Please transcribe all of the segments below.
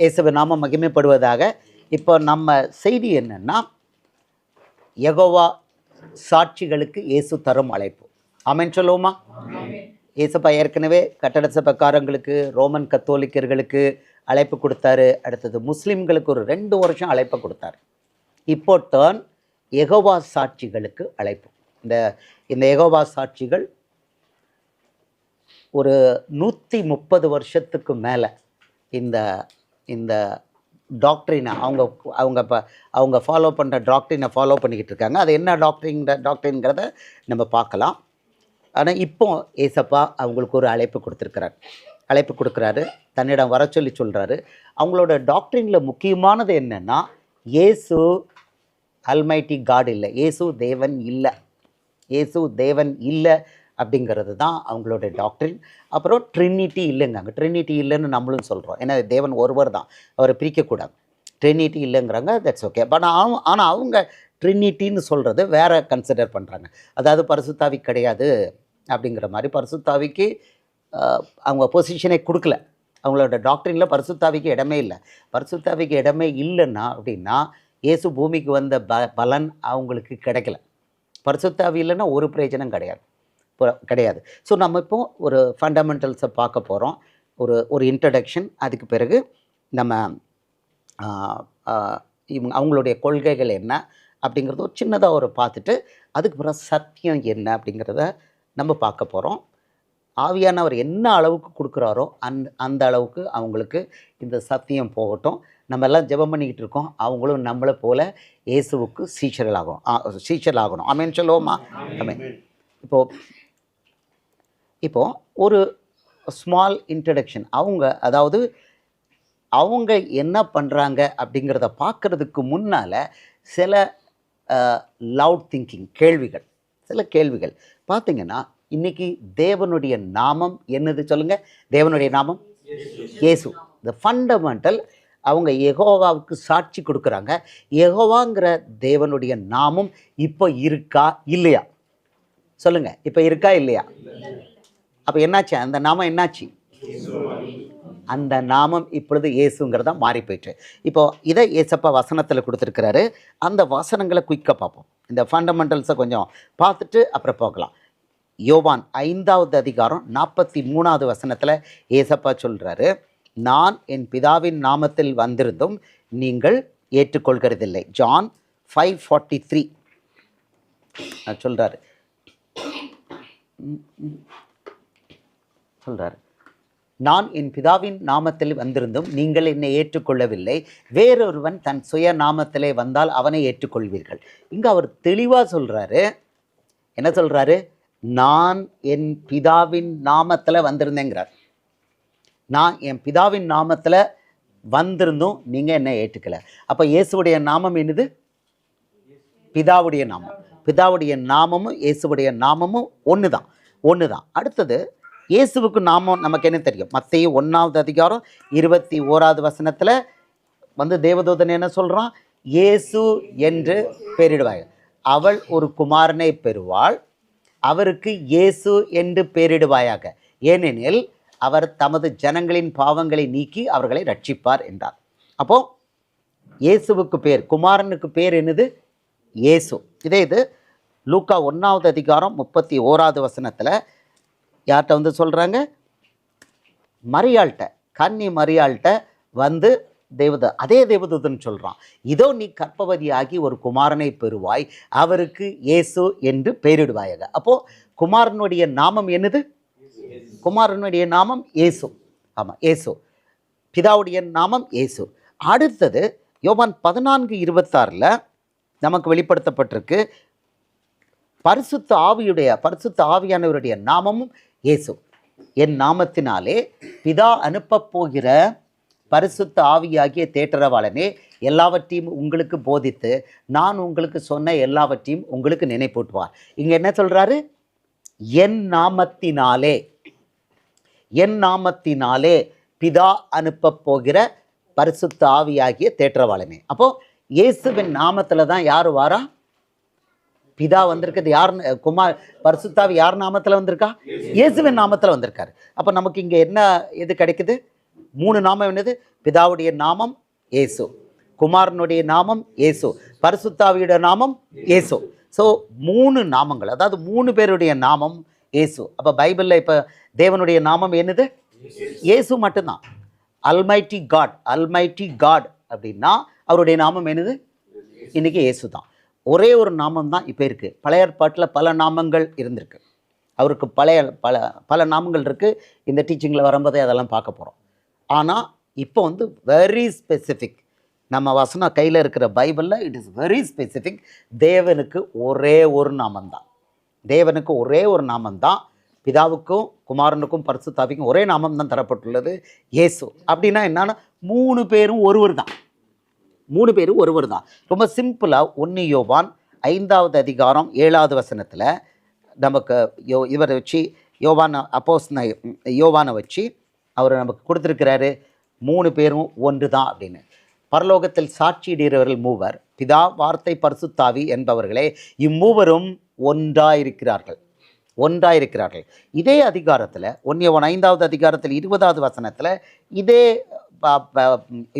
இயேசுவின் நாமம் மகிமைப்படுவதாக. இப்போ நம்ம செய்தி என்னன்னா, யெகோவா சாட்சிகளுக்கு இயேசு தரும் அழைப்பு. ஆமென் சொல்லுவோமா? இயேசுப்பா ஏற்கனவே கட்டட சபைக்காரங்களுக்கு, ரோமன் கத்தோலிக்கர்களுக்கு அழைப்பு கொடுத்தாரு. அடுத்தது முஸ்லீம்களுக்கு ஒரு 2 வருஷம் அழைப்பு கொடுத்தாரு. இப்போ டர்ன் யெகோவா சாட்சிகளுக்கு அழைப்பு. இந்த யெகோவா சாட்சிகள் ஒரு 130 வருஷத்துக்கு மேலே இந்த இந்த டாக்ட்ரினை அவங்க ஃபாலோ பண்ணுற டாக்ட்ரினை ஃபாலோ பண்ணிக்கிட்டு இருக்காங்க. அது என்ன டாக்ட்ரின்ங்கிறத நம்ம பார்க்கலாம். ஆனால் இப்போ ஏசப்பா அவங்களுக்கு ஒரு அழைப்பு கொடுக்குறாரு. தன்னிடம் வர சொல்லி சொல்கிறாரு. அவங்களோட டாக்ட்ரினில் முக்கியமானது என்னென்னா, இயேசு அல்மைட்டி காட் இல்லை, இயேசு தேவன் இல்லை அப்படிங்கிறது தான் அவங்களோட டாக்ட்ரின். அப்புறம் ட்ரினிட்டி இல்லைங்காங்க. ட்ரினிட்டி இல்லைன்னு நம்மளும் சொல்கிறோம். ஏன்னா தேவன் ஒருவர் தான், அவரை பிரிக்கக்கூடாது. ட்ரினிட்டி இல்லைங்கிறாங்க, தட்ஸ் ஓகே. பட் ஆனால் அவங்க ட்ரினிட்டின்னு சொல்கிறது வேறு கன்சிடர் பண்ணுறாங்க. அதாவது பரிசுத்தாவி கிடையாது அப்படிங்கிற மாதிரி. பரிசுத்தாவிக்கு அவங்க பொசிஷனை கொடுக்கல. அவங்களோட டாக்டரினில் பரிசுத்தாவிக்கு இடமே இல்லை. பரிசுத்தாவிக்கு இடமே இல்லைன்னா அப்படின்னா இயேசு பூமிக்கு வந்த பலன் அவங்களுக்கு கிடைக்கல. பரிசுத்தாவி இல்லைன்னா ஒரு பிரயோஜனம் கிடையாது. ஸோ நம்ம இப்போ ஒரு ஃபண்டமெண்டல்ஸை பார்க்க போகிறோம். ஒரு இன்ட்ரடக்ஷன். அதுக்கு பிறகு நம்ம அவங்களுடைய கொள்கைகள் என்ன அப்படிங்கிறது ஒரு சின்னதாக பார்த்துட்டு, அதுக்கு பிறகு சத்தியம் என்ன அப்படிங்கிறத நம்ம பார்க்க போகிறோம். ஆவியானவர் என்ன அளவுக்கு கொடுக்குறாரோ அந்த அளவுக்கு அவங்களுக்கு இந்த சத்தியம் போகட்டும். நம்ம எல்லாம் ஜெபம் பண்ணிக்கிட்டு இருக்கோம். அவங்களும் நம்மளை போல இயேசுவுக்கு சீஷராகணும். ஆமென் சொல்லுவோமா? ஆமென். இப்போ ஒரு ஸ்மால் இன்ட்ரடக்ஷன். அவங்க என்ன பண்ணுறாங்க அப்படிங்கிறத பார்க்குறதுக்கு முன்னால் சில லவுட் திங்கிங் சில கேள்விகள் பார்த்திங்கன்னா, இன்றைக்கி தேவனுடைய நாமம் என்னது சொல்லுங்கள்? தேவனுடைய நாமம் இயேசு. த ஃபண்டமெண்டல். அவங்க யெகோவாவுக்கு சாட்சி கொடுக்குறாங்க. யெகோவாங்கிற தேவனுடைய நாமம் இப்போ இருக்கா இல்லையா? சொல்லுங்கள், இப்போ இருக்கா இல்லையா? அப்போ என்னாச்சு? அந்த நாமம் என்னாச்சு? அந்த நாமம் இப்பொழுது இயேசுங்கிறதா மாறி போயிட்டு. இப்போது இதை ஏசப்பா வசனத்தில் கொடுத்துருக்கிறாரு. அந்த வசனங்களை குயிக்காக பார்ப்போம். இந்த ஃபண்டமெண்டல்ஸை கொஞ்சம் பார்த்துட்டு அப்புறம் போகலாம். யோவான் 5வது அதிகாரம் 43வது வசனத்தில் ஏசப்பா சொல்கிறாரு, நான் என் பிதாவின் நாமத்தில் வந்திருந்தும் நீங்கள் ஏற்றுக்கொள்கிறதில்லை. ஜான் 5:43 சொல்கிறாரு. நான் என் பிதாவின் நாமத்தில் வந்திருந்தும் நீங்கள் என்னை ஏற்றுக்கொள்ளவில்லை. வேறொருவன் தன் சுய நாமத்திலே வந்தால் அவனை ஏற்றுக்கொள்வீர்கள். இங்கே அவர் தெளிவாக சொல்கிறாரு. என்ன சொல்கிறாரு? நான் என் பிதாவின் நாமத்தில் வந்திருந்தேங்கிறார். நான் என் பிதாவின் நாமத்தில் வந்திருந்தும் நீங்கள் என்னை ஏற்றுக்கலை. அப்போ இயேசுவுடைய நாமம் என்னது? பிதாவுடைய நாமம். பிதாவுடைய நாமமும் இயேசுவுடைய நாமமும் ஒன்று தான். அடுத்தது, இயேசுவுக்கு நாமம் நமக்கு என்ன தெரியும்? மத்தேயு 1வது அதிகாரம் 21வது வசனத்தில் தேவதூதன் என்ன சொல்கிறான்? இயேசு என்று பெயரிடுவாய், அவள் ஒரு குமாரனை பெறுவாள், அவருக்கு இயேசு என்று பெயரிடுவாயாக, ஏனெனில் அவர் தமது ஜனங்களின் பாவங்களை நீக்கி அவர்களை ரட்சிப்பார் என்றார். அப்போது இயேசுவுக்கு பேர், குமாரனுக்கு பேர் என்னது? இயேசு. இது லூக்கா 1வது அதிகாரம் 31வது வசனத்தில் யார்கிட்ட சொல்கிறாங்க? மரியாள்கிட்ட, கன்னி மரியாள்கிட்ட அதே தேவதூதன் சொல்கிறான், இதோ நீ கர்ப்பவதியாகி ஒரு குமாரனை பெறுவாய், அவருக்கு இயேசு என்று பெயரிடுவாயாக. அப்போது குமாரனுடைய நாமம் என்னது? குமாரனுடைய நாமம் இயேசு. ஆமாம், இயேசு. பிதாவுடைய நாமம் இயேசு. அடுத்தது யோவான் 14:26 நமக்கு வெளிப்படுத்தப்பட்டிருக்கு, பரிசுத்த ஆவியானவருடைய நாமமும் இயேசு. என் நாமத்தினாலே பிதா அனுப்பப் போகிற பரிசுத்த ஆவியாகிய தேற்றரவாளனே எல்லாவற்றையும் உங்களுக்கு போதித்து நான் உங்களுக்கு சொன்ன எல்லாவற்றையும் உங்களுக்கு நினைப்பூட்டுவார். இங்கே என்ன சொல்கிறாரு? என் நாமத்தினாலே பிதா அனுப்பப் போகிற பரிசுத்த ஆவியாகிய தேற்றரவாளனே. அப்போது இயேசுவின் நாமத்தில் தான் யார் வாரா? பிதா வந்திருக்கிறது. யார்? பரிசுத்தாவி யார் நாமத்தில் வந்திருக்கா? இயேசுவின் நாமத்தில் வந்திருக்காரு. அப்போ நமக்கு இங்கே என்ன கிடைக்குது? 3 நாமம் என்னது? பிதாவுடைய நாமம் இயேசு, குமாரனுடைய நாமம் இயேசு, பரிசுத்தாவியுடைய நாமம் இயேசு. ஸோ 3 நாமங்கள், அதாவது 3 பேருடைய நாமம் இயேசு. அப்போ பைபிளில் இப்போ தேவனுடைய நாமம் என்னது? இயேசு மட்டும்தான். அல்மைட்டி காட், அல்மைட்டி காட் அப்படின்னா அவருடைய நாமம் என்னது? இன்றைக்கி இயேசு தான். ஒரே ஒரு நாமம் தான் இப்போ இருக்குது. பழைய ஏற்பாட்டில் பல நாமங்கள் இருந்திருக்கு. அவருக்கு பல நாமங்கள் இருக்குது. இந்த டீச்சிங்கில் வரும்போதே அதெல்லாம் பார்க்க போகிறோம். ஆனால் இப்போ வந்து வெரி ஸ்பெசிஃபிக், நம்ம வசனம் கையில் இருக்கிற பைபிளில் இட் இஸ் வெரி ஸ்பெசிஃபிக். தேவனுக்கு ஒரே ஒரு நாமந்தான். தேவனுக்கு ஒரே ஒரு நாமந்தான். பிதாவுக்கும் குமாரனுக்கும் பரிசுத்தாவிக்கும் ஒரே நாமம் தான் தரப்பட்டுள்ளது, இயேசு. அப்படின்னா என்னன்னா 3 பேரும் ஒருவர் தான். 3 பேரும் ஒருவர் தான். ரொம்ப சிம்பிளாக 1 யோவான் 5வது அதிகாரம் 7வது வசனத்தில் நமக்கு இவரை வச்சு யோவானை வச்சு அவர் நமக்கு கொடுத்துருக்கிறாரு, 3 பேரும் ஒன்று தான் அப்படின்னு. பரலோகத்தில் சாட்சியிடுகிறவர்கள் 3, பிதா, வார்த்தை, பரிசுத்தாவி என்பவர்களே இம்மூவரும் ஒன்றாயிருக்கிறார்கள். இதே அதிகாரத்தில் 1 யோவான் 5வது அதிகாரத்தில் 20வது வசனத்தில் இதே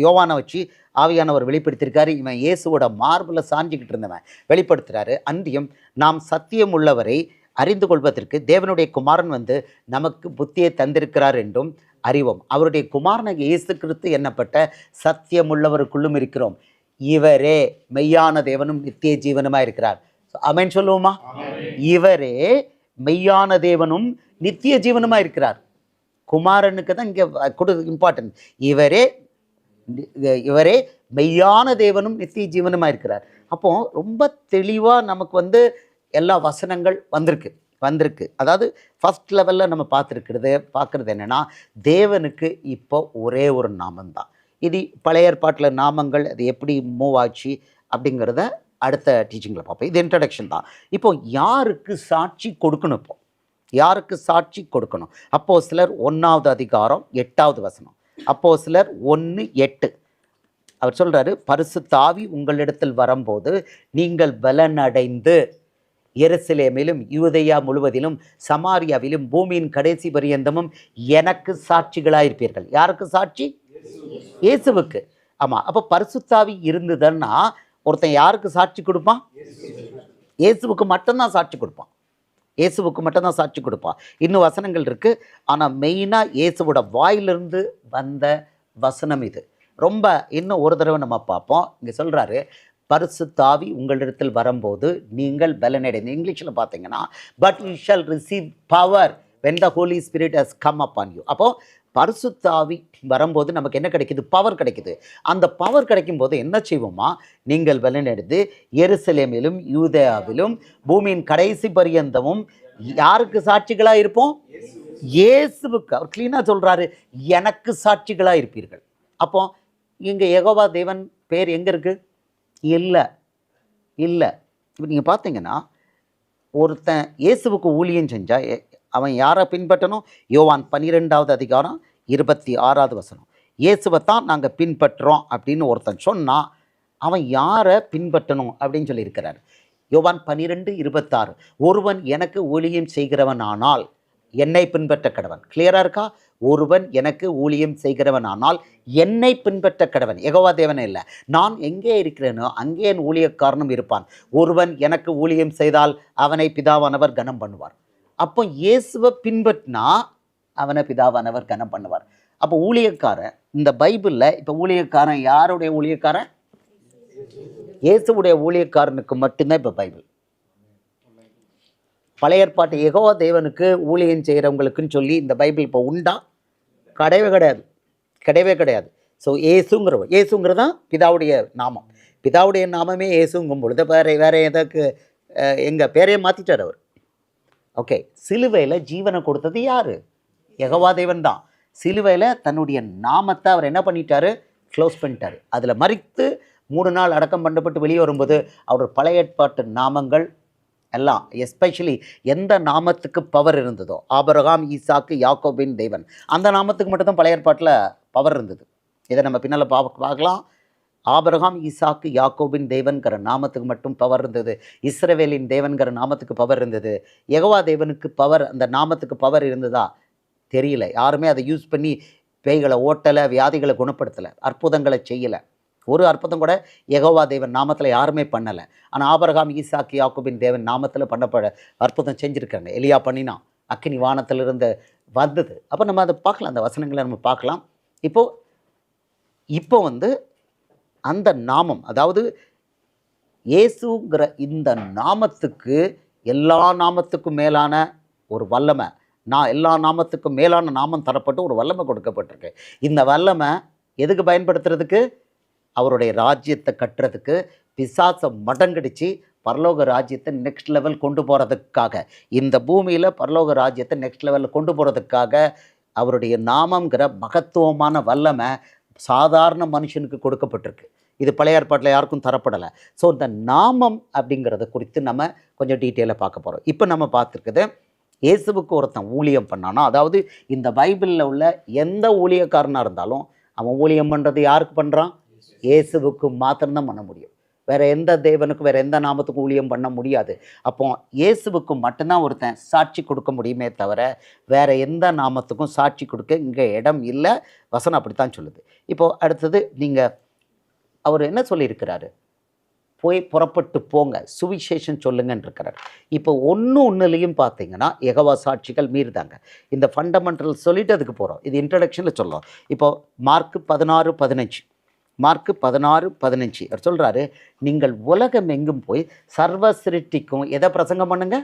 யோவானை வச்சு ஆவியானவர் வெளிப்படுத்தியிருக்காரு. இவன் இயேசுவோட மார்பில் சாஞ்சிக்கிட்டு இருந்தவன் வெளிப்படுத்துகிறாரு. அன்றியும் நாம் சத்தியம் உள்ளவரை அறிந்து கொள்வதற்கு தேவனுடைய குமாரன் வந்து நமக்கு புத்தியை தந்திருக்கிறார் என்றும் அறிவோம். அவருடைய குமாரனாக இயேசு கிறிஸ்து என்னப்பட்ட சத்தியமுள்ளவருக்குள்ளும் இருக்கிறோம். இவரே மெய்யான தேவனும் நித்திய ஜீவனுமாக இருக்கிறார். ஆமென் சொல்லுவோமா? இவரே மெய்யான தேவனும் நித்திய ஜீவனுமாக இருக்கிறார். குமாரனுக்கு தான் இங்கே இம்பார்ட்டன்ட். இவரே மெய்யான தேவனும் நித்திய ஜீவனுமாக இருக்கிறார். அப்போ ரொம்ப தெளிவாக நமக்கு வந்து எல்லா வசனங்கள் வந்திருக்கு. அதாவது ஃபஸ்ட் லெவலில் நம்ம பார்க்குறது என்னென்னா, தேவனுக்கு இப்போ ஒரே ஒரு நாமந்தான். இது பழைய ஏற்பாட்டில் நாமங்கள் அது எப்படி மூவ் ஆச்சு அப்படிங்கிறத அடுத்த டீச்சிங்கில் பார்ப்போம். இது இன்ட்ரடக்ஷன் தான். இப்போ யாருக்கு சாட்சி கொடுக்கணும்? யாருக்கு சாட்சி கொடுக்கணும்? அப்போஸ்தலர் 1வது அதிகாரம் 8வது வசனம். அப்போஸ்தலர் 1:8 அவர் சொல்கிறாரு, பரிசுத்த ஆவி உங்களிடத்தில் வரும்போது நீங்கள் பலனடைந்து எருசலேமிலும் யூதேயா முழுவதிலும் சமாரியாவிலும் பூமியின் கடைசி பரியந்தமும் எனக்கு சாட்சிகளாயிருப்பீர்கள். யாருக்கு சாட்சி? இயேசுவுக்கு. ஆமாம். அப்போ பரிசுத்தாவி இருந்ததுன்னா ஒருத்தன் யாருக்கு சாட்சி கொடுப்பான்? இயேசுவுக்கு மட்டும்தான் சாட்சி கொடுப்பான். இன்னும் வசனங்கள் இருக்குது. ஆனால் மெயினாக இயேசுவோட வாயிலிருந்து வந்த வசனம் இது. ரொம்ப இன்னும் ஒரு தடவை நம்ம பார்ப்போம். இங்கே சொல்கிறாரு, பரிசுத்த ஆவி உங்களிடத்தில் வரும்போது நீங்கள் பலனடைந்து. இங்கிலீஷில் பார்த்தீங்கன்னா, but you shawl receive power when the Holy Spirit has come upon you. அப்போது பரிசுத்த ஆவி வரும்போது நமக்கு என்ன கிடைக்குது? பவர் கிடைக்குது. அந்த பவர் கிடைக்கும் போது என்ன செய்வோமா? நீங்கள் பலனடைந்து எருசலேமிலும் யூதேயாவிலும் பூமியின் கடைசி பரியந்தமும் யாருக்கு சாட்சிகளாக இருப்போம்? இயேசுவுக்கு. அவர் கிளீனாக சொல்கிறாரு, எனக்கு சாட்சிகளாக இருப்பீர்கள். அப்போ இங்கே யெகோவா தேவன் பேர் எங்கே இருக்குது? இல்லை. இப்போ நீங்கள் பார்த்தீங்கன்னா, ஒருத்தன் இயேசுவுக்கு ஊழியம் செஞ்சால் அவன் யாரை பின்பற்றணும்? யோவான் 12வது அதிகாரம் 26வது வசனம். இயேசுவை தான் நாங்கள் பின்பற்றுறோம் அப்படின்னு ஒருத்தன் சொன்னால் அவன் யாரை பின்பற்றணும் அப்படின்னு சொல்லியிருக்கிறார். யோவான் 12:26, ஒருவன் எனக்கு ஊழியம் செய்கிறவன் ஆனால் என்னை பின்பற்ற கடவன். கிளியராக இருக்கா? ஒருவன் எனக்கு ஊழியம் செய்கிறவன் ஆனால் என்னை பின்பற்ற கடவன். யெகோவா தேவனே இல்லை, நான் எங்கே இருக்கிறேனோ அங்கே என் ஊழியக்காரனும் இருப்பான். ஒருவன் எனக்கு ஊழியம் செய்தால் அவனை பிதாவானவர் கனம் பண்ணுவார். அப்போ இயேசுவை பின்பற்றினா அவனை பிதாவானவர் கனம் பண்ணுவார். அப்போ ஊழியக்காரன் இந்த பைபிளில் இப்போ ஊழியக்காரன் யாருடைய ஊழியக்காரன்? இயேசுவுடைய ஊழியக்காரனுக்கு மட்டும்தான் இப்போ பைபிள். பழைய ஏற்பாட்டு யெகோவா தேவனுக்கு ஊழியம் செய்கிறவங்களுக்குன்னு சொல்லி இந்த பைபிள் இப்போ உண்டா? கிடையவே கிடையாது. ஸோ ஏசுங்கிறது தான் பிதாவுடைய நாமம். பிதாவுடைய நாமமே ஏசுங்கும் பொழுது வேறு எதற்கு எங்கள் பேரையே மாற்றிட்டார் அவர். ஓகே, சிலுவையில் ஜீவனை கொடுத்தது யார்? யெகோவா தேவன் தான். சிலுவையில் தன்னுடைய நாமத்தை அவர் என்ன பண்ணிட்டாரு? க்ளோஸ் பண்ணிட்டார். அதில் மரித்து 3 நாள் அடக்கம் பண்ணப்பட்டு வெளியே வரும்போது அவர் பழைய ஏற்பாட்டு நாமங்கள் எல்லாம், எஸ்பெஷலி எந்த நாமத்துக்கு பவர் இருந்ததோ, ஆபிரகாம், ஈசாக்கு, யாக்கோபின் தேவன், அந்த நாமத்துக்கு மட்டும்தான் பழைய ஏற்பாட்டில் பவர் இருந்தது. இதை நம்ம பின்னால் பார்க்கலாம். ஆபிரகாம், ஈசாக்கு, யாக்கோபின் தேவன்கிற நாமத்துக்கு மட்டும் பவர் இருந்தது. இஸ்ரவேலின் தேவன்கிற நாமத்துக்கு பவர் இருந்தது. யெகோவா தேவனுக்கு பவர், அந்த நாமத்துக்கு பவர் இருந்ததா தெரியல. யாருமே அதை யூஸ் பண்ணி பேய்களை ஓட்டலை, வியாதிகளை குணப்படுத்தலை, அற்புதங்களை செய்யலை. ஒரு அற்புதம் கூட யெகோவா தேவன் நாமத்தில் யாருமே பண்ணலை. ஆனால் ஆபிரகாம், ஈசாக்கு, யாக்கோபின் தேவன் நாமத்தில் பண்ணப்பட அற்புதம் செஞ்சுருக்காங்க. எலியா பண்ணினான், அக்கினி வானத்திலிருந்து வந்தது. அப்போ நம்ம அதை பார்க்கலாம், அந்த வசனங்களை நம்ம பார்க்கலாம். இப்போ வந்து அந்த நாமம், அதாவது இயேசுங்கிற இந்த நாமத்துக்கு எல்லா நாமத்துக்கும் மேலான ஒரு வல்லமை, எல்லா நாமத்துக்கும் மேலான நாமம் தரப்பட்டு ஒரு வல்லமை கொடுக்கப்பட்டிருக்கு. இந்த வல்லமை எதுக்கு பயன்படுத்துறதுக்கு? அவருடைய ராஜ்யத்தை கட்டுறதுக்கு, பிசாசை மடங்கடிச்சு பரலோக ராஜ்யத்தை நெக்ஸ்ட் லெவல் கொண்டு போகிறதுக்காக, இந்த பூமியில் பரலோக ராஜ்யத்தை நெக்ஸ்ட் லெவலில் கொண்டு போகிறதுக்காக அவருடைய நாமங்கிற மகத்துவமான வல்லமை சாதாரண மனுஷனுக்கு கொடுக்கப்பட்டிருக்கு. இது பழைய ஏற்பாட்டில் யாருக்கும் தரப்படலை. ஸோ இந்த நாமம் அப்படிங்கிறத குறித்து நம்ம கொஞ்சம் டீட்டெயிலாக பார்க்க போகிறோம். இப்போ நம்ம பார்த்துருக்குது, இயேசுவுக்கு ஒருத்தன் ஊழியம் பண்ணானா, அதாவது இந்த பைபிளில் உள்ள எந்த ஊழியக்காரனாக இருந்தாலும் அவன் ஊழியம் பண்ணுறது யாருக்கு பண்ணுறான்? இயேசுவுக்கு மாத்திரம்தான் பண்ண முடியும். வேறு எந்த தேவனுக்கும் வேறு எந்த நாமத்துக்கும் ஊழியம் பண்ண முடியாது. அப்போ இயேசுவுக்கு மட்டும்தான் ஒருத்தன் சாட்சி கொடுக்க முடியுமே தவிர வேறு எந்த நாமத்துக்கும் சாட்சி கொடுக்க இங்கே இடம் இல்லை. வசனம் அப்படித்தான் சொல்லுது. இப்போது அடுத்தது நீங்கள் அவர் என்ன சொல்லியிருக்கிறாரு? போய் புறப்பட்டு போங்க, சுவிசேஷம் சொல்லுங்கன்னு இருக்கிறார். இப்போ ஒன்றுலையும் பார்த்தீங்கன்னா யெகோவா சாட்சிகள் மீறுதாங்க. இந்த ஃபண்டமெண்டல் சொல்லிட்டு அதுக்கு போகிறோம். இது இன்ட்ரடக்ஷனில் சொல்கிறோம். இப்போது மார்க்கு 16:15 அவர் சொல்கிறாரு, நீங்கள் உலகம் எங்கும் போய் சர்வ சிருஷ்டிக்கும் எதை பிரசங்கம் பண்ணுங்க?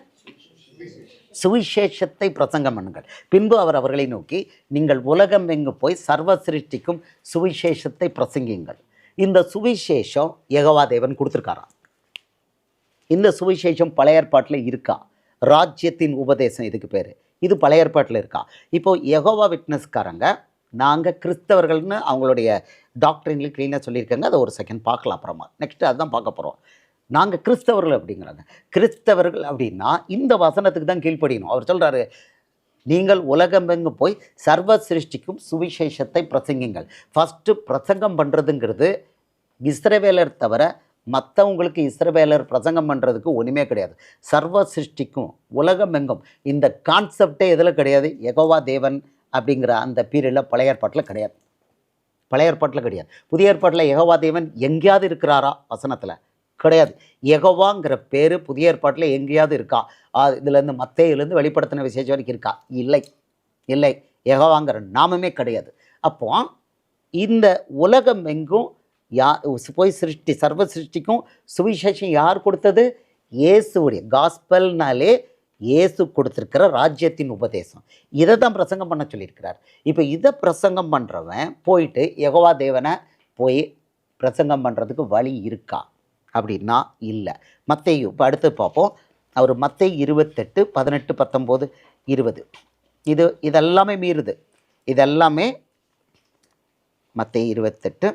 சுவிசேஷத்தை பிரசங்கம் பண்ணுங்கள். பின்பு அவர் அவர்களை நோக்கி, நீங்கள் உலகம் எங்கும் போய் சர்வ சிருஷ்டிக்கும் சுவிசேஷத்தை பிரசங்கியுங்கள். இந்த சுவிசேஷம் யெகோவா தேவன் கொடுத்துருக்காராம். இந்த சுவிசேஷம் பழைய ஏற்பாட்டில் இருக்கா? ராஜ்யத்தின் உபதேசம் இதுக்கு பேர். இது பழைய ஏற்பாட்டில் இருக்கா? இப்போது யெகோவா விட்னஸ்காரங்க நாங்கள் கிறிஸ்தவர்கள்னு அவங்களுடைய டாக்டரின்லேயும் க்ளீனாக சொல்லியிருக்காங்க. அதை ஒரு செகண்ட் பார்க்கலாம் அப்புறமா. நெக்ஸ்ட்டு அதுதான் பார்க்க போகிறோம். நாங்கள் கிறிஸ்தவர்கள் அப்படிங்கிறாங்க. கிறிஸ்தவர்கள் அப்படின்னா இந்த வசனத்துக்கு தான் கீழ்ப்படியணும். அவர் சொல்கிறாரு, நீங்கள் உலகமெங்கு போய் சர்வ சிருஷ்டிக்கும் சுவிசேஷத்தை பிரசங்கிங்கள். ஃபஸ்ட்டு பிரசங்கம் பண்ணுறதுங்கிறது இஸ்ரவேலர் தவிர மற்றவங்களுக்கு இஸ்ரவேலர் பிரசங்கம் பண்ணுறதுக்கு ஒன்றுமே கிடையாது. சர்வ சிருஷ்டிக்கும் உலகமெங்கும் இந்த கான்செப்டே எதில் கிடையாது? யெகோவா தேவன் அப்படிங்கிற அந்த பீரியடில் பழைய ஏற்பாட்டில் கிடையாது. புதிய ஏற்பாட்டில் யெகோவா தேவன் எங்கேயாவது இருக்கிறாரா? வசனத்தில் கிடையாது. யெகோவாங்கிற பேர் புதிய ஏற்பாட்டில் எங்கேயாவது இருக்கா? இதுலேருந்து மத்தேயிலேருந்து வெளிப்படுத்தின விசேஷம் வரைக்கும் இருக்கா? இல்லை. யெகோவாங்கிற நாமமே கிடையாது. அப்போ இந்த உலகம் எங்கும் போய் சர்வ சிருஷ்டிக்கும் சுவிசேஷம் யார் கொடுத்தது? இயேசுவுடைய காஸ்பல்னாலே இயேசு கொடுத்துருக்கிற ராஜ்யத்தின் உபதேசம். இதை தான் பிரசங்கம் பண்ண சொல்லியிருக்கிறார். இப்போ இதை பிரசங்கம் பண்ணுறவன் போயிட்டு யெகோவா தேவனை போய் பிரசங்கம் பண்ணுறதுக்கு வழி இருக்கா அப்படின்னா இல்லை. மத்தேயு இப்போ அடுத்து பார்ப்போம். அவர் மத்தேயு 28, 18, 19, 20 இதெல்லாமே மீறுது. இதெல்லாமே மத்தேயு 28,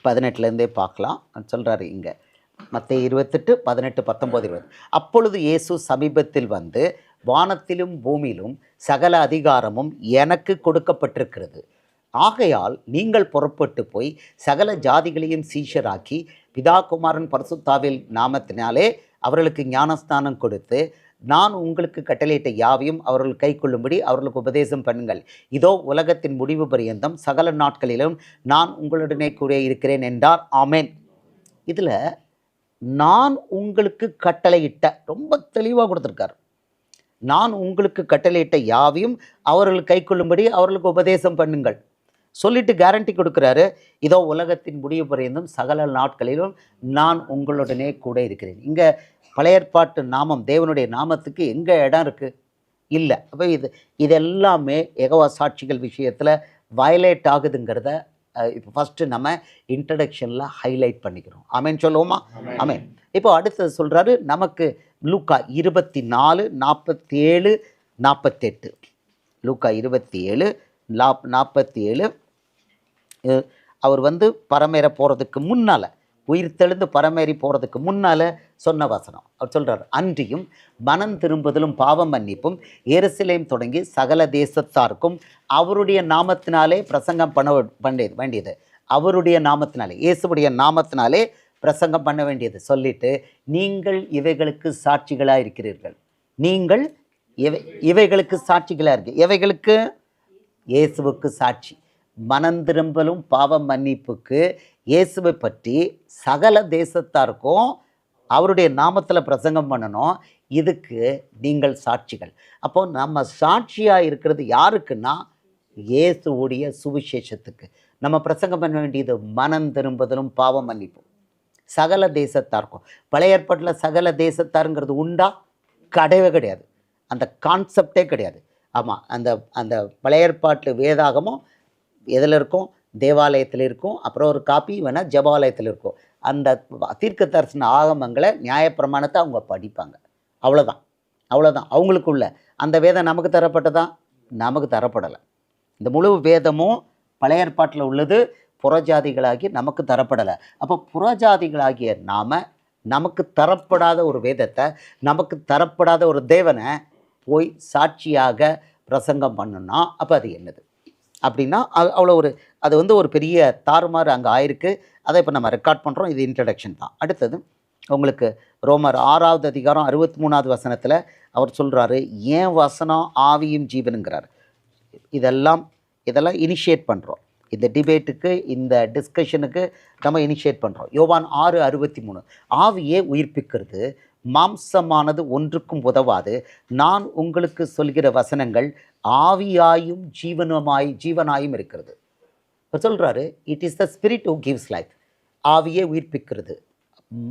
18லேருந்தே பார்க்கலாம். சொல்கிறாரு இங்கே மத்தேயு 28, 18, 19, 20. அப்பொழுது இயேசு சமீபத்தில் வந்து, வானத்திலும் பூமியிலும் சகல அதிகாரமும் எனக்கு கொடுக்கப்பட்டிருக்கிறது. ஆகையால் நீங்கள் புறப்பட்டு போய் சகல ஜாதிகளையும் சீஷராக்கி பிதா குமாரன் பரிசுத்தாவின் நாமத்தினாலே அவர்களுக்கு ஞானஸ்தானம் கொடுத்து, நான் உங்களுக்கு கட்டளையிட்ட யாவையும் அவர்கள் கை கொள்ளும்படி அவர்களுக்கு உபதேசம் பண்ணுங்கள். இதோ உலகத்தின் முடிவு பரியந்தம் சகல நாட்களிலும் நான் உங்களுடனே கூட இருக்கிறேன் என்றார். ஆமேன். இதில் நான் உங்களுக்கு கட்டளையிட்ட ரொம்ப தெளிவாக கொடுத்துருக்கார். நான் உங்களுக்கு கட்டளையிட்ட யாவையும் அவர்கள் கை கொள்ளும்படி அவர்களுக்கு உபதேசம் பண்ணுங்கள் சொல்லிட்டு கேரண்டி கொடுக்குறாரு. இதோ உலகத்தின் முடிவு பரியந்தம் சகல நாட்களிலும் நான் உங்களுடனே கூட இருக்கிறேன். இங்கே பழைய ஏற்பாட்டு நாமம், தேவனுடைய நாமத்துக்கு எங்கே இடம் இருக்குது? இல்லை. அப்போ இதெல்லாமே யெகோவா சாட்சிகள் விஷயத்தில் வயலேட் ஆகுதுங்கிறத இப்போ ஃபஸ்ட்டு நம்ம இன்ட்ரடக்ஷனில் ஹைலைட் பண்ணிக்கிறோம். ஆமேன் சொல்லுவோமா? ஆமேன். இப்போ அடுத்தது சொல்கிறாரு நமக்கு லூக்கா 24, 47, 48. லூக்கா 27, 47 அவர் வந்து பரமேற போகிறதுக்கு முன்னால், உயிர் தெழுந்து பரமேறி போகிறதுக்கு முன்னால் சொன்ன வசனம். அவர் சொல்கிறார், அன்றியும் மனம் திரும்புதலும் பாவம் மன்னிப்பும் எருசலேம் தொடங்கி சகல தேசத்தாருக்கும் அவருடைய நாமத்தினாலே பிரசங்கம் பண்ண வேண்டியது. அவருடைய நாமத்தினாலே, இயேசுடைய நாமத்தினாலே பிரசங்கம் பண்ண வேண்டியது சொல்லிட்டு, நீங்கள் இவைகளுக்கு சாட்சிகளாக இருக்கிறீர்கள். நீங்கள் இவைகளுக்கு சாட்சிகளாக இருக்கு. எவைகளுக்கு? இயேசுவுக்கு சாட்சி. மனந்திரும்பலும் பாவ மன்னிப்புக்கு இயேசுவை பற்றி சகல தேசத்தாருக்கும் அவருடைய நாமத்தில் பிரசங்கம் பண்ணணும். இதுக்கு நீங்கள் சாட்சிகள். அப்போ நம்ம சாட்சியாக இருக்கிறது யாருக்குன்னா இயேசுவுடைய சுவிசேஷத்துக்கு. நம்ம பிரசங்கம் பண்ண வேண்டியது மனம் திரும்புதலும் பாவ மன்னிப்பும் சகல தேசத்தாருக்கும். பழைய ஏற்பாட்டில் சகல தேசத்தாருங்கிறது உண்டா? கிடையவே கிடையாது. அந்த கான்செப்டே கிடையாது. ஆமாம், அந்த அந்த பழைய ஏற்பாட்டு வேதாகமும் எதில் இருக்கும்? தேவாலயத்தில் இருக்கும். அப்புறம் ஒரு காப்பி வேணால் ஜெபாலயத்தில் இருக்கும். அந்த தீர்க்க தரிசன ஆகமங்களை நியாயப்பிரமாணத்தை அவங்க படிப்பாங்க. அவ்வளோதான், அவ்வளோதான் அவங்களுக்குள்ள. அந்த வேதம் நமக்கு தரப்பட்டதா? நமக்கு தரப்படலை. இந்த முழு வேதமும் பழைய ஏற்பாட்டில் உள்ளது புறஜாதிகளாகி நமக்கு தரப்படலை. அப்போ புறஜாதிகளாகிய நமக்கு தரப்படாத ஒரு வேதத்தை, நமக்கு தரப்படாத ஒரு தேவனை போய் சாட்சியாக பிரசங்கம் பண்ணணும்னா அப்போ அது என்னது அப்படின்னா அவ்வளோ அது ஒரு பெரிய தாறுமாறு அங்கே ஆயிருக்கு. அதை இப்போ நம்ம ரெக்கார்ட் பண்ணுறோம். இது இன்ட்ரடக்ஷன் தான். அடுத்தது உங்களுக்கு ரோமர் 6வது அதிகாரம் 63வது வசனத்தில் அவர் சொல்கிறாரு, ஏன் வசனம் ஆவியும் ஜீவனுங்கிறார். இதெல்லாம் இனிஷியேட் பண்ணுறோம். இந்த டிபேட்டுக்கு, இந்த டிஸ்கஷனுக்கு நம்ம இனிஷியேட் பண்ணுறோம். யோவான் 6:63 ஆவியே உயிர்ப்பிக்கிறது, மாம்சமானது ஒன்றுக்கும் உதவாது. நான் உங்களுக்கு சொல்கிற வசனங்கள் ஆவியாயும் ஜீவனாயும் இருக்கிறது. சொல்கிறாரு, it is the spirit who gives life. ஆவியே உயிர்ப்பிக்கிறது,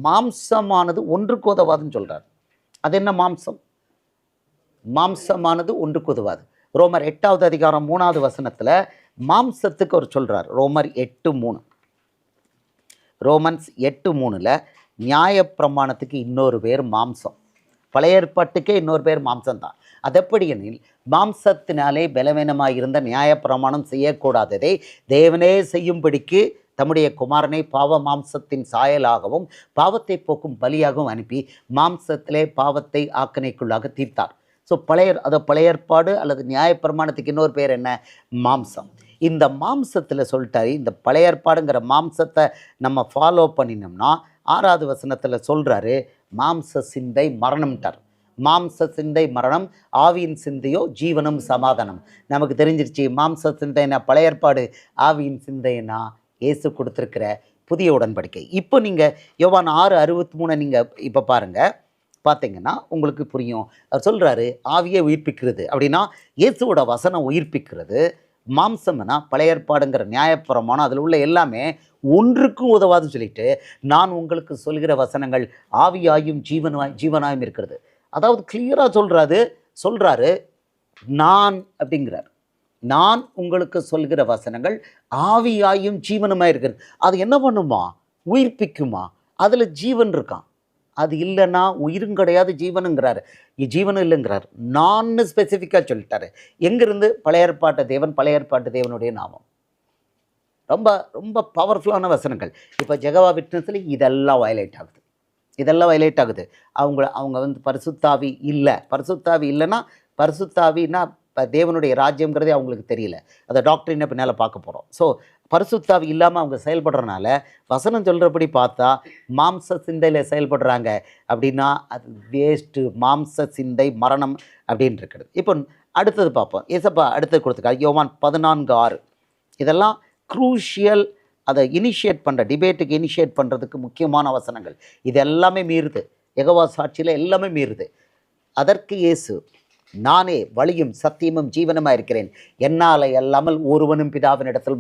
மாம்சமானது ஒன்றுக்கு உதவாதுன்னு சொல்கிறார். அது என்ன மாம்சம்? மாம்சமானது ஒன்றுக்கு உதவாது. ரோமர் 8வது அதிகாரம் 3வது வசனத்தில் மாம்சத்துக்கு அவர் சொல்கிறார். ரோமர் 8:3 ரோமன்ஸ் 8:3 நியாயப்பிரமாணத்துக்கு இன்னொரு பேர் மாம்சம். பழைய ஏற்பாட்டுக்கே இன்னொரு பேர் மாம்சம்தான். அது எப்படி எனில், மாம்சத்தினாலே பலவீனமாக இருந்த நியாயப்பிரமாணம் செய்யக்கூடாததை தேவனே செய்யும்படிக்கு தம்முடைய குமாரனை பாவ மாம்சத்தின் சாயலாகவும் பாவத்தை போக்கும் பலியாகவும் அனுப்பி மாம்சத்திலே பாவத்தை ஆக்கணைக்குள்ளாக தீர்த்தார். ஸோ பழைய ஏற்பாடு அல்லது நியாயப்பிரமாணத்துக்கு இன்னொரு பேர் என்ன? மாம்சம். இந்த மாம்சத்தில் சொல்லிட்டாரு, இந்த பழைய ஏற்பாடுங்கிற மாம்சத்தை நம்ம ஃபாலோ பண்ணினோம்னா 6வது வசனத்தில் சொல்கிறாரு, மாம்ச சிந்தை மரணம்ட்டார். மாம்ச சிந்தை மரணம், ஆவியின் சிந்தையோ ஜீவனும் சமாதானம். நமக்கு தெரிஞ்சிருச்சு மாம்ச சிந்தைனா பழைய ஏற்பாடு, ஆவியின் சிந்தைனா இயேசு கொடுத்துருக்கிற புதிய உடன்படிக்கை. இப்போ நீங்கள் யோவான் 6:63 நீங்கள் இப்போ பார்த்தீங்கன்னா உங்களுக்கு புரியும். அவர் சொல்கிறாரு, ஆவியை உயிர்ப்பிக்கிறது அப்படின்னா இயேசுவோட வசனம் உயிர்ப்பிக்கிறது. மாம்சம்னா பழைய ஏற்பாடுங்கிற நியாயப்பிரமாணம், அதில் உள்ள எல்லாமே ஒன்றுக்கும் உதவாதுன்னு சொல்லிட்டு, நான் உங்களுக்கு சொல்கிற வசனங்கள் ஆவியாயும் ஜீவனாயும் இருக்கிறது. அதாவது கிளியராக சொல்கிறாரு நான் அப்படிங்கிறார். நான் உங்களுக்கு சொல்கிற வசனங்கள் ஆவியாயும் ஜீவனுமாக இருக்கிறது. அது என்ன பண்ணுமா? உயிர்ப்பிக்குமா? அதில் ஜீவன் இருக்கான். அது இல்லைன்னா உயிரும் கிடையாது, ஜீவனுங்கிறாரு. ஜீவனும் இல்லைங்கிறார். நான் ஸ்பெசிஃபிக்காக சொல்லிட்டாரு. எங்கேருந்து? பழைய ஏற்பாட்டு தேவனுடைய நாமம். ரொம்ப ரொம்ப பவர்ஃபுல்லான வசனங்கள். இப்போ ஜெகவா விட்னஸில் இதெல்லாம் வயலேட் ஆகுது. அவங்க பரிசுத்தாவி இல்லைன்னா பரிசுத்தாவின்னா தேவனுடைய ராஜ்யங்கிறதே அவங்களுக்கு தெரியல. அதை டாக்டரினை பின்னால் பார்க்க போகிறோம். ஸோ பரிசுத்தாவி இல்லாமல் அவங்க செயல்படுறதுனால வசனம் சொல்கிறபடி பார்த்தா மாம்ச சிந்தையில் செயல்படுறாங்க அப்படின்னா அது வேஸ்ட்டு. மாம்ச சிந்தை மரணம் அப்படின்னு இருக்கிறது. இப்போ அடுத்தது பார்ப்போம். ஏசப்பா அடுத்தது கொடுத்துருக்காரு. யோவான் 14:6 இதெல்லாம் க்ரூஷியல். அதை இனிஷியேட் பண்ணுற டிபேட்டுக்கு இனிஷியேட் பண்ணுறதுக்கு முக்கியமான வசனங்கள். இது எல்லாமே மீறுது. யெகோவா சாட்சியில் எல்லாமே மீறுது. அதற்கு இயேசு, நானே வழியும் சத்தியமும் ஜீவனுமாக இருக்கிறேன், என்னாலே அல்லாமல் ஒருவனும் பிதாவினிடத்தில்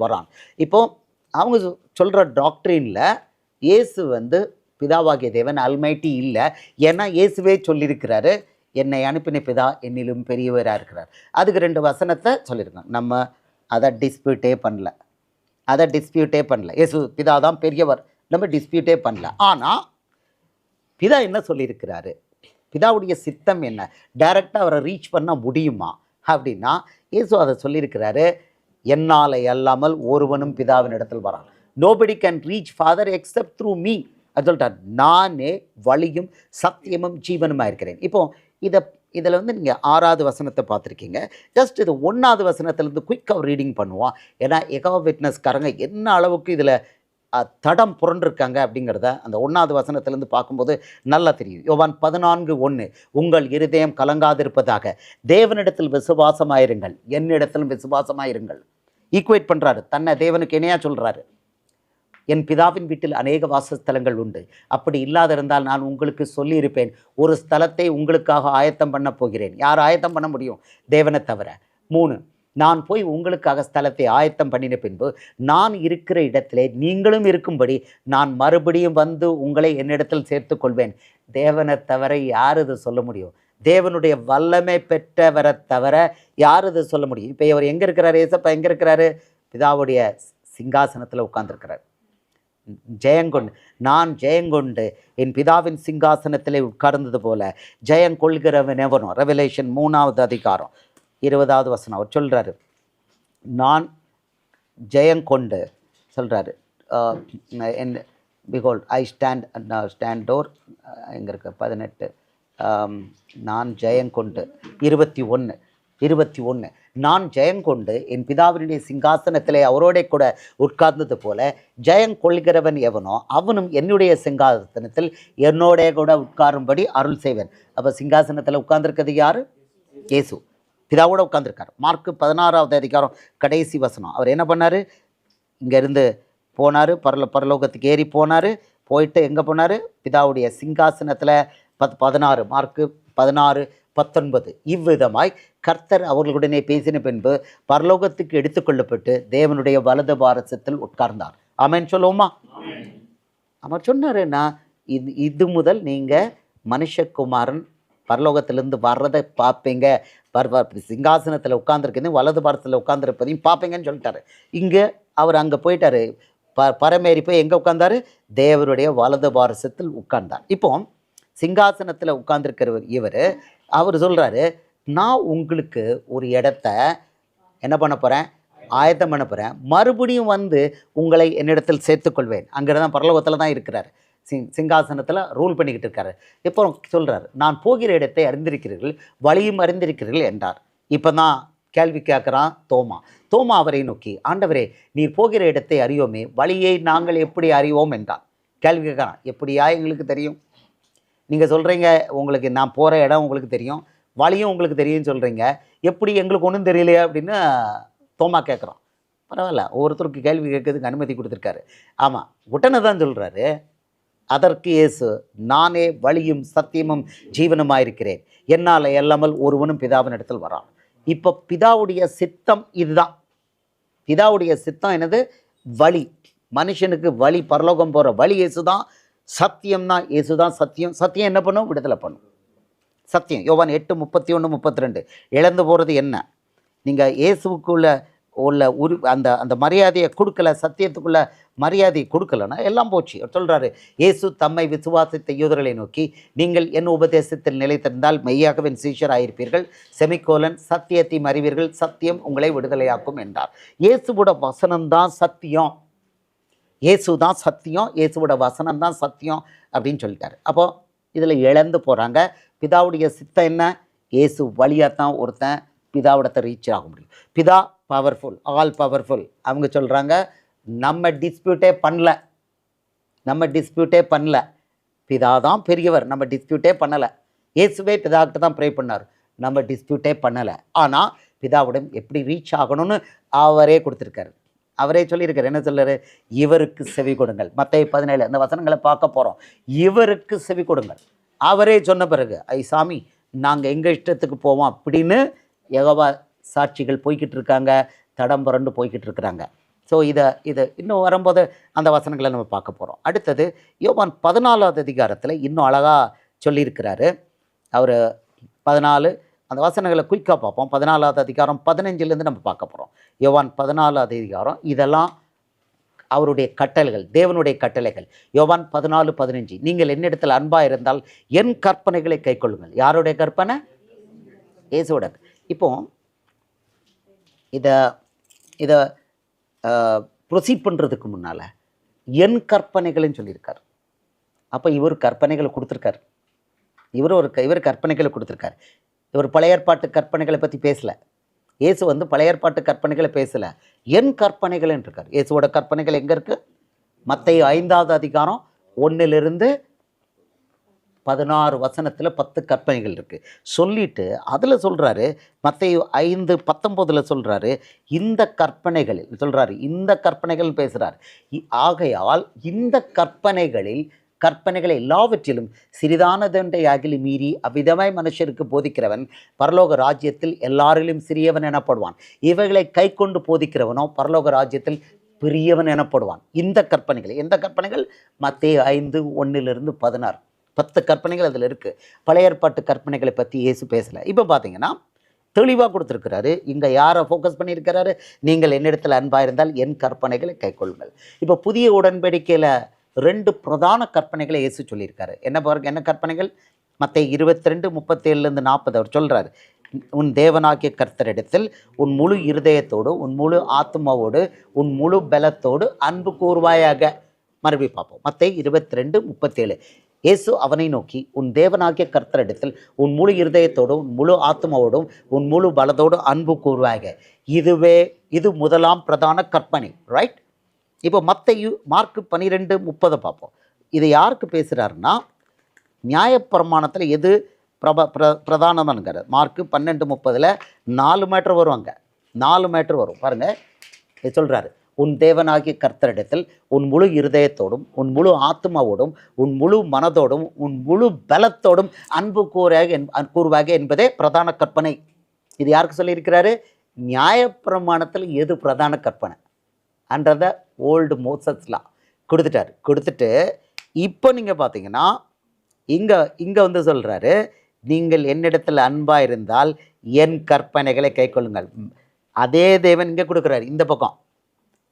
வரான். இப்போ அவங்க சொல்கிற டாக்டரினில் இயேசு பிதாவாகிய தேவன் அல்மைட்டி இல்லை. ஏன்னா இயேசுவே சொல்லியிருக்கிறாரு, என்னை அனுப்பின பிதா என்னிலும் பெரியவராக இருக்கிறார். அதுக்கு 2 வசனத்தை சொல்லியிருக்காங்க. நம்ம அதை டிஸ்பியூட்டே பண்ணல. இயேசு பிதா தான் பெரியவர், நம்ம டிஸ்பியூட்டே பண்ணல. ஆனால் பிதா என்ன சொல்லியிருக்கிறாரு? பிதாவுடைய சித்தம் என்ன? டைரெக்டாக அவரை ரீச் பண்ண முடியுமா அப்படின்னா இயேசு அதை சொல்லியிருக்கிறாரு, என்னாலே அல்லாமல் ஒருவனும் பிதாவின் இடத்தில் வரான். Nobody can reach father accept through me. அது சொல்லிட்டார், நானே வழியும் சத்தியமும் ஜீவனுமாக இருக்கிறேன். இப்போ இதில் நீங்கள் 6வது வசனத்தை பார்த்துருக்கீங்க. ஜஸ்ட் இது 1வது வசனத்துலேருந்து குயிக்காக ரீடிங் பண்ணுவோம். ஏன்னா யெகோவா விட்னஸ்காரங்க என்ன அளவுக்கு இதில் தடம் புரண்டிருக்காங்க அப்படிங்கிறத அந்த 1வது வசனத்திலேருந்து பார்க்கும்போது நல்லா தெரியும். யோவான் 14:1 உங்கள் இருதயம் கலங்காதிருப்பதாக தேவனிடத்தில் விசுவாசமாயிருங்கள், என்னிடத்திலும் விசுவாசமாயிருங்கள். ஈக்குவேட் பண்ணுறாரு, தன்னை தேவனுக்கு இணையாக சொல்கிறாரு. என் பிதாவின் வீட்டில் அநேக வாசஸ்தலங்கள் உண்டு, அப்படி இல்லாதிருந்தால் நான் உங்களுக்கு சொல்லியிருப்பேன். ஒரு ஸ்தலத்தை உங்களுக்காக ஆயத்தம் பண்ண போகிறேன். யார் ஆயத்தம் பண்ண முடியும்? தேவனை தவிர. 3 நான் போய் உங்களுக்காக ஸ்தலத்தை ஆயத்தம் பண்ணின பின்பு நான் இருக்கிற இடத்திலே நீங்களும் இருக்கும்படி நான் மறுபடியும் வந்து உங்களை என்னிடத்தில் சேர்த்து கொள்வேன். தேவனை தவிர யார் இது சொல்ல முடியும்? தேவனுடைய வல்லமை பெற்றவரை தவிர யார் இது சொல்ல முடியும்? இப்போ இவர் எங்கே இருக்கிறார்? ஏசப்பா எங்கே இருக்கிறாரு? பிதாவுடைய சிங்காசனத்தில் உட்கார்ந்துருக்கிறார். ஜெயங்கொண்டு நான் ஜெயங்கொண்டு என் பிதாவின் சிங்காசனத்திலே உட்கார்ந்தது போல ஜெயங்கொள்கிறவன் எவனோ. ரெவலேஷன் 3வது அதிகாரம் 20வது வசனம் அவர் சொல்கிறாரு. நான் ஜெயங்கொண்டு சொல்கிறாரு. என் பிகோல்ட் ஐ ஸ்டாண்ட் டோர் எங்கே இருக்கு 18 நான் ஜெயங்கொண்டு 21 நான் ஜெயங்கொண்டு என் பிதாவினுடைய சிங்காசனத்திலே அவரோட கூட உட்கார்ந்தது போல ஜெயங்கொள்கிறவன் எவனோ அவனும் என்னுடைய சிங்காசனத்தில் என்னோட கூட உட்காரும்படி அருள் செய்வேன். அப்போ சிங்காசனத்தில் உட்கார்ந்துருக்கிறது யார்? இயேசு பிதாவோட உட்கார்ந்துருக்கார். மார்க்கு 16வது அதிகாரம் கடைசி வசனம். அவர் என்ன பண்ணார்? இங்கேருந்து போனார், பரலோகத்துக்கு ஏறி போனார். போயிட்டு எங்கே போனார்? பிதாவுடைய சிங்காசனத்தில் 16 மார்க்கு 16:19 இவ்விதமாய் கர்த்தர் அவர்களுடனே பேசின பின்பு பரலோகத்துக்கு எடுத்துக்கொள்ளப்பட்டு தேவனுடைய வலது பாரசத்தில் உட்கார்ந்தார். ஆமென் சொல்லுவோமா? அவர் சொன்னாருன்னா இது முதல் நீங்கள் மனுஷகுமாரன் பரலோகத்திலேருந்து வர்றதை பார்ப்பீங்க, சிங்காசனத்தில் உட்கார்ந்துருக்கதையும் வலது பாரசத்தில் உட்கார்ந்துருப்பதையும் பார்ப்பீங்கன்னு சொல்லிட்டாரு. இங்கே அவர் அங்கே போயிட்டார், பரமேறி போய் எங்கே உட்கார்ந்தார்? தேவருடைய வலது பாரசத்தில் உட்கார்ந்தார். இப்போ சிங்காசனத்தில் உட்கார்ந்துருக்கிறவர் இவர். அவர் சொல்கிறாரு, நான் உங்களுக்கு ஒரு இடத்த என்ன பண்ண போகிறேன்? ஆயத்தம் பண்ண போகிறேன். மறுபடியும் வந்து உங்களை என்னிடத்தில் சேர்த்துக்கொள்வேன். அங்கே தான் பரலோகத்தில் தான் இருக்கிறார், சிங்காசனத்தில் ரூல் பண்ணிக்கிட்டு இருக்காரு. இப்போ சொல்கிறார், நான் போகிற இடத்தை அறிந்திருக்கிறீர்கள், வழியும் அறிந்திருக்கிறீர்கள் என்றார். இப்போ தான் கேள்வி கேட்குறான் தோமா அவரை நோக்கி, ஆண்டவரே நீர் போகிற இடத்தை அறியோமே, வழியை நாங்கள் எப்படி அறிவோம் என்றார். கேள்வி கேட்குறான், எப்படியா எங்களுக்கு தெரியும்? நீங்கள் சொல்கிறீங்க உங்களுக்கு நான் போகிற இடம் உங்களுக்கு தெரியும், வழியும் உங்களுக்கு தெரியும்னு சொல்கிறீங்க, எப்படி எங்களுக்கு ஒன்றும் தெரியலையா அப்படின்னு தோமா கேட்குறோம். பரவாயில்ல, ஒவ்வொருத்தருக்கு கேள்வி கேட்கறதுக்கு அனுமதி கொடுத்துருக்காரு. ஆமாம், உடனே தான் சொல்கிறாரு, அதற்கு இயேசு, நானே வழியும் சத்தியமும் ஜீவனுமாயிருக்கிறேன், என்னால் இல்லாமல் ஒருவனும் பிதாவின் இடத்தில் வரான். இப்போ பிதாவுடைய சித்தம் இதுதான். பிதாவுடைய சித்தம் என்னது? வழி. மனுஷனுக்கு வழி, பரலோகம் போகிற வழி இயேசு தான். சத்தியம்னா இயேசு தான் சத்தியம். சத்தியம் என்ன பண்ணும்? விடுதலை பண்ணும். சத்தியம் யோவான் 8:31-32 இழந்து போகிறது என்ன? நீங்கள் இயேசுக்குள்ள உள்ள அந்த மரியாதையை கொடுக்கல, சத்தியத்துக்குள்ள மரியாதையை கொடுக்கலன்னா எல்லாம் போச்சு. சொல்கிறாரு, இயேசு தம்மை விசுவாசித்த யூதர்களை நோக்கி, நீங்கள் என் உபதேசத்தில் நிலைத்திருந்தால் மெய்யாகவே சீஷர் ஆயிருப்பீர்கள், சத்தியத்தை அறிவீர்கள், சத்தியம் உங்களை விடுதலையாக்கும் என்றார். இயேசுவோட வசனம்தான் சத்தியம், இயேசு தான் சத்தியம், இயேசுவோட வசனம் தான் சத்தியம் அப்படின்னு சொல்லிட்டாரு. அப்போது இதில் இழந்து போகிறாங்க. பிதாவுடைய சித்தம் என்ன? இயேசு வழியாக தான் ஒருத்தன் பிதாவிடத்தை ரீச் ஆக முடியும். பிதா பவர்ஃபுல், ஆல் பவர்ஃபுல். அவங்க சொல்கிறாங்க, நம்ம டிஸ்பியூட்டே பண்ணல, பிதா தான் பெரியவர், நம்ம டிஸ்பியூட்டே பண்ணலை. இயேசுவே பிதாக்கிட்ட தான் ப்ரே பண்ணார், நம்ம டிஸ்பியூட்டே பண்ணலை. ஆனால் பிதாவுடன் எப்படி ரீச் ஆகணும்னு அவரே கொடுத்துருக்காரு. அவரே சொல்லியிருக்கார். என்ன சொல்கிறார்? இவருக்கு செவி கொடுங்கள். மத்தேயு 17 அந்த வசனங்களை பார்க்க போகிறோம். இவருக்கு செவி கொடுங்கள். அவரே சொன்ன பிறகு, சாமி நாங்கள் எங்கள் இஷ்டத்துக்கு போவோம் அப்படின்னு யெகோவா சாட்சிகள் போய்கிட்டு இருக்காங்க, தடம் புரண்டு போய்கிட்டு இருக்கிறாங்க. ஸோ இதை இன்னும் வரும்போது அந்த வசனங்களை நம்ம பார்க்க போகிறோம். அடுத்தது யோவான் 14வது அதிகாரத்தில் இன்னும் அழகாக சொல்லியிருக்கிறாரு. அவர் 14 அந்த வசனங்களை குயிக்காக பார்ப்போம். 14வது அதிகாரம் 15லேருந்து நம்ம பார்க்க போகிறோம். யோவான் 14வது அதிகாரம். இதெல்லாம் அவருடைய கட்டளைகள், தேவனுடைய கட்டளைகள். யோவான் 14:15 நீங்கள் என்னிடத்தில் அன்பாக இருந்தால் என் கற்பனைகளை கைக்கொள்ளுங்கள். யாருடைய கற்பனை? இயேசுவோட. இப்போ இதை ப்ரொசீட் பண்ணுறதுக்கு முன்னால் என் கற்பனைகள்னு சொல்லியிருக்கார். அப்போ இவர் கற்பனைகளை கொடுத்துருக்கார். இவர் கற்பனைகளை கொடுத்துருக்கார். இவர் பழைய ஏற்பாட்டு கற்பனைகளை பற்றி பேசலை. இயேசு பழைய ஏற்பாட்டு கற்பனைகளை பேசலை, என் கற்பனைகள்னு இருக்கார். இயேசுவோட கற்பனைகள் எங்கே இருக்குது? மத்தேயு 5வது அதிகாரம் 1 16 வசனத்தில் 10 கற்பனைகள் இருக்குது. சொல்லிட்டு அதில் சொல்கிறாரு, மத்தேயு 5:19 சொல்கிறாரு, இந்த கற்பனைகளில் சொல்கிறாரு, இந்த கற்பனைகள் பேசுகிறார். ஆகையால் இந்த கற்பனைகளை எல்லாவற்றிலும் சிறிதானதொன்றை அகிலி மீறி அவ்விதமாய் மனுஷருக்கு போதிக்கிறவன் பரலோக ராஜ்யத்தில் எல்லாரிலும் சிறியவன் எனப்படுவான். இவைகளை கை கொண்டு போதிக்கிறவனோ பரலோக ராஜ்யத்தில் பெரியவன் எனப்படுவான். இந்த கற்பனைகள் எந்த கற்பனைகள்? மத்தேயு 5:1-16 10 கற்பனைகள் அதில் இருக்குது. பழைய ஏற்பாட்டு கற்பனைகளை பற்றி இயேசு பேசலை. இப்போ பார்த்தீங்கன்னா தெளிவாக கொடுத்துருக்கிறாரு. இங்கே யாரை ஃபோக்கஸ் பண்ணியிருக்கிறாரு? நீங்கள் என்னிடத்தில் அன்பாக இருந்தால் என் கற்பனைகளை கைக்கொள்ளுங்கள். இப்போ புதிய உடன்படிக்கையில் 2 பிரதான கற்பனைகளை இயேசு சொல்லியிருக்காரு. என்ன கற்பனைகள்? மத்தேயு 22:37-40 அவர் சொல்கிறாரு, உன் தேவனாகிய கர்த்தரிடத்தில் உன் முழு இருதயத்தோடு, உன் முழு ஆத்மாவோடு, உன் முழு பலத்தோடு அன்பு கூர்வாயாக. மறுபடியும் பார்ப்போம். மத்தேயு 22:37 இயேசு அவனை நோக்கி, உன் தேவனாகிய கர்த்தரிடத்தில் உன் முழு இருதயத்தோடும், உன் முழு ஆத்மாவோடும், உன் முழு பலத்தோடு அன்பு கூர்வாயாக. இது முதலாம் பிரதான கற்பனை. ரைட்? இப்போ மத்தேயு மார்க்கு 12:30 பார்ப்போம். இது யாருக்கு பேசுகிறாருன்னா, நியாயப்பிரமாணத்தில் எது பிரதானமானுங்கிறார். மார்க்கு 12:30 4 மேட்டர் வருவாங்க. 4 மேட்டர் வரும் பாருங்கள். இது சொல்கிறாரு, உன் தேவனாகிய கர்த்தரிடத்தில் உன் முழு இருதயத்தோடும், உன் முழு ஆத்மாவோடும், உன் முழு மனதோடும், உன் முழு பலத்தோடும் அன்பு கூறுவாக என்பதே பிரதான கற்பனை. இது யாருக்கு சொல்லியிருக்கிறாரு? நியாயப்பிரமாணத்தில் எது பிரதான கற்பனை அன்றத ஓல்டு மோசஸ்லாம் கொடுத்துட்டு இப்போ நீங்கள் பார்த்தீங்கன்னா இங்கே வந்து சொல்கிறாரு, நீங்கள் என்னிடத்தில் அன்பாக இருந்தால் என் கற்பனைகளை கைக்கொள்ளுங்கள். அதே தேவன் இங்கே கொடுக்குறாரு. இந்த பக்கம்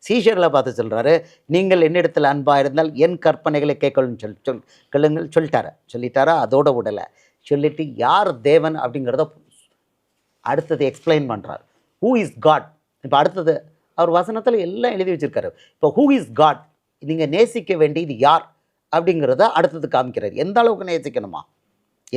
சீஷர்களை பார்த்து சொல்கிறாரு, நீங்கள் என்னிடத்தில் அன்பாக இருந்தால் என் கற்பனைகளை கேட்கொள்ளுங்கள் சொல்லிட்டாரா? அதோட விடலை. சொல்லிட்டு யார் தேவன் அப்படிங்கிறத அடுத்தது எக்ஸ்பிளைன் பண்ணுறார். Who is God? இப்போ அடுத்தது அவர் வசனத்தில் எல்லாம் எழுதி வச்சுருக்காரு. இப்போ ஹூ இஸ் காட், நீங்கள் நேசிக்க வேண்டியது யார் அப்படிங்கிறத அடுத்தது காமிக்கிறார். எந்த அளவுக்கு நேசிக்கணுமா,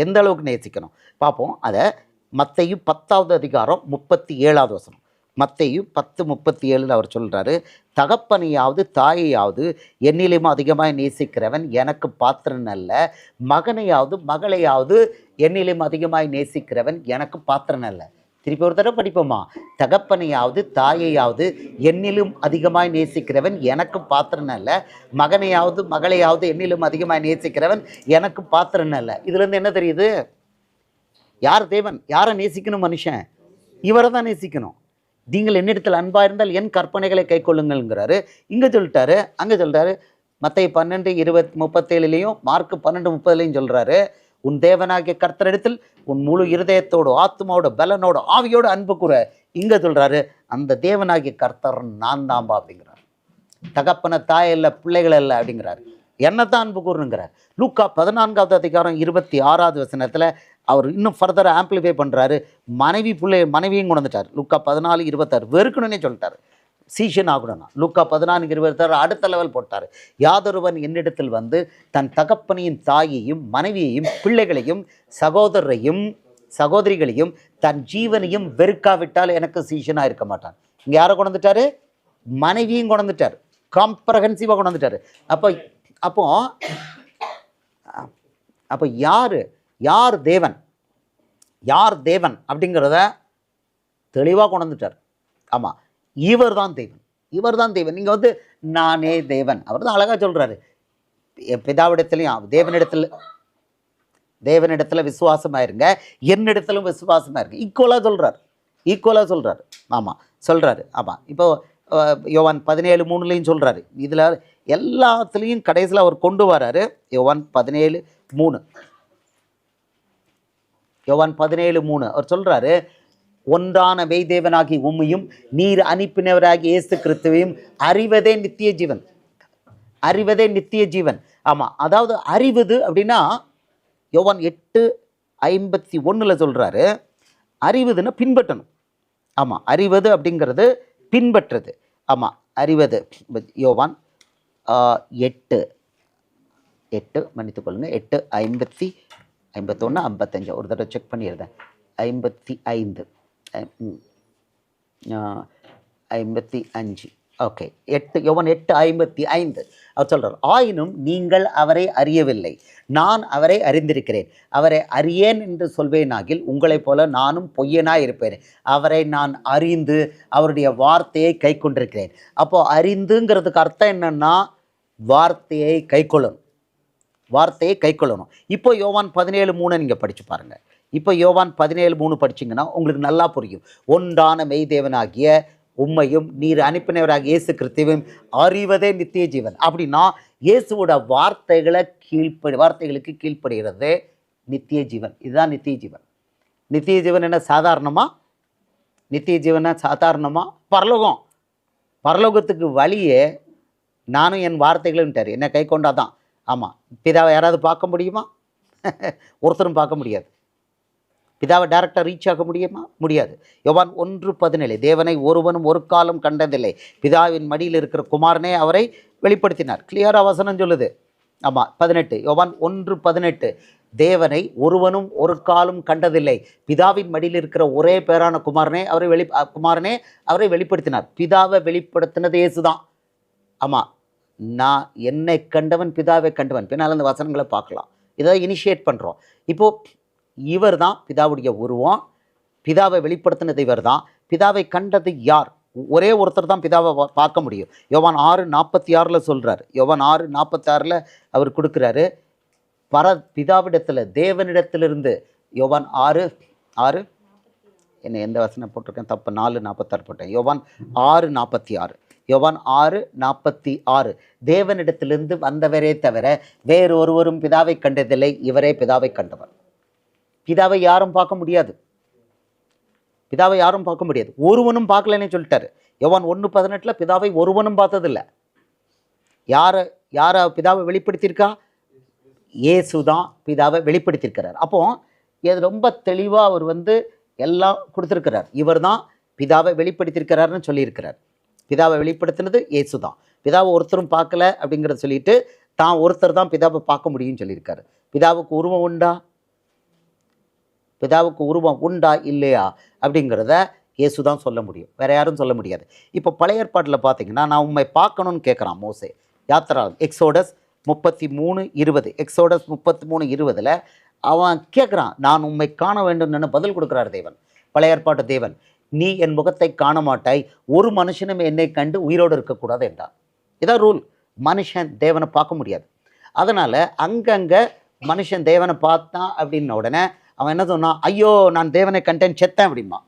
எந்த அளவுக்கு நேசிக்கணும் பார்ப்போம். அதை மத்தேயு 10வது அதிகாரம் 37வது வசனம். மத்தேயு 10:37 அவர் சொல்கிறாரு, தகப்பனையாவது தாயையாவது என்னிலும் அதிகமாக நேசிக்கிறவன் எனக்கு பாத்திரன் அல்ல, மகனையாவது மகளையாவது என்னிலும் அதிகமாக நேசிக்கிறவன் எனக்கு பாத்திரன் அல்ல. திருப்பி ஒரு தடவை படிப்போமா? தகப்பனையாவது தாயையாவது என்னிலும் அதிகமாக நேசிக்கிறவன் எனக்கு பாத்திரன் அல்ல, மகனையாவது மகளையாவது என்னிலும் அதிகமாக நேசிக்கிறவன் எனக்கு பாத்திரன் அல்ல. இதுலேருந்து என்ன தெரியுது? யார் தேவன்? யாரை நேசிக்கணும்? மனுஷன் இவரை தான் நேசிக்கணும். நீங்கள் என்னிடத்தில் அன்பாக இருந்தால் என் கற்பனைகளை கைக்கொள்ளுங்கள்ங்கிறாரு. இங்கே சொல்லிட்டாரு, அங்கே சொல்கிறாரு. மத்தேயு 12:37 மார்க்கு 12:30 சொல்கிறாரு, உன் தேவனாகிய கர்த்தரிடத்தில் உன் முழு இருதயத்தோடு, ஆத்மாவோட, பலனோடு, ஆவியோடு அன்பு கூற. இங்கே சொல்கிறாரு, அந்த தேவனாகிய கர்த்தர் நான் தாம்பா அப்படிங்கிறார். தகப்பன தாய் இல்லை, பிள்ளைகள் இல்லை அப்படிங்கிறார். என்னத்தான் அன்பு கூறணுங்கிறார். லூக்கா 14வது அதிகாரம் 26வது வசனத்தில் அவர் இன்னும் ஃபர்தராக ஆம்பிளிஃபை பண்ணுறாரு. மனைவியும் கொண்டு வந்துட்டார். லூக்கா 14:26 வெறுக்கணுன்னே சொல்லிட்டார். சீஷன் ஆகணும்னா லூக்கா 14:26 அடுத்த லெவல் போட்டார். யாதொருவன் என்னிடத்தில் வந்து தன் தகப்பனையும் தாயையும் மனைவியையும் பிள்ளைகளையும் சகோதரிகளையும் தன் ஜீவனையும் வெறுக்காவிட்டால் எனக்கு சீஷனாக இருக்க மாட்டான். இங்கே யாரை கொண்டு வந்துட்டார்? மனைவியும் கொண்டு வந்துட்டார். காம்ப்ரஹென்சிவாக கொண்டு வந்துட்டார். அப்போ யார் தேவன் அப்படிங்கிறத தெளிவாக கொண்டு வந்துட்டார். ஆமாம், இவர் தான் தேவன். நீங்கள் வந்து நானே தேவன், அவர் தான் அழகாக சொல்கிறாரு. பிதாவிடத்துலையும் தேவனிடத்தில் விசுவாசமாக இருங்க, என்னிடத்திலும் விசுவாசமாக இருங்க. ஈக்குவலாக சொல்கிறார். ஆமாம் சொல்கிறாரு. ஆமாம், இப்போ யோவான் 17:3 சொல்கிறாரு. இதில் எல்லாத்துலேயும் கடைசியில் அவர் கொண்டு வராரு. யோவான் 17:3 அவர் சொல்கிறாரு, ஒன்றான மெய்தேவனாகி உம்மையும் நீர் அனுப்பினவராகி இயேசு கிறிஸ்துவையும் அறிவதே நித்திய ஜீவன். ஆமாம், அதாவது அறிவது அப்படின்னா யோவான் 8:51 சொல்கிறாரு, அறிவதுன்னா பின்பற்றணும். ஆமாம், அறிவது அப்படிங்கிறது பின்பற்றுறது. ஆமாம், அறிவது. யோவான் 8 மன்னித்துக்கொள்ளுங்கள், 8:51 55 ஒரு தடவை செக் பண்ணிடுறேன். 55 ஓகே, யோவான் 8:55 அவர் சொல்கிறார், ஆயினும் நீங்கள் அவரை அறியவில்லை, நான் அவரை அறிந்திருக்கிறேன். அவரை அறியேன் என்று சொல்வேனாகில் உங்களைப் போல நானும் பொய்யனாய் இருப்பேன். அவரை நான் அறிந்து அவருடைய வார்த்தையை கை கொண்டிருக்கிறேன். அப்போது அறிந்துங்கிறதுக்கு அர்த்தம் என்னென்னா வார்த்தையை கை கொள்ளணும், வார்த்தையை கை கொள்ளணும். இப்போ யோவான் 17:3 நீங்கள் படித்து பாருங்கள். இப்போ யோவான் 17:3 படிச்சிங்கன்னா உங்களுக்கு நல்லா புரியும். ஒன்றான மெய்தேவனாகிய உம்மையும் நீர் அனுப்பினவராக இயேசு கிறிஸ்துவையும் அறிவதே நித்திய ஜீவன். அப்படின்னா இயேசுவோட வார்த்தைகளுக்கு கீழ்ப்படுகிறது நித்திய ஜீவன். இதுதான் நித்திய ஜீவன். நித்திய ஜீவன் என்ன சாதாரணமா? நித்திய ஜீவன சாதாரணமா? பரலோகம். பரலோகத்துக்கு வழியே நானும் என் வார்த்தைகளும்ட்டார். என்ன கை கொண்டாதான். ஆமாம், பிதாவை யாராவது பார்க்க முடியுமா? ஒருத்தரும் பார்க்க முடியாது. பிதாவை டைரக்டாக ரீச் ஆக முடியுமா? முடியாது. யோவான் 1:17 தேவனை ஒருவனும் ஒரு காலம் கண்டதில்லை, பிதாவின் மடியில் இருக்கிற குமாரனே அவரை வெளிப்படுத்தினார். கிளியராக வசனம் சொல்லுது. ஆமாம், 18 யோவான் 1:18 தேவனை ஒருவனும் ஒரு காலம் கண்டதில்லை, பிதாவின் மடியில் இருக்கிற ஒரே பேரான குமாரனே அவரை வெளிப்படுத்தினார். பிதாவை வெளிப்படுத்தினது இயேசு தான். ஆமாம், நான் என்னை கண்டவன் பிதாவை கண்டவன். பின்னால் அந்த வசனங்களை பார்க்கலாம். இதை இனிஷியேட் பண்ணுறோம். இப்போது இவர் தான் பிதாவுடைய உருவம், பிதாவை வெளிப்படுத்தினது இவர் தான். பிதாவை கண்டது யார்? ஒரே ஒருத்தர் தான் பிதாவை பார்க்க முடியும். யோவான் 6:46 சொல்கிறார். யோவான் 6:46 அவர் கொடுக்குறாரு, பிதாவிடத்தில் தேவனிடத்திலிருந்து. யோவான் 6 என்ன எந்த வசனம் போட்டிருக்கேன் தப்பு, 4:46 போட்டேன். யோவான் 6:46 யோவான் 6:46 தேவனிடத்திலிருந்து வந்தவரே தவிர வேறொருவரும் பிதாவை கண்டதில்லை, இவரே பிதாவை கண்டவர். பிதாவை யாரும் பார்க்க முடியாது, பிதாவை யாரும் பார்க்க முடியாது. ஒருவனும் பார்க்கலன்னு சொல்லிட்டாரு. யோவான் 1:18 பிதாவை ஒருவனும் பார்த்ததில்லை. யாரை பிதாவை வெளிப்படுத்தியிருக்கா? இயேசு தான் பிதாவை வெளிப்படுத்தியிருக்கிறார். அப்போ இது ரொம்ப தெளிவாக அவர் எல்லாம் கொடுத்துருக்கிறார். இவர் தான் பிதாவை வெளிப்படுத்தியிருக்கிறாருன்னு சொல்லியிருக்கிறார். பிதாவை வெளிப்படுத்தினது இயேசு தான். பிதாவை ஒருத்தரும் பார்க்கல அப்படிங்கிறத சொல்லிட்டு தான் ஒருத்தர் தான் பிதாவை பார்க்க முடியும்னு சொல்லியிருக்காரு. பிதாவுக்கு உருவம் உண்டா? பிதாவுக்கு உருவம் உண்டா இல்லையா அப்படிங்கிறத இயேசு தான் சொல்ல முடியும், வேறு யாரும் சொல்ல முடியாது. இப்போ பழைய ஏற்பாட்டில் பார்த்தீங்கன்னா, நான் உண்மை பார்க்கணும்னு கேட்குறான் மோசே. யாத்திரா எக்ஸோடஸ் 33:20 எக்ஸோடஸ் 33:20 அவன் கேட்குறான், நான் உண்மை காண வேண்டும்னு பதில் கொடுக்குறார் தேவன். பழைய ஏற்பாட்டு தேவன், நீ என் முகத்தை காண மாட்டாய், ஒரு மனுஷனும் என்னை கண்டு உயிரோடு இருக்கக்கூடாது என்றார். இதான் ரூல். மனுஷன் தேவனை பார்க்க முடியாது. அதனால் அங்கங்கே மனுஷன் தேவனை பார்த்தான் அப்படின்ன உடனே அவன் என்ன சொன்னான்? ஐயோ, நான் தேவனை கண்டேன் செத்தேன் அப்படிம்பா.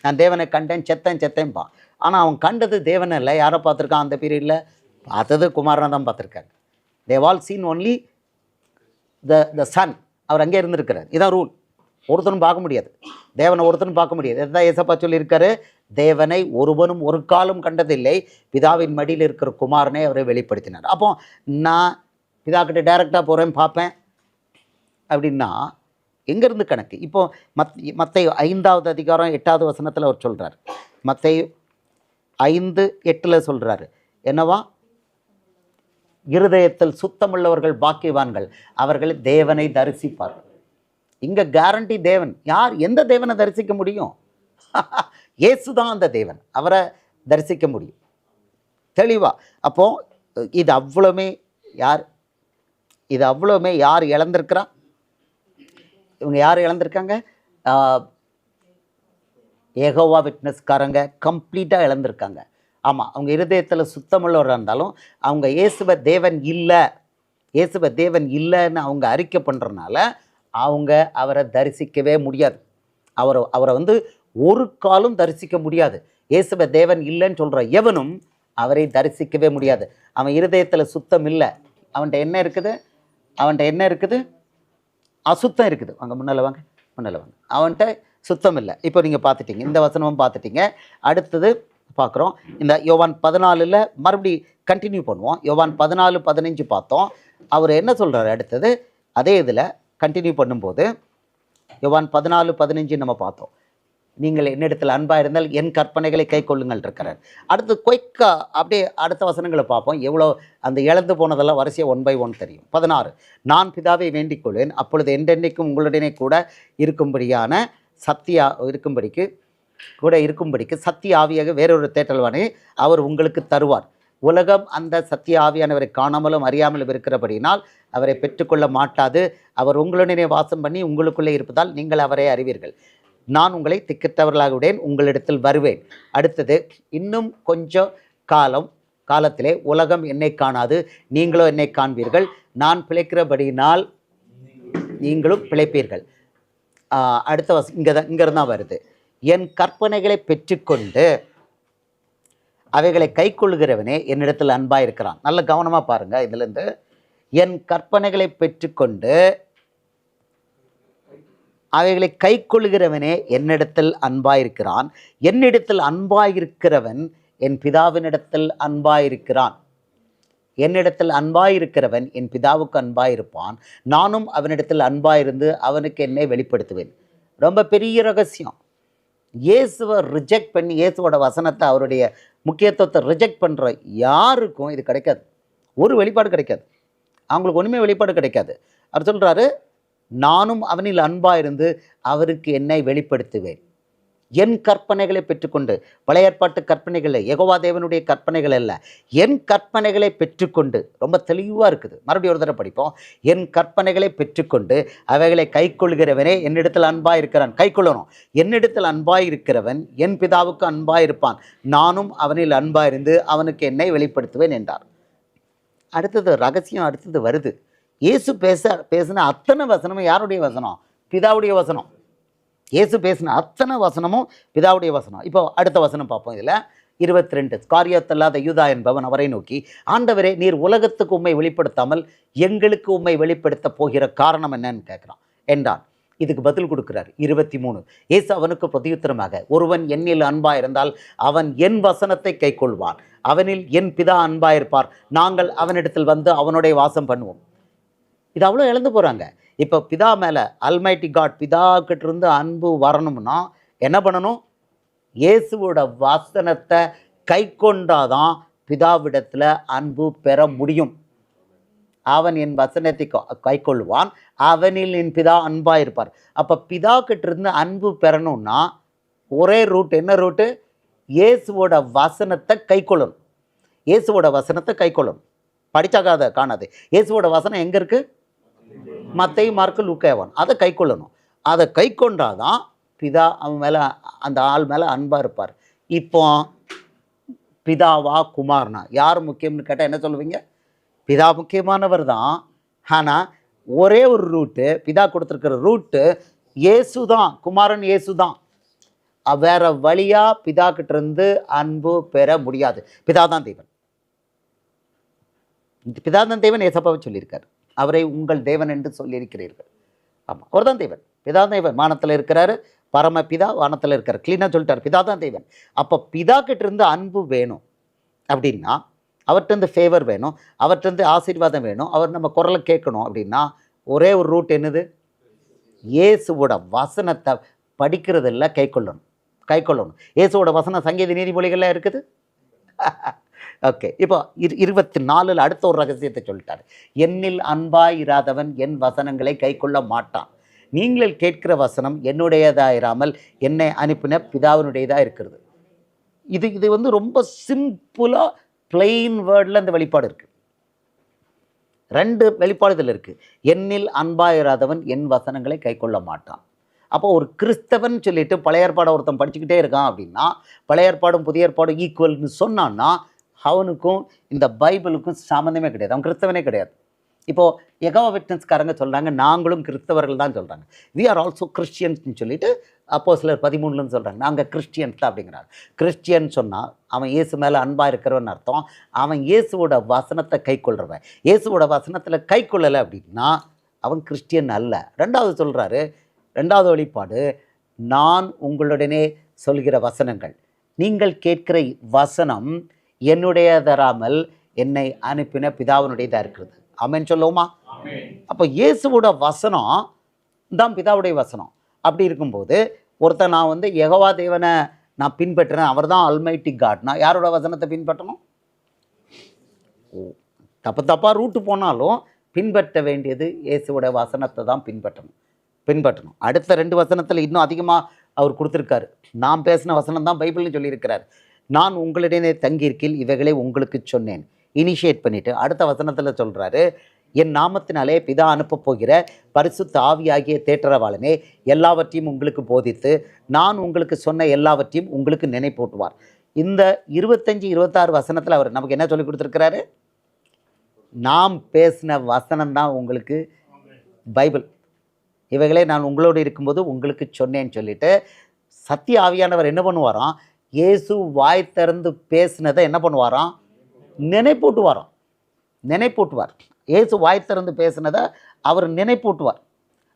நான் தேவனை கண்டேன் செத்தேன்பா. ஆனால் அவன் கண்டது தேவனை இல்லை. யாரை பார்த்துருக்கான் அந்த பீரியடில்? பார்த்தது குமாரனை தான் பார்த்துருக்காங்க. They've all seen only the son. அவர் அங்கே இருந்திருக்கிறார். இதான் ரூல். ஒருத்தனும் பார்க்க முடியாது, தேவனை ஒருத்தனும் பார்க்க முடியாது. இதுதான் ஏசப்பா சொல்லியிருக்காரு, தேவனை ஒருவனும் ஒரு காலம் கண்டதில்லை, பிதாவின் மடியில் இருக்கிற குமாரனை அவரை வெளிப்படுத்தினார். அப்போ நான் பிதா கிட்ட டைரெக்டாக போகிறேன் பார்ப்பேன் அப்படின்னா எங்கேருந்து கணக்கு? இப்போ மத்தேயு 5வது அதிகாரம் 8வது வசனத்தில் அவர் சொல்கிறார். மத்தேயு 5:8 சொல்கிறாரு என்னவா? இருதயத்தில் சுத்தமுள்ளவர்கள் பாக்கியவான்கள், அவர்கள் தேவனை தரிசிப்பார்கள். இங்கே கேரண்டி தேவன். யார் எந்த தேவனை தரிசிக்க முடியும்? இயேசு தான் அந்த தேவன், அவரை தரிசிக்க முடியும் தெளிவாக. அப்போது இது அவ்வளோமே யார் இழந்திருக்கிறா? இவங்க யார் இழந்திருக்காங்க? யெகோவா விட்னஸ்காரங்க கம்ப்ளீட்டாக இழந்திருக்காங்க. ஆமாம், அவங்க இருதயத்தில் சுத்தமுள்ளவராக இருந்தாலும் அவங்க இயேசுவை தேவன் இல்லைன்னு அவங்க அறிக்கை பண்ணுறதுனால அவங்க அவரை தரிசிக்கவே முடியாது. அவரை ஒரு காலம் தரிசிக்க முடியாது. இயேசுவை தேவன் இல்லைன்னு சொல்கிற எவனும் அவரை தரிசிக்கவே முடியாது. அவன் இருதயத்தில் சுத்தம் இல்லை. அவன்கிட்ட என்ன இருக்குது? அசுத்தம் இருக்குது. முன்னால் வாங்க. அவன்கிட்ட சுத்தம் இல்லை. இப்போ நீங்கள் பார்த்துட்டீங்க, இந்த வசனமும் பார்த்துட்டீங்க. அடுத்தது பார்க்குறோம். இந்த யோவான் 14 மறுபடி கண்டினியூ பண்ணுவோம். யோவான் 14:15 பார்த்தோம். அவர் என்ன சொல்கிறார் அடுத்தது? அதே இதில் கண்டினியூ பண்ணும்போது யோவான் 14:15 நம்ம பார்த்தோம். நீங்கள் என்னிடத்தில் அன்பாக இருந்தால் என் கற்பனைகளை கை கொள்ளுங்கள் இருக்கிறார். அடுத்து குயிக்காக அப்படியே அடுத்த வசனங்களை பார்ப்போம். எவ்வளோ அந்த இழந்து போனதெல்லாம் வரிசையாக 1 by 1 தெரியும். 16 நான் பிதாவை வேண்டிக் கொள்வேன், அப்பொழுது என்றென்றைக்கும் உங்களுடனே கூட இருக்கும்படிக்கு கூட இருக்கும்படிக்கு சத்திய ஆவியாக வேறொரு தேற்றல்வானை அவர் உங்களுக்கு தருவார். உலகம் அந்த சத்திய ஆவியானவரை காணாமலும் அறியாமலும் இருக்கிறபடினால் அவரை பெற்றுக்கொள்ள மாட்டாது. அவர் உங்களுடனே வாசம் பண்ணி உங்களுக்குள்ளே இருப்பதால் நீங்கள் அவரை அறிவீர்கள். நான் உங்களை திக்கற்றவர்களாக விடேன், உங்களிடத்தில் வருவேன். அடுத்தது, இன்னும் கொஞ்சம் காலத்திலே உலகம் என்னை காணாது, நீங்களோ என்னை காண்பீர்கள். நான் பிழைக்கிறபடியினால் நீங்களும் பிழைப்பீர்கள். அடுத்த இங்கிருந்து தான் வருது. என் கற்பனைகளை பெற்றுக்கொண்டு அவைகளை கை கொள்ளுகிறவனே என்னிடத்தில் அன்பாயிருக்கிறான். நல்ல கவனமாக பாருங்க. இதுலேருந்து என் கற்பனைகளை பெற்றுக்கொண்டு அவைகளை கை கொள்ளுகிறவனே என்னிடத்தில் அன்பாயிருக்கிறான். என்னிடத்தில் அன்பாயிருக்கிறவன் என் பிதாவினிடத்தில் அன்பாயிருக்கிறான். என்னிடத்தில் அன்பாயிருக்கிறவன் என் பிதாவுக்கு அன்பாயிருப்பான். நானும் அவனிடத்தில் அன்பாயிருந்து அவனுக்கு என்னை வெளிப்படுத்துவேன். ரொம்ப பெரிய ரகசியம். இயேசுவை ரிஜெக்ட் பண்ணி இயேசுவோட வசனத்தை, அவருடைய முக்கியத்துவத்தை ரிஜெக்ட் பண்ணுற யாருக்கும் இது கிடைக்காது. ஒரு வெளிப்பாடு கிடைக்காது. அவங்களுக்கு ஒன்றுமே வெளிப்பாடு கிடைக்காது. அவர் சொல்கிறாரு, நானும் அவனில் அன்பாயிருந்து அவருக்கு என்னை வெளிப்படுத்துவேன். என் கற்பனைகளை பெற்றுக்கொண்டு, பழைய ஏற்பாட்டு கற்பனைகள், யெகோவா தேவனுடைய கற்பனைகள் அல்ல, என் கற்பனைகளை பெற்றுக்கொண்டு. ரொம்ப தெளிவாக இருக்குது. மறுபடியும் ஒரு தடவை படிப்போம். என் கற்பனைகளை பெற்றுக்கொண்டு அவைகளை கை கொள்கிறவனே என்னிடத்தில் அன்பாக இருக்கிறான். கை கொள்ளணும். என்னிடத்தில் அன்பாக இருக்கிறவன் என் பிதாவுக்கு அன்பாக இருப்பான். நானும் அவனில் அன்பாக இருந்து அவனுக்கு என்னை வெளிப்படுத்துவேன் என்றார். அடுத்தது ரகசியம் அடுத்தது வருது. இயேசு பேசின அத்தனை வசனமும் யாருடைய வசனம்? பிதாவுடைய வசனம். இயேசு பேசின அத்தனை வசனமும் பிதாவுடைய வசனம். இப்போ அடுத்த வசனம் பார்ப்போம். இதில் 22, காரியத்தல்லாத யூதா என்பவன் அவரை நோக்கி, ஆண்டவரே, நீர் உலகத்துக்கு உம்மை வெளிப்படுத்தாமல் எங்களுக்கு உம்மை வெளிப்படுத்த போகிற காரணம் என்னன்னு கேட்குறான் என்றான். இதுக்கு பதில் கொடுக்குறார். 23, இயேசு அவனுக்கு பிரதியுத்தரமாக, ஒருவன் என்னில் அன்பாக இருந்தால் அவன் என் வசனத்தை கை கொள்வான். அவனில் என் பிதா அன்பாயிருப்பார். நாங்கள் அவனிடத்தில் வந்து அவனுடைய வாசம் பண்ணுவோம். இது அவ்வளோ இழந்து போகிறாங்க. இப்போ பிதா மேலே, அல்மைட்டி காட் பிதாக்கிட்ட இருந்து அன்பு வரணும்னா என்ன பண்ணணும்? இயேசுவோட வசனத்தை கை கொண்டாதான் பிதாவிடத்தில் அன்பு பெற முடியும். அவன் என் வசனத்தை கை கொள்வான், அவனில் என் பிதா அன்பாக இருப்பார். அப்போ பிதாக்கிட்ட இருந்து அன்பு பெறணும்னா ஒரே ரூட். என்ன ரூட்டு? இயேசுவோட வசனத்தை கை கொள்ளணும். இயேசுவோட வசனத்தை கை கொள்ளணும். படித்தாக்காத காணாது. இயேசுவோட வசனம் எங்கே இருக்குது? மத்தேயு, மார்க்கு, லூக்கா, யோவான். அதை கை கொள்ளணும். அதை கை கொண்டாதான் பிதா அவன் மேலே, அந்த ஆள் மேலே அன்பாக இருப்பார். இப்போ பிதாவா குமாரனா யார் முக்கியம்னு கேட்டால் என்ன சொல்லுவீங்க? பிதா முக்கியமானவர் தான். ஆனால் ஒரே ஒரு ரூட்டு, பிதா கொடுத்துருக்கிற ரூட்டு இயேசு தான். குமாரன் இயேசு தான். வேற வழியாக பிதா கிட்ட இருந்து அன்பு பெற முடியாது. பிதா தான் தேவன். பிதா தான் தேவன். ஏசப்பாவை சொல்லியிருக்கார், அவரை உங்கள் தேவன் என்று சொல்லியிருக்கிறீர்கள். ஆமாம், அவர் தான் தேவன். பிதா தான் தேவன். வானத்தில் இருக்கிறாரு, பரம பிதா வானத்தில் இருக்கார். க்ளீனாக சொல்லிட்டார், பிதா தான் தேவன். அப்போ பிதா கிட்டேருந்து அன்பு வேணும் அப்படின்னா, அவர்கிட்டருந்து ஃபேவர் வேணும், அவர்கிட்டருந்து ஆசீர்வாதம் வேணும், அவர் நம்ம குரலை கேட்கணும் அப்படின்னா ஒரே ஒரு ரூட் என்னது? இயேசுவோட வசனத்தை படிக்கிறதில்ல, கை கொள்ளணும். கை கொள்ளணும். இயேசுவோட வசனம் சங்கீத நீதிமொழிகள்லாம் இருக்குது. ஓகே, இப்போ 24 அடுத்த ஒரு ரகசியத்தை சொல்லிட்டார். என்னில் அன்பாய் இராதவன் என் வசனங்களை கை கொள்ள மாட்டான். நீங்கள் கேட்கிற வசனம் என்னுடையதாயிராமல் என்னை அனுப்பின பிதாவினுடையதாக இருக்கிறது. இது வந்து ரொம்ப சிம்பிளாக பிளெயின் வேர்டில் இந்த வெளிப்பாடு இருக்குது. 2 வெளிப்பாடு இதில் இருக்குது. என்னில் அன்பாயிராதவன் என் வசனங்களை கை கொள்ள மாட்டான். அப்போ ஒரு கிறிஸ்தவன் சொல்லிட்டு பழைய ஏற்பாடை ஒருத்தன் படிச்சுக்கிட்டே இருக்கான் அப்படின்னா, பழைய ஏற்பாடும் புதிய ஏற்பாடும் ஈக்குவல்னு சொன்னான்னா அவனுக்கும் இந்த பைபிளுக்கும் சம்மந்தமே கிடையாது. அவன் கிறிஸ்தவனே கிடையாது. இப்போது யெகோவா விட்னஸ்காரங்க சொல்கிறாங்க, நாங்களும் கிறிஸ்தவர்கள் தான் சொல்கிறாங்க. வி ஆர் ஆல்சோ கிறிஸ்டியன்ஸ்னு சொல்லிட்டு அப்போஸ்தலர் 13 சொல்கிறாங்க, நாங்கள் கிறிஸ்டியன்ஸ் தான் அப்படிங்கிறாங்க. கிறிஸ்டியன் சொன்னால் அவன் இயேசு மேலே அன்பாக இருக்கிறவன் அர்த்தம். அவன் இயேசுவோட வசனத்தை கை கொள்கிறவன். இயேசுவோட வசனத்தில் கை கொள்ளலை அப்படின்னா அவன் கிறிஸ்டியன் அல்ல. 2வது சொல்கிறாரு, 2வது வெளிப்பாடு, நான் உங்களுடனே சொல்கிற வசனங்கள், நீங்கள் கேட்கிற வசனம் என்னுடையதராமல் என்னை அனுப்பின பிதாவினுடையதாக இருக்கிறது. ஆமென் சொல்லுவோமா? அப்போ இயேசுவோட வசனம் தான் பிதாவுடைய வசனம். அப்படி இருக்கும்போது ஒருத்தர் நான் வந்து யெகோவா தேவனை நான் பின்பற்றுறேன், அவர் தான் அல்மைட்டி காட், நான் யாரோட வசனத்தை பின்பற்றணும்? தப்பாக ரூட்டு போனாலும் பின்பற்ற வேண்டியது இயேசுவோட வசனத்தை தான் பின்பற்றணும். அடுத்த 2 வசனத்தில் இன்னும் அதிகமாக அவர் கொடுத்துருக்காரு. நான் பேசின வசனம் தான் பைபிள்னு சொல்லியிருக்கிறார். நான் உங்களிடையே தங்கியிருக்கையில் இவைகளை உங்களுக்கு சொன்னேன். இனிஷியேட் பண்ணிவிட்டு அடுத்த வசனத்தில் சொல்கிறாரு, என் நாமத்தினாலே பிதா அனுப்பப் போகிற பரிசுத்த ஆவியாகிய தேற்றரவாளனே எல்லாவற்றையும் உங்களுக்கு போதித்து நான் உங்களுக்கு சொன்ன எல்லாவற்றையும் உங்களுக்கு நினைப்பூட்டுவார். இந்த 25-26 வசனத்தில் அவர் நமக்கு என்ன சொல்லி கொடுத்துருக்கிறாரு? நாம் பேசின வசனம் தான் உங்களுக்கு பைபிள். இவைகளே நான் உங்களோடு இருக்கும்போது உங்களுக்கு சொன்னேன்னு சொல்லிட்டு சத்திய ஆவியானவர் என்ன பண்ணுவாராம்? இயேசு வாய் திறந்து பேசினதை என்ன பண்ணுவாராம்? நினைப்பூட்டுவார். இயேசு வாய் திறந்து பேசினதை அவர் நினைப்பூட்டுவார்.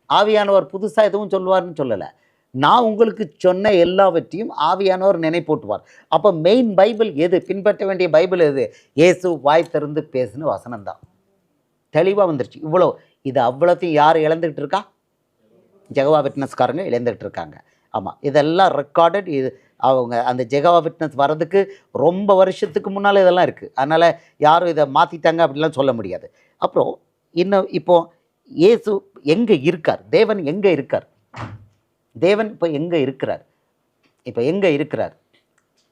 ஆவியானவர் புதுசாக எதுவும் சொல்லுவார்னு சொல்லலை. நான் உங்களுக்கு சொன்ன எல்லாவற்றையும் ஆவியானவர் நினைப்பூட்டுவார். அப்போ மெயின் பைபிள் எது? பின்பற்ற வேண்டிய பைபிள் எது? இயேசு வாய் திறந்து பேசின வசனம் தான். தெளிவாக வந்துருச்சு. இவ்வளோ இது அவ்வளோத்தையும் யார் இழந்துக்கிட்டு இருக்கா? ஜெகவா விட்னஸ்காரங்க இழந்துகிட்டு இருக்காங்க. ஆமாம், இதெல்லாம் ரெக்கார்டட். இது அவங்க அந்த ஜெகவா விட்னஸ் வர்றதுக்கு ரொம்ப வருஷத்துக்கு முன்னால் இதெல்லாம் இருக்குது. அதனால் யாரும் இதை மாற்றிட்டாங்க அப்படிலாம் சொல்ல முடியாது. அப்புறம் இன்னும் இப்போது இயேசு எங்கே இருக்கார்? தேவன் எங்கே இருக்கார்? தேவன் இப்போ எங்கே இருக்கிறார்?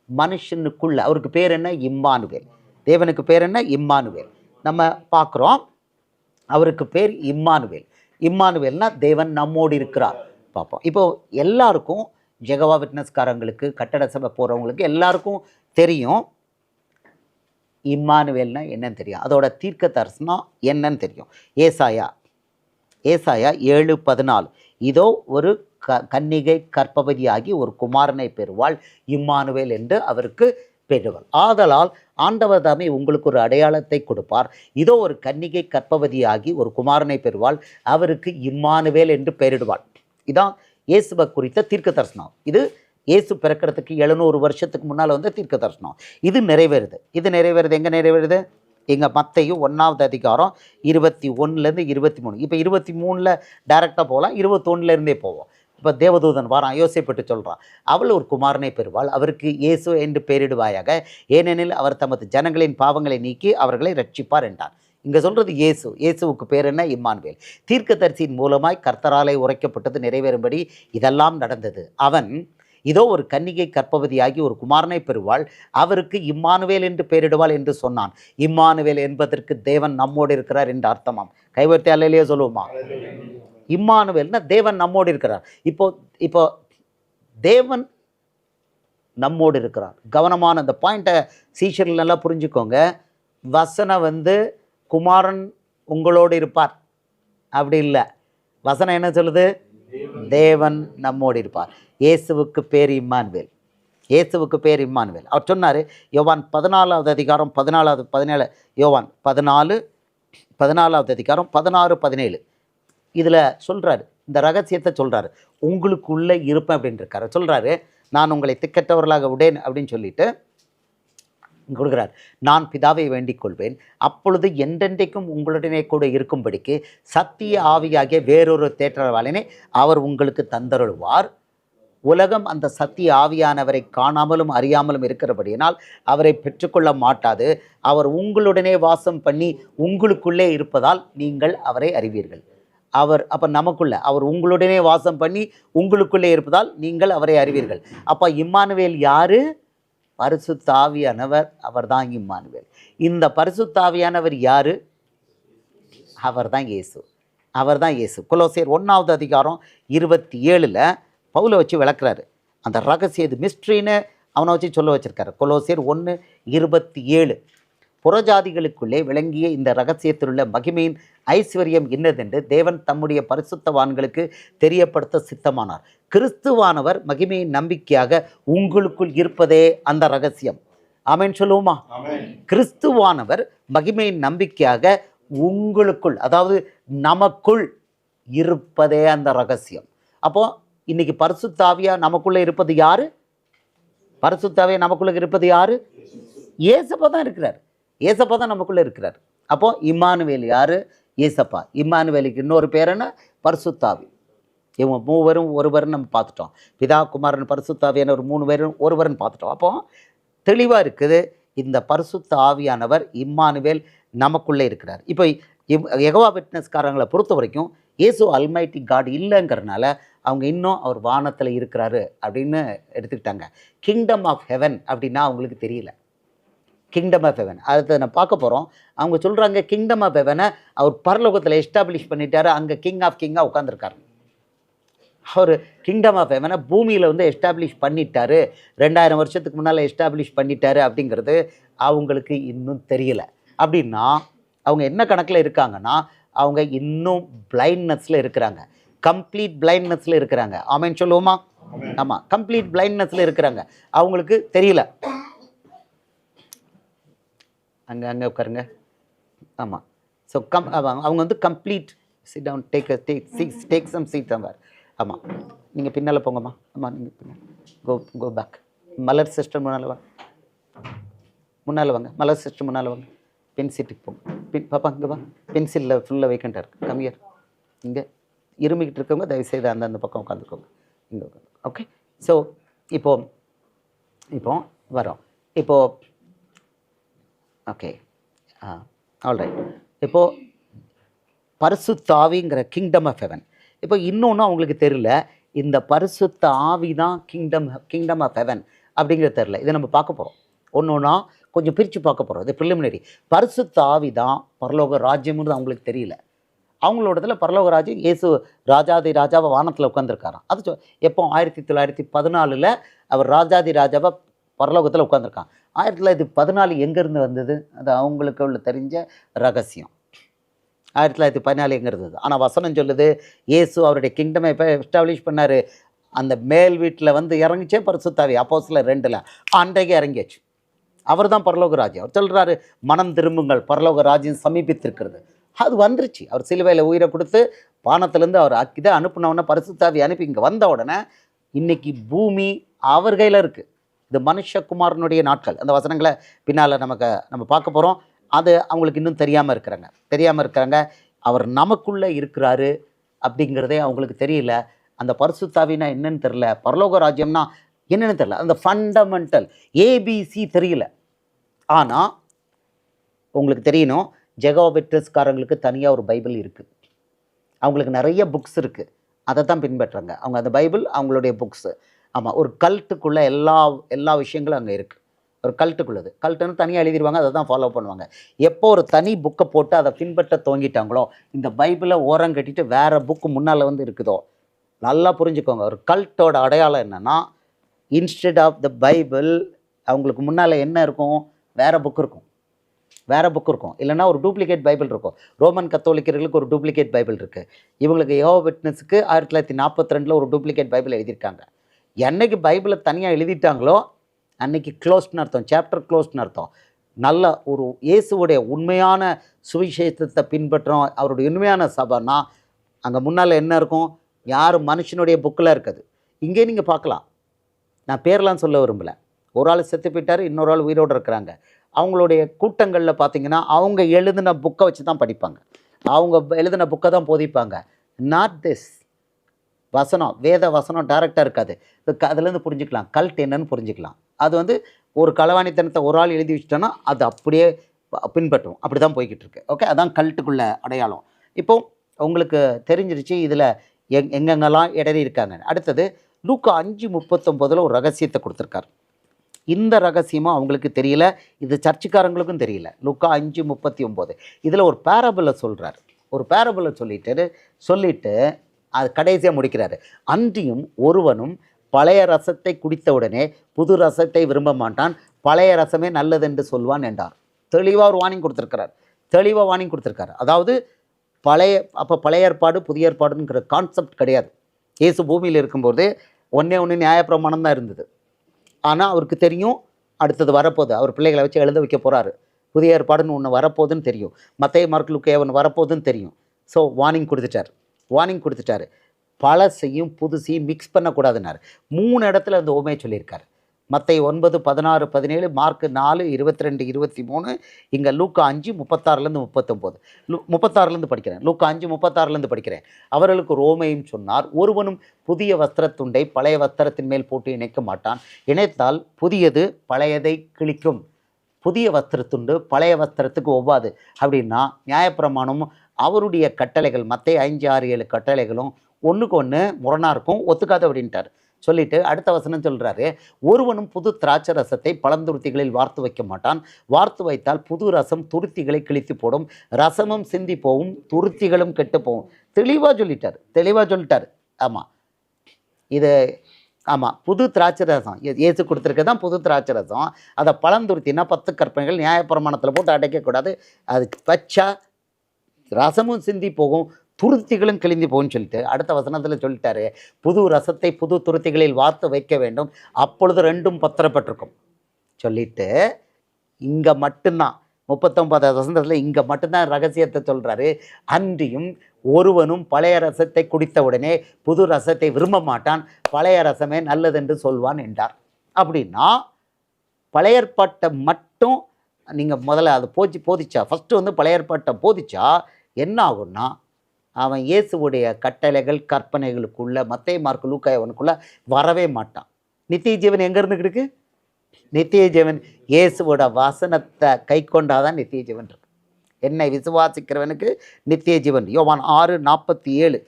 மனுஷனுக்குள்ள. அவருக்கு பேர் என்ன? இம்மானுவேல். தேவனுக்கு பேர் என்ன? இம்மானுவேல். நம்ம பார்க்குறோம், அவருக்கு பேர் இம்மானுவேல். இம்மானுவேல்னா தேவன் நம்மோடு இருக்கிறார் பார்ப்போம். இப்போது எல்லாருக்கும், ஜெகவா விட்னஸ்காரங்களுக்கு, கட்டட சபை போகிறவங்களுக்கு எல்லாருக்கும் தெரியும் இம்மானுவேல்னா என்னன்னு தெரியும். அதோட தீர்க்க தரிசனம் என்னன்னு தெரியும். ஏசாயா 7:14 இதோ ஒரு கன்னிகை கர்ப்பவதியாகி ஒரு குமாரனை பெறுவாள், இம்மானுவேல் என்று அவருக்கு பெறுவாள். ஆதலால் ஆண்டவர் தாமே உங்களுக்கு ஒரு அடையாளத்தை கொடுப்பார். இதோ ஒரு கன்னிகை கர்ப்பவதியாகி ஒரு குமாரனை பெறுவாள், அவருக்கு இம்மானுவேல் என்று பெயரிடுவாள். இதான் இயேசுவை குறித்த தீர்க்க தரிசனம். இது இயேசு பிறக்கிறதுக்கு 700 வருஷத்துக்கு முன்னால் வந்து தீர்க்க தரிசனம். இது நிறைவேறுது. எங்கே நிறைவேறுது? எங்கள் மத்தேயு 1வது அதிகாரம் 21லேருந்து 23. இப்போ 23 டைரெக்டாக போகலாம், 21 போவோம். இப்போ தேவதூதன் வாரான், யோசேப்பிட்டு சொல்கிறான், அவள் ஒரு குமாரனை பெறுவாள், அவருக்கு இயேசு என்று பெயரிடுவாயாக, ஏனெனில் அவர் தமது ஜனங்களின் பாவங்களை நீக்கி அவர்களை ரட்சிப்பார் என்றார். இங்கே சொல்கிறது இயேசுவுக்கு பேர் என்ன? இம்மானுவேல். தீர்க்கதரிசியின் மூலமாய் கர்த்தராலே உரைக்கப்பட்டது நிறைவேறும்படி இதெல்லாம் நடந்தது. அவன் இதோ ஒரு கன்னிகை கர்ப்பவதியாகி ஒரு குமாரனை பெறுவாள், அவருக்கு இம்மானுவேல் என்று பெயரிடுவாள் என்று சொன்னான். இம்மானுவேல் என்பதற்கு தேவன் நம்மோடு இருக்கிறார் என்று அர்த்தமாம். கைவர்த்தி அல்லையிலேயே சொல்லுவோமா? இம்மானுவேல்னா தேவன் நம்மோடு இருக்கிறார். இப்போ தேவன் நம்மோடு இருக்கிறார். கவனமான அந்த பாயிண்ட்டை சீஷர்கள் நல்லா புரிஞ்சுக்கோங்க. வசனம் வந்து குமாரன் உங்களோடு இருப்பார் அப்படி இல்லை. வசனம் என்ன சொல்லுது? தேவன் நம்மோடு இருப்பார். இயேசுவுக்கு பேர் இம்மானுவேல். அவர் சொன்னார், யோவான் 14வது அதிகாரம் 17 யோவான் 14வது அதிகாரம் 16-17 இதில் சொல்கிறாரு, இந்த ரகசியத்தை சொல்கிறாரு. உங்களுக்குள்ளே இருப்பேன் அப்படின்னு இருக்காரு. சொல்கிறாரு, நான் உங்களை திக்கற்றவர்களாக விடேன் அப்படின்னு சொல்லிட்டு கொடுக்குறார். நான் பிதாவை வேண்டிக் கொள்வேன், அப்பொழுது என்றென்றைக்கும் உங்களுடனே கூட இருக்கும்படிக்கு சத்திய ஆவியாகிய வேறொரு தேற்றரவாளனை அவர் உங்களுக்கு தந்தருள்வார். உலகம் அந்த சத்திய ஆவியானவரை காணாமலும் அறியாமலும் இருக்கிறபடியினால் அவரை பெற்றுக்கொள்ள மாட்டாது. அவர் உங்களுடனே வாசம் பண்ணி உங்களுக்குள்ளே இருப்பதால் நீங்கள் அவரை அறிவீர்கள். அப்போ நமக்குள்ள அவர் உங்களுடனே வாசம் பண்ணி உங்களுக்குள்ளே இருப்பதால் நீங்கள் அவரை அறிவீர்கள். அப்போ இம்மானுவேல் யாரு? பரிசுத்த ஆவியானவர். அவர் தான் இம்மானுவேல். இந்த பரிசுத்த ஆவியானவர் யாரு? அவர் தான் இயேசு. கொலோசியர் 1வது அதிகாரம் 27 பவுலை வச்சு விளக்குறாரு. அந்த ரகசிய இது மிஸ்ட்ரின்னு அவனை வச்சு சொல்ல வச்சிருக்காரு. கொலோசியர் 1:27 புறஜாதிகளுக்குள்ளே விளங்கிய இந்த ரகசியத்திலுள்ள மகிமையின் ஐஸ்வர்யம் என்னதென்று தேவன் தம்முடைய பரிசுத்தவான்களுக்கு தெரியப்படுத்த சித்தமானார். கிறிஸ்துவானவர் மகிமையின் நம்பிக்கையாக உங்களுக்குள் இருப்பதே அந்த ரகசியம். ஆமென் சொல்லுவோமா? கிறிஸ்துவானவர் மகிமையின் நம்பிக்கையாக உங்களுக்குள், அதாவது நமக்குள் இருப்பதே அந்த ரகசியம். அப்போ இன்னைக்கு பரிசுத்தாவியா நமக்குள்ளே இருப்பது யாரு? பரிசுத்தாவியா நமக்குள்ள இருப்பது யாரு? ஏசப்பா தான் இருக்கிறார். ஏசப்பா தான் நமக்குள்ளே இருக்கிறார். அப்போது இம்மானுவேல் யார்? ஏசப்பா. இம்மானுவேலுக்கு இன்னொரு பேர் என்ன? பரிசுத்தாவி. இவங்க மூவரும் ஒருவர்னு நம்ம பார்த்துட்டோம். பிதா, குமாரன், பரிசுத்தாவியான ஒரு 3 பேரும் ஒருவர்னு பார்த்துட்டோம். அப்போ தெளிவாக இருக்குது, இந்த பரிசுத்த ஆவியானவர் இம்மானுவேல் நமக்குள்ளே இருக்கிறார். இப்போ யெகோவா விட்னஸ்காரங்களை பொறுத்த வரைக்கும் இயேசு அல்மைட்டி காட் இல்லைங்கிறனால அவங்க இன்னும் அவர் வானத்தில் இருக்கிறாரு அப்படின்னு எடுத்துக்கிட்டாங்க. கிங்டம் ஆஃப் ஹெவன் அப்படின்னா அவங்களுக்கு தெரியல. கிங்டம் ஆஃப் ஹெவன் அதை நான் பார்க்க போகிறோம். அவங்க சொல்கிறாங்க கிங்டம் ஆஃப் ஹெவனை அவர் பரலோகத்தில் எஸ்டாப்ளிஷ் பண்ணிட்டாரு, அங்கே கிங் ஆஃப் கிங்காக உட்காந்துருக்காரு. அவர் கிங்டம் ஆஃப் ஹெவனை பூமியில் வந்து எஸ்டாப்ளிஷ் பண்ணிட்டாரு, 2000 வருஷத்துக்கு முன்னால் எஸ்டாப்ளிஷ் பண்ணிட்டாரு அப்படிங்கிறது அவங்களுக்கு இன்னும் தெரியல. அப்படின்னா அவங்க என்ன கணக்கில் இருக்காங்கன்னா, அவங்க இன்னும் பிளைண்ட்னஸில் இருக்கிறாங்க, கம்ப்ளீட் பிளைண்ட்னஸில் இருக்கிறாங்க. ஆமேன்னு சொல்லுவோமா? ஆமாம், கம்ப்ளீட் பிளைண்ட்னஸில் இருக்கிறாங்க, அவங்களுக்கு தெரியல. அங்கே அங்கே உட்காருங்க. ஆமாம். ஸோ அவங்க வந்து complete sit down, take some seat somewhere. ஆமாம், நீங்கள் பின்னால் போங்கம்மா. ஆமாம், நீங்கள் பின்னால் கோ பேக். மலர் சிஸ்டர் முன்னால் வாங்க, முன்னால் வாங்க. மலர் சிஸ்டர் முன்னால் வாங்க. பென் சீட்டுக்கு போங்க. பாப்பா இங்கே வா. பென்சிலில் ஃபுல்லாக வேக்கண்டாக இருக்குது, கம்மியர். இங்கே இருமிக்கிட்டு இருக்கவங்க தயவுசெய்து அந்த பக்கம் உட்காந்துக்கோங்க, இங்கே உட்காந்து. ஓகே. ஸோ இப்போ வரோம். இப்போது ஓகே, ஆல்ரைட். இப்போது பரிசுத்த ஆவிங்கிற கிங்டம் ஆஃப் ஹெவன். இப்போ இன்னொன்று அவங்களுக்கு தெரியல, இந்த பரிசுத்த ஆவி தான் கிங்டம் ஆஃப் ஹெவன் அப்படிங்கிறது தெரியல. இதை நம்ம பார்க்க போகிறோம், ஒன்று ஒன்றா கொஞ்சம் பிரித்து பார்க்க போகிறோம். இது ப்ரிலிமினரி. பரிசுத்த ஆவி தான் பரலோக ராஜ்யம்னு அவங்களுக்கு தெரியல. அவங்களோடதுல பரலோக ராஜ்யம், இயேசு ராஜாதி ராஜாவை வானத்தில் உட்காந்துருக்காராம். அது எப்போ 1914 அவர் ராஜாதி ராஜாவை பரலோகத்தில் உட்காந்துருக்கான். 1914 எங்கேருந்து வந்தது? அது அவங்களுக்கு உள்ள தெரிஞ்ச ரகசியம். 1914 எங்கே இருந்தது? ஆனால் வசனம் சொல்லுது, இயேசு அவருடைய கிங்டமை இப்போ எஸ்டாப்ளிஷ் பண்ணார். அந்த மேல் வீட்டில் வந்து இறங்கிச்சே பரிசுத்தாவி, அப்போஸ்தலர் 2 அன்றைக்கு இறங்கியாச்சு. அவர் தான் பரலோக ராஜ்யம். அவர் சொல்கிறாரு, மனம் திரும்புங்கள், பரலோக ராஜ்யம் சமீபித்திருக்கிறது. அது வந்துருச்சு. அவர் சிலுவையில் உயிரை கொடுத்து வானத்திலேருந்து அவர் இதை அனுப்பினவுடனே, பரிசுத்தாவி அனுப்பி இங்கே வந்த உடனே இன்னைக்கு பூமி அவர் கையில் இருக்குது. இது மனுஷகுமாரனுடைய நாட்கள். அந்த வசனங்களை பின்னால் நம்ம பார்க்க போகிறோம். அது அவங்களுக்கு இன்னும் தெரியாமல் இருக்கிறாங்க. அவர் நமக்குள்ளே இருக்கிறாரு அப்படிங்கிறதே அவங்களுக்கு தெரியல. அந்த பரிசுத்தாவினா என்னன்னு தெரியல, பரலோக ராஜ்யம்னா என்னென்னு தெரியல, அந்த ஃபண்டமெண்டல் ஏபிசி தெரியல. ஆனால் உங்களுக்கு தெரியணும், ஜெகோவா விட்னஸ்காரங்களுக்கு தனியாக ஒரு பைபிள் இருக்குது. அவங்களுக்கு நிறைய புக்ஸ் இருக்குது, அதை தான் பின்பற்றுறாங்க அவங்க. அந்த பைபிள் அவங்களுடைய புக்ஸு. ஆமாம், ஒரு கல்ட்டுக்குள்ளே எல்லா விஷயங்களும் அங்கே இருக்குது. ஒரு கல்ட்டுக்குள்ளது, கல்ட்டுன்னு தனியாக எழுதிடுவாங்க, அதை தான் ஃபாலோ பண்ணுவாங்க. எப்போ ஒரு தனி புக்கை போட்டு அதை பின்பற்ற துவங்கிட்டாங்களோ, இந்த பைபிளை ஓரம் கட்டிட்டு வேறு புக்கு முன்னால் வந்து இருக்குதோ, நல்லா புரிஞ்சுக்கோங்க. ஒரு கல்ட்டோட அடையாளம் என்னென்னா, இன்ஸ்டெட் ஆஃப் த பைபிள் அவங்களுக்கு முன்னால் என்ன இருக்கும்? வேறு புக் இருக்கும். இல்லைன்னா ஒரு டூப்ளிகேட் பைபிள் இருக்கும். ரோமன் கத்தோலிக்கர்களுக்கு ஒரு டூப்ளிகேட் பைபிள் இருக்குது. இவங்களுக்கு யெகோவா விட்னஸுக்கு 1942 ஒரு டூப்ளிகேட் பைபிள் எழுதியிருக்காங்க. என்னைக்கு பைபிளை தனியாக எழுதிட்டாங்களோ அன்னைக்கு க்ளோஸ்ட்னு அர்த்தம், சாப்டர் க்ளோஸ்ட்னு அர்த்தம். நல்ல ஒரு இயேசுவுடைய உண்மையான சுவிசேஷத்தை பின்பற்றோம், அவருடைய உண்மையான சபைனா அங்கே முன்னால் என்ன இருக்கும்? யாரும் மனுஷனுடைய புக்கில் இருக்குது. இங்கே நீங்கள் பார்க்கலாம், நான் பேரெலாம் சொல்ல விரும்பலை. ஒரு ஆள் செத்து போயிட்டார், இன்னொரு ஆள் உயிரோடு இருக்கிறாங்க. அவங்களுடைய கூட்டங்களில் பார்த்தீங்கன்னா அவங்க எழுதின புக்கை வச்சு தான் படிப்பாங்க, அவங்க எழுதின புக்கை தான் போதிப்பாங்க. நாட் திஸ் வசனம், வேத வசனம் டைரெக்டாக இருக்காது. அதுலேருந்து புரிஞ்சுக்கலாம் கல்ட் என்னன்னு புரிஞ்சுக்கலாம். அது வந்து ஒரு களவாணித்தனத்தை ஒரு ஆள் எழுதி வச்சுட்டோன்னா அது அப்படியே பின்பற்றும், அப்படி தான் போய்கிட்டு இருக்கு. ஓகே, அதான் கல்ட்டுக்குள்ள அடையாளம். இப்போது உங்களுக்கு தெரிஞ்சிருச்சு இதில் எங்கெங்கெல்லாம் இடறி இருக்காங்க. அடுத்தது லூக்கா 5:39 ஒரு ரகசியத்தை கொடுத்துருக்காரு. இந்த ரகசியமும் அவங்களுக்கு தெரியல, இது சர்ச்சுக்காரங்களுக்கும் தெரியல. லூக்கா 5:39 இதில் ஒரு பேரபிளை சொல்கிறார். ஒரு பேரபிளை சொல்லிட்டு அது கடைசியாக முடிக்கிறாரு. அன்றியும் ஒருவனும் பழைய ரசத்தை குடித்தவுடனே புது ரசத்தை விரும்ப மாட்டான், பழைய ரசமே நல்லது என்று சொல்வான் என்றார். தெளிவாக ஒரு வார்னிங் கொடுத்துருக்காரு. அதாவது பழைய ஏற்பாடு புதிய ஏற்பாடுங்கிற கான்செப்ட் கிடையாது. இயேசு பூமியில் இருக்கும்போது ஒன்று நியாயப்பிரமாணம் தான் இருந்தது. ஆனால் அவருக்கு தெரியும் அடுத்தது வரப்போகுது, அவர் பிள்ளைகளை வச்சு எழுத வைக்க போகிறாரு. புதிய ஏற்பாடுன்னு ஒன்று வரப்போகுதுன்னு தெரியும், மத்தேயு மார்க்கு லூக்கா ஒன்று வரப்போகுதுன்னு தெரியும். ஸோ வார்னிங் கொடுத்துட்டாரு. பழசையும் புதுசையும் மிக்ஸ் பண்ணக்கூடாதுன்னாரு. 3 இடத்துல அந்த உவமையை சொல்லியிருக்காரு. மத்தேயு 9, 16, 17, மார்க்கு 4, 22, 23, இங்கே லூக்கா 5:36-39. 36 படிக்கிறேன். லூக்கா 5:36 படிக்கிறேன். அவர்களுக்கு ஒரு உவமையும் சொன்னார். ஒருவனும் புதிய வஸ்திரத்துண்டை பழைய வஸ்திரத்தின் மேல் போட்டு இணைக்க மாட்டான், இணைத்தால் புதியது பழையதை கிழிக்கும். புதிய வஸ்திரத்துண்டு பழைய வஸ்திரத்துக்கு ஒவ்வாது அப்படின்னா நியாயப்பிரமாணமும் அவருடைய கட்டளைகள் மத்தேயு 5, 6, 7 கட்டளைகளும் ஒன்றுக்கு ஒன்று முரணாக இருக்கும், ஒத்துக்காது அப்படின்ட்டார். சொல்லிட்டு அடுத்த வசனம் சொல்கிறாரு, ஒருவனும் புது திராட்சை ரசத்தை பழந்துருத்திகளில் வார்த்து வைக்க மாட்டான், வார்த்து வைத்தால் புது ரசம் துருத்திகளை கிழித்து போடும், ரசமும் சிந்தி போகும், துருத்திகளும் கெட்டு போகும். தெளிவாக சொல்லிட்டார். ஆமாம், இது ஆமாம், புது திராட்சை ரசம் இயேசு கொடுத்துருக்க தான் புது திராட்சை ரசம். அதை பழந்துருத்தினா 10 கற்பனைகள் நியாயப்பிரமாணத்தில் போட்டு அடைக்கக்கூடாது. அது பச்சா ரசமும் சிந்தி போகும், துருத்திகளும் கிழிந்து போகும்னு சொல்லிட்டு அடுத்த வசனத்தில் சொல்லிட்டாரு, புது ரசத்தை புது துருத்திகளில் வார்த்து வைக்க வேண்டும், அப்பொழுது ரெண்டும் பத்திரப்பட்டிருக்கும் சொல்லிட்டு இங்கே மட்டும்தான் 39 வசனத்தில் இங்கே மட்டும்தான் ரகசியத்தை சொல்கிறாரு. அன்றியும் ஒருவனும் பழைய ரசத்தை குடித்த உடனே புது ரசத்தை விரும்ப மாட்டான், பழைய ரசமே நல்லதென்று சொல்வான் என்றார். அப்படின்னா பழைய ஏற்பாட்டை மட்டும் நீங்கள் முதல்ல அதை போதிச்சா, ஃபஸ்ட்டு வந்து பழைய ஏற்பாட்டை போதிச்சா என்ன ஆகும்னா, அவன் இயேசுவுடைய கட்டளைகள் கற்பனைகளுக்குள்ள மத்தேயு மார்க்கு லூக்கா யோவானுக்குள்ள வரவே மாட்டான். நித்திய ஜீவன் எங்கேருந்து கிடைக்கு? நித்திய ஜீவன் இயேசுவோட வசனத்தை கை கொண்டாதான் நித்திய ஜீவன் இருக்கு. என்னை விசுவாசிக்கிறவனுக்கு நித்திய ஜீவன். யோவான் 6:47,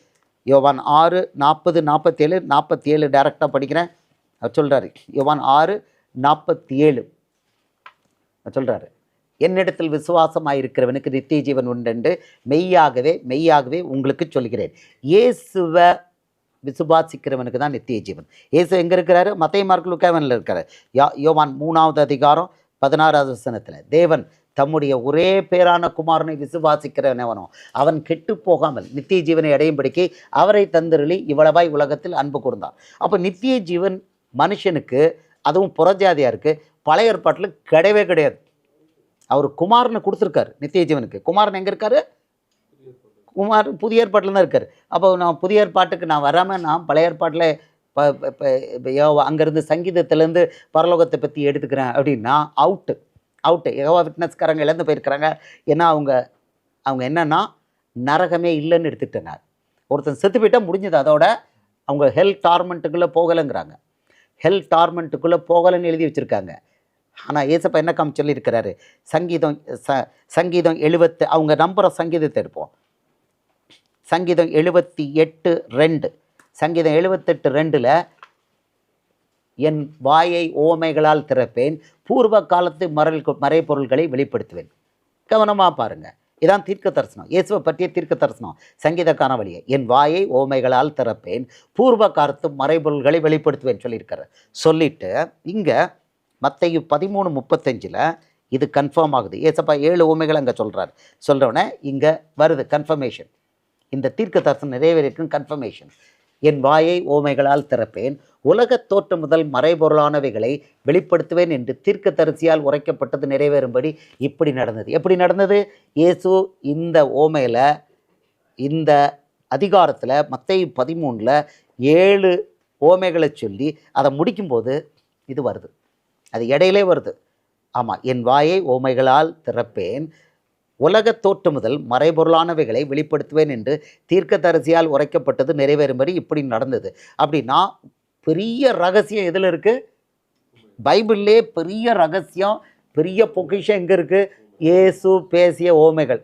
யோவான் 6:40, 47 டைரெக்டாக படிக்கிறேன். சொல்கிறாரு யோவான் 6:47 சொல்கிறாரு, என்னிடத்தில் விசுவாசமாக இருக்கிறவனுக்கு நித்திய ஜீவன் உண்டென்று மெய்யாகவே உங்களுக்கு சொல்கிறேன். இயேசுவை விசுவாசிக்கிறவனுக்கு தான் நித்திய ஜீவன். இயேசு எங்கே இருக்கிறாரு? மத்தேயு மார்க்கு லூக்கா யோவானில் இருக்காரு. யோவான் 3:16 தேவன் தம்முடைய ஒரே பேரான குமாரனை விசுவாசிக்கிறவனவனோ அவன் கெட்டு போகாமல் நித்திய ஜீவனை அடையும்படிக்கு அவரை தந்தருளி இவ்வளவாய் உலகத்தில் அன்பு கூர்ந்தார். அப்போ நித்திய ஜீவன் மனுஷனுக்கு, அதுவும் புறஜாதியாருக்கு பழைய ஏற்பாட்டில் கிடையவே கிடையாது. அவர் குமாரனை கொடுத்துருக்காரு நித்திய ஜீவனுக்கு. குமாரன் எங்கே இருக்காரு? குமார் புதிய ஏற்பாட்டில் தான் இருக்கார். அப்போ நான் புதிய ஏற்பாட்டுக்கு நான் வராமல் நான் பழைய ஏற்பாட்டில் அங்கேருந்து சங்கீதத்திலேருந்து பரலோகத்தை பற்றி எடுத்துக்கிறேன் அப்படின்னா அவுட்டு. யெகோவா விட்னஸ்காரங்க இழந்து போயிருக்கிறாங்க. ஏன்னா அவங்க என்னன்னா நரகமே இல்லைன்னு எடுத்துக்கிட்டேனார். ஒருத்தன் செத்து போயிட்டால் முடிஞ்சது, அதோட அவங்க ஹெல் டார்மெண்ட்டுக்குள்ளே போகலைங்கிறாங்க. ஹெல் டார்மெண்ட்டுக்குள்ளே போகலைன்னு எழுதி வச்சுருக்காங்க. ஆனால் ஏசப்பா என்ன சொல்லியிருக்கிறாரு? சங்கீதம் 70, அவங்க நம்புகிற சங்கீதத்தை எடுப்போம். சங்கீதம் 78:2, சங்கீதம் 78:2 என் வாயை ஓமைகளால் திறப்பேன், பூர்வ காலத்து மறைபொருள்களை வெளிப்படுத்துவேன். கவனமாக பாருங்கள், இதான் தீர்க்க தரிசனம், இயேசுவை பற்றிய தீர்க்க தரிசனம். சங்கீதக்கான வழியை என் வாயை ஓமைகளால் திறப்பேன், பூர்வ காலத்து மறைபொருள்களை வெளிப்படுத்துவேன் சொல்லியிருக்காரு. சொல்லிட்டு இங்கே மத்தேயு 13:35 இது கன்ஃபார்ம் ஆகுது. ஏசப்பா 7 உவமைகள் அங்கே சொல்கிறோன்னே இங்கே வருது கன்ஃபர்மேஷன். இந்த தீர்க்க தரிசனம் நிறைவேறிக்கும் கன்ஃபர்மேஷன். என் வாயை ஓமைகளால் திறப்பேன், உலகத் தோற்றம் முதல் மறைபொருளானவைகளை வெளிப்படுத்துவேன் என்று தீர்க்க தரிசியால் உரைக்கப்பட்டது நிறைவேறும்படி இப்படி நடந்தது. எப்படி நடந்தது? இயேசு இந்த ஓமையில், இந்த அதிகாரத்தில் மத்தேயு 13 7 ஓமைகளை சொல்லி அதை முடிக்கும்போது இது வருது. அது இடையிலே வருது. ஆமாம், என் வாயை ஓமைகளால் திறப்பேன், உலகத் தோற்றம் முதல் மறைபொருளானவைகளை வெளிப்படுத்துவேன் என்று தீர்க்கதரிசியால் உரைக்கப்பட்டது நிறைவேறும்படி இப்படி நடந்தது. அப்படின்னா பெரிய ரகசியம் எதில் இருக்குது? பைபிள்லே பெரிய ரகசியம், பெரிய பொக்கிஷம் எங்கே இருக்குது? இயேசு பேசிய ஓமைகள்.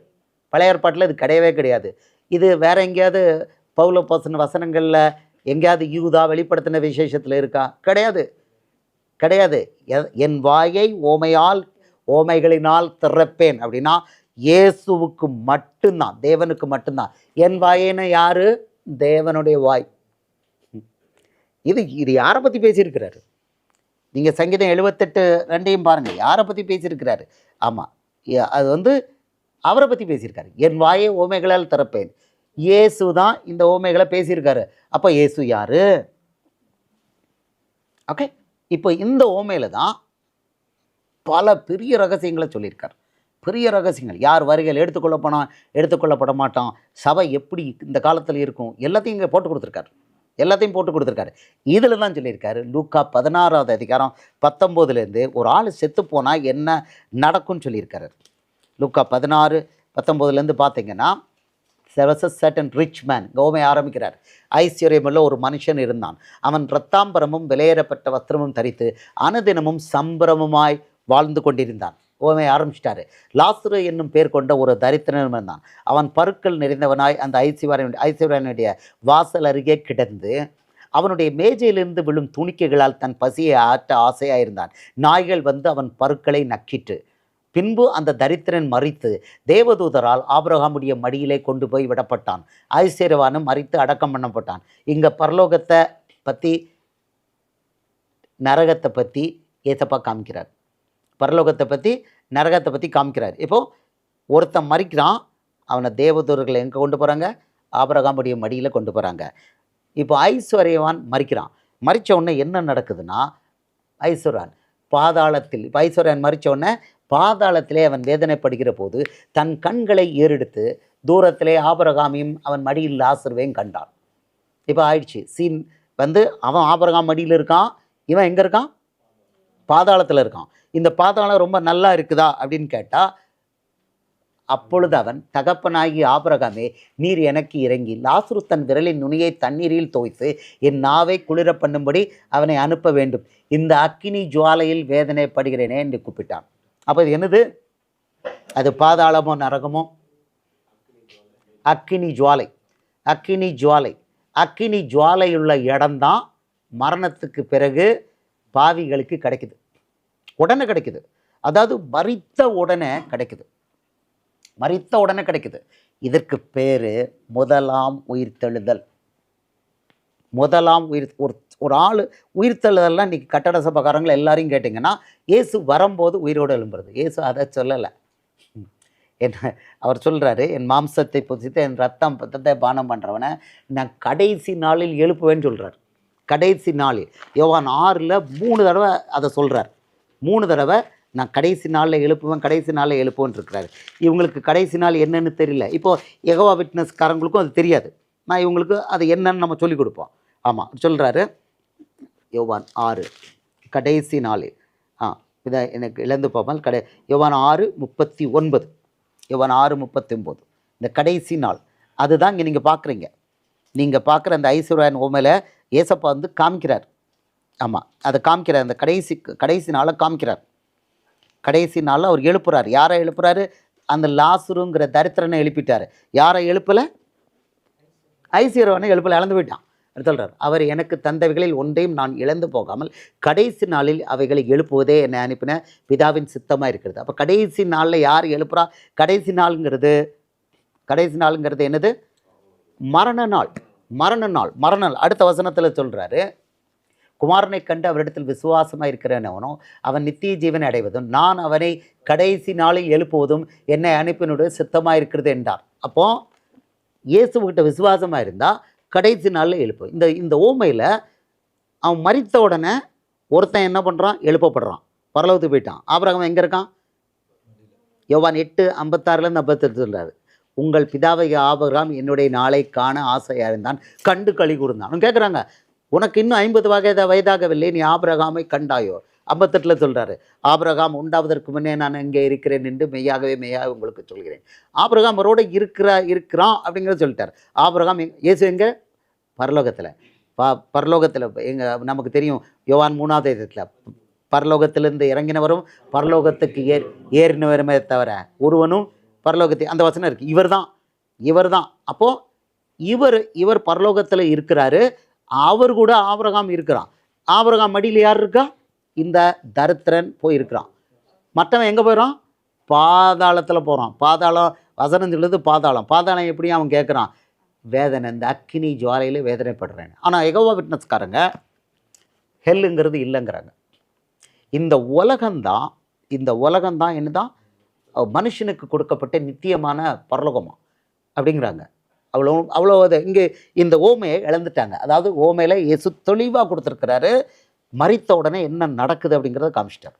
பழைய ஏற்பாட்டில் இது கிடையவே கிடையாது. இது வேறு எங்கேயாவது பவுல வசனங்களில் எங்கேயாவது யூதா வெளிப்படுத்தின விசேஷத்தில் இருக்கா? கிடையாது. என் வாயை ஓமைகளினால் திறப்பேன் அப்படின்னா இயேசுவுக்கு மட்டும்தான், தேவனுக்கு மட்டும்தான். என் வாயின்னு யாரு? தேவனுடைய வாய். இது யாரை பற்றி பேசியிருக்கிறாரு? நீங்கள் சங்கீதம் 78:2 பாருங்கள், யாரை பற்றி பேசியிருக்கிறாரு? ஆமாம், அது அவரை பற்றி பேசியிருக்காரு. என் வாயை ஓமைகளால் திறப்பேன். இயேசு தான் இந்த ஓமைகளை பேசியிருக்காரு. அப்போ இயேசு யாரு? ஓகே, இப்போ இந்த ஓமையில் தான் பல பெரிய ரகசியங்களை சொல்லியிருக்கார். பெரிய ரகசியங்கள், யார் வருகையில் எடுத்துக்கொள்ளப்பட மாட்டான், சபை எப்படி இந்த காலத்தில் இருக்கும், எல்லாத்தையும் இங்கே போட்டு கொடுத்துருக்காரு. இதில் தான் சொல்லியிருக்காரு. லூக்கா 16வது அதிகாரம் 19 ஒரு ஆள் செத்து போனால் என்ன நடக்கும்னு சொல்லியிருக்காரு. லூக்கா 16:19 பார்த்தீங்கன்னா, there was a certain rich man, கோமை ஆரம்பிக்கிறார். ஐஸ்வர்யமுள்ள ஒரு மனுஷன் இருந்தான். அவன் இரத்தாம்பரமும் விலையேறப்பட்ட வஸ்திரமும் தரித்து அனுதினமும் சம்பரமுமாய் வாழ்ந்து கொண்டிருந்தான். ஓமையை ஆரம்பிச்சிட்டாரு. லாசரு என்னும் பேர் கொண்ட ஒரு தரித்திரன் இருந்தான். அவன் பருக்கள் நிறைந்தவனாய் அந்த ஐஸ்வர்யனுடைய வாசல் அருகே கிடந்து அவனுடைய மேஜையிலிருந்து விழும் துணிக்கைகளால் தன் பசியை ஆற்ற ஆசையாயிருந்தான். நாய்கள் வந்து அவன் பருக்களை நக்கிற்று. பின்பு அந்த தரித்திரன் மரித்து தேவதூதரால் ஆபிரகாமுடைய மடியிலே கொண்டு போய் விடப்பட்டான். ஐஸ்வர்யவானும் மரித்து அடக்கம் பண்ணப்பட்டான். இங்கே பரலோகத்தை பற்றி நரகத்தை பற்றி ஏசப்பா காமிக்கிறார். பரலோகத்தை பற்றி நரகத்தை பற்றி காமிக்கிறார். இப்போது ஒருத்தன் மறிக்கிறான், அவனை தேவதூதர்கள் எங்கே கொண்டு போகிறாங்க? ஆபிரகாமுடைய மடியில் கொண்டு போகிறாங்க. இப்போ ஐஸ்வர்யவான் மறிக்கிறான். மறித்த உடனே என்ன நடக்குதுன்னா, ஐஸ்வர்யான் பாதாளத்தில், இப்போ ஐஸ்வர்யான் மறித்த உடனே பாதாளத்திலே அவன் வேதனைப்படுகிற போது தன் கண்களை ஏறெடுத்து தூரத்திலே ஆபிரகாமையும் அவன் மடியில் லாசருவையும் கண்டான். இப்போ ஆயிடுச்சு சீன் வந்து, அவன் ஆபிரகாம் மடியில் இருக்கான், இவன் எங்கே இருக்கான்? பாதாளத்தில் இருக்கான். இந்த பாதாளம் ரொம்ப நல்லா இருக்குதா அப்படின்னு கேட்டால், அப்பொழுது அவன், தகப்பனாகி ஆபிரகாமே, நீர் எனக்கு இறங்கி லாசரு தன் விரலின் நுனியை தண்ணீரில் தோய்த்து என் நாவை குளிர பண்ணும்படி அவனை அனுப்ப வேண்டும், இந்த அக்கினி ஜுவாலையில் வேதனைப்படுகிறேனே என்று கூப்பிட்டான். அப்போ இது என்னது? அது பாதாளமோ நரகமோ? அக்கினி ஜுவாலை. அக்கினி ஜுவாலை. அக்கினி ஜுவாலையுள்ள இடம்தான் மரணத்துக்கு பிறகு பாவிகளுக்கு கிடைக்குது. உடனே கிடைக்குது. அதாவது மரித்த உடனே கிடைக்குது. மரித்த உடனே கிடைக்குது. இதற்கு பேர் முதலாம் உயிர்த்தெழுதல். முதலாம் ஒரு ஆள் உயிர்த்தெழுதல்லாம் இன்றைக்கி கட்டட சபைக்காரங்களை எல்லாரையும் கேட்டிங்கன்னா, இயேசு வரும்போது உயிரோடு எழும்புறது. இயேசு அதை சொல்லலை. என்ன அவர் சொல்கிறாரு, என் மாம்சத்தை புசித்து என் ரத்தத்தை பானம் பண்ணுறவனை நான் கடைசி நாளில் எழுப்புவேன்னு சொல்கிறார். கடைசி நாளில் யோவான் 6ல் 3 தடவை அதை சொல்கிறார். 3 தடவை நான் கடைசி நாளில் எழுப்புவேன், கடைசி நாளில் எழுப்புவேன் இருக்கிறாரு. இவங்களுக்கு கடைசி நாள் என்னன்னு தெரியல. இப்போது யெகோவா விட்னஸ்காரங்களுக்கும் அது தெரியாது. நான் இவங்களுக்கு அது என்னன்னு நம்ம சொல்லிக் கொடுப்போம். ஆமாம் சொல்கிறாரு, யோவான் 6 கடைசி நாளில் இதை எனக்கு இழந்து போகாமல் யோவான் 6:39. யோவான் 6:39 இந்த கடைசி நாள். அதுதான் இங்கே நீங்கள் பார்க்குறீங்க. நீங்கள் பார்க்குற அந்த ஐஸ்வர்யன் ஓமையில் ஏசப்பா வந்து காமிக்கிறார். ஆமாம், அதை காமிக்கிறார். அந்த கடைசி நாளை காமிக்கிறார். கடைசி நாளில் அவர் எழுப்புறார். யாரை எழுப்புறாரு? அந்த லாசருங்கிற தரித்திரனை எழுப்பிட்டார். யாரை எழுப்பலை? ஐஸ்வர்யவனை எழுப்பலை, இழந்து போயிட்டான். சொல்கிறார், அவர் எனக்கு தந்தவைகளில் ஒன்றையும் நான் இழந்து போகாமல் கடைசி நாளில் அவைகளை எழுப்புவதே என்னை அனுப்பின பிதாவின் சித்தமாக இருக்கிறது. அப்போ கடைசி நாளில் யார் எழுப்புறா? கடைசி நாளுங்கிறது என்னது? மரண நாள். மரண நாள். மரண நாள். அடுத்த வசனத்தில் சொல்கிறாரு, குமாரனை கண்டு அவரிடத்தில் விசுவாசமாக இருக்கிறவனோ அவன் நித்திய ஜீவனை அடைவதும் நான் அவனை கடைசி நாளில் எழுப்புவதும் என்னை அனுப்பினுடைய சித்தமாக இருக்கிறது என்றார். அப்போ இயேசுகிட்ட விசுவாசமாக இருந்தால் கடைசி நாளில் எழுப்பு. இந்த ஓமையில் அவன் மரித்த உடனே ஒருத்தன் என்ன பண்ணுறான்? எழுப்பப்படுறான். பரலோகத்துக்கு போயிட்டான். ஆபிரகாம் எங்கே இருக்கான்? யோவான் 8:56 58 சொல்கிறாரு, உங்கள் பிதாவை ஆபிரகாம் என்னுடைய நாளை காண ஆசையாக இருந்தான், கண்டு களி கூர்ந்தான். கேட்குறாங்க, உனக்கு இன்னும் 50 வயதாகவில்லை, நீ ஆபிரகாமை கண்டாயோ? 58 சொல்கிறாரு, ஆபிரகாம் உண்டாவதற்கு முன்னே நான் இங்கே இருக்கிறேன் என்று மெய்யாகவே மெய்யாக உங்களுக்கு சொல்கிறேன். ஆபிரகாம் அவரோட இருக்கிறான் அப்படிங்கிறத சொல்லிட்டார். ஆபிரகாம் இயேசு எங்கே? பரலோகத்தில். பரலோகத்தில் நமக்கு தெரியும், யோவான் 3 பரலோகத்திலிருந்து இறங்கினவரும் பரலோகத்துக்கு ஏறினவருமே தவிர ஒருவனும் பரலோகத்தை, அந்த வசனம் இருக்குது. இவர் தான். அப்போது இவர் பரலோகத்தில் இருக்கிறாரு. அவர் கூட ஆபிரகாம் இருக்கிறான். ஆபிரகாம் மடியில் யார் இருக்கா? இந்த தரித்திரன் போயிருக்கிறான். மற்றவன் எங்கே போயிடறான்? பாதாளத்தில் போகிறான். பாதாளம் வசனம் சொல்லுது பாதாளம். பாதாளம் எப்படி அவன் கேட்குறான்? வேதனை, இந்த அக்கினி ஜுவாலையில் வேதனைப்படுறேன். ஆனால் யெகோவா விட்னஸ்காரங்க ஹெல்லுங்கிறது இல்லைங்கிறாங்க. இந்த உலகம்தான் என்னதான் மனுஷனுக்கு கொடுக்கப்பட்ட நித்தியமான பரலோகமா அப்படிங்கிறாங்க. அவ்வளோ இங்கே இந்த ஓமையை இழந்துட்டாங்க. அதாவது ஓமையில் இயேசு தெளிவாக கொடுத்துருக்கிறாரு. மரித்த உடனே என்ன நடக்குது அப்படிங்கிறத காமிச்சிட்டார்.